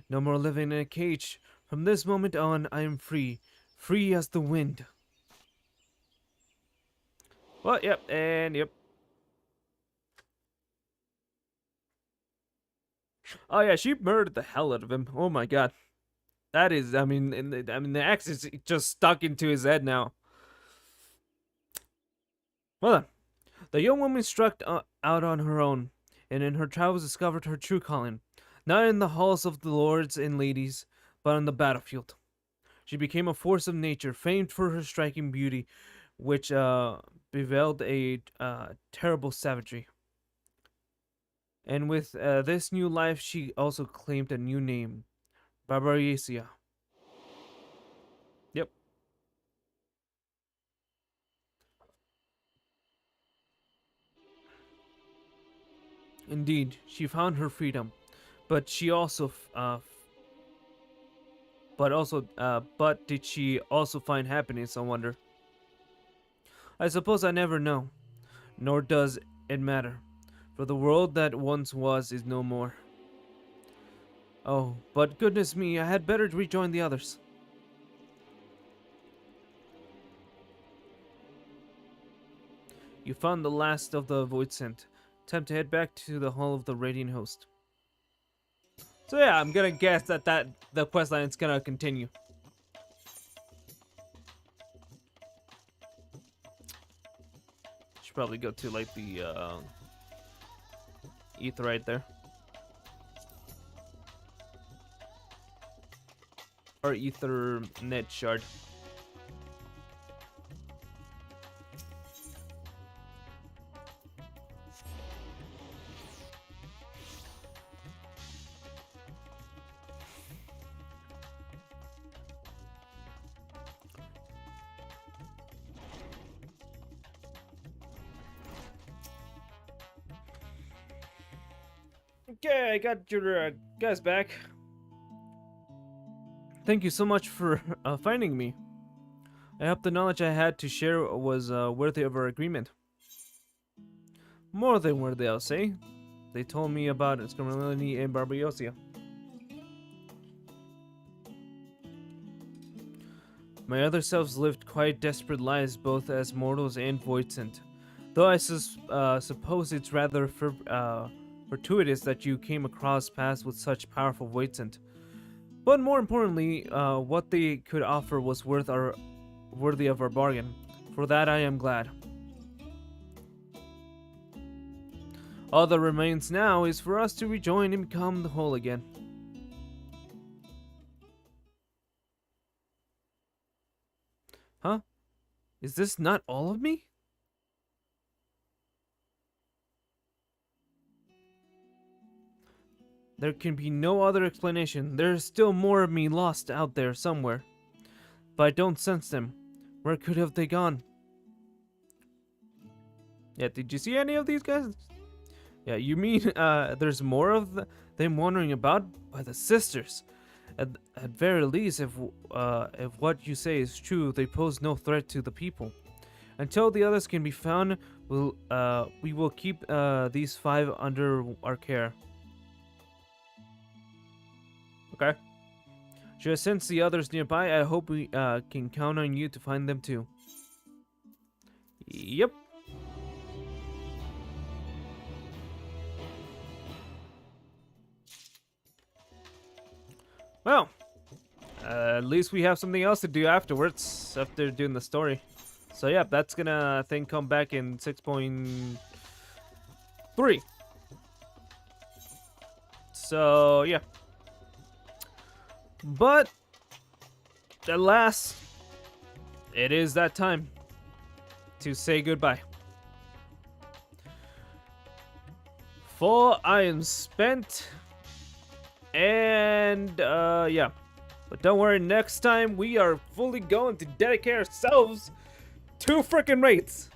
S1: No more living in a cage. From this moment on, I am free. Free as the wind. Well, yep, and yep. Oh yeah, she murdered the hell out of him. Oh my god. That is, I mean, the axe is just stuck into his head now. Well, the young woman struck out on her own, and in her travels discovered her true calling, not in the halls of the lords and ladies, but on the battlefield. She became a force of nature, famed for her striking beauty, which bewailed a terrible savagery. And with this new life, she also claimed a new name, Barbariacia. Yep. Indeed, she found her freedom, but she also, but did she also find happiness? I wonder. I suppose I never know, nor does it matter, for the world that once was is no more. Oh, but goodness me, I had better rejoin the others. You found the last of the Void Scent. Time to head back to the Hall of the Radiant Host. So yeah, I'm gonna guess that the questline is gonna continue. Should probably go to like the ether right there. Or ether net shard. Okay, I got your guys back. Thank you so much for finding me. I hope the knowledge I had to share was worthy of our agreement. More than worthy, I'll say. They told me about Escamilini and Barbiosia. My other selves lived quite desperate lives, both as mortals and voidsent. Though I suppose it's rather fortuitous that you came across paths with such powerful voidsent. But more importantly, what they could offer was worthy of our bargain. For that I am glad. All that remains now is for us to rejoin and become the whole again. Huh? Is this not all of me? There can be no other explanation. There is still more of me lost out there somewhere. But I don't sense them. Where could have they gone? Yeah, did you see any of these guys? Yeah, you mean there's more of them wandering about by the sisters? At very least, if what you say is true, they pose no threat to the people. Until the others can be found, we will keep these 5 under our care. Okay. Should I sense the others nearby? I hope we can count on you to find them too. Yep. Well, at least we have something else to do afterwards, after doing the story. So yeah, that's gonna, I think, come back in 6.3. So yeah. But alas, it is that time to say goodbye. For I am spent, and yeah. But don't worry, next time we are fully going to dedicate ourselves to frickin' raids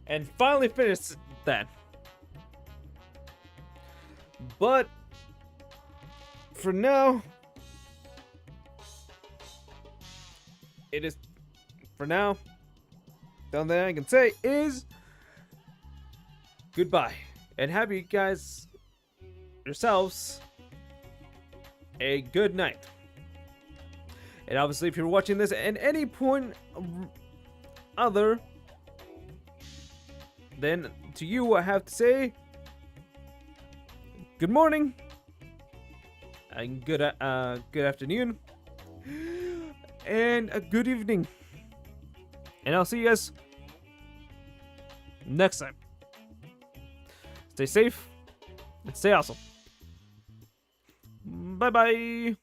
S1: and finally finish that. But for now, it is, for now, the only thing I can say is goodbye, and have you guys yourselves a good night. And obviously, if you're watching this at any point other, then to you I have to say good morning, and good afternoon, and a good evening. And I'll see you guys next time. Stay safe and stay awesome. Bye bye.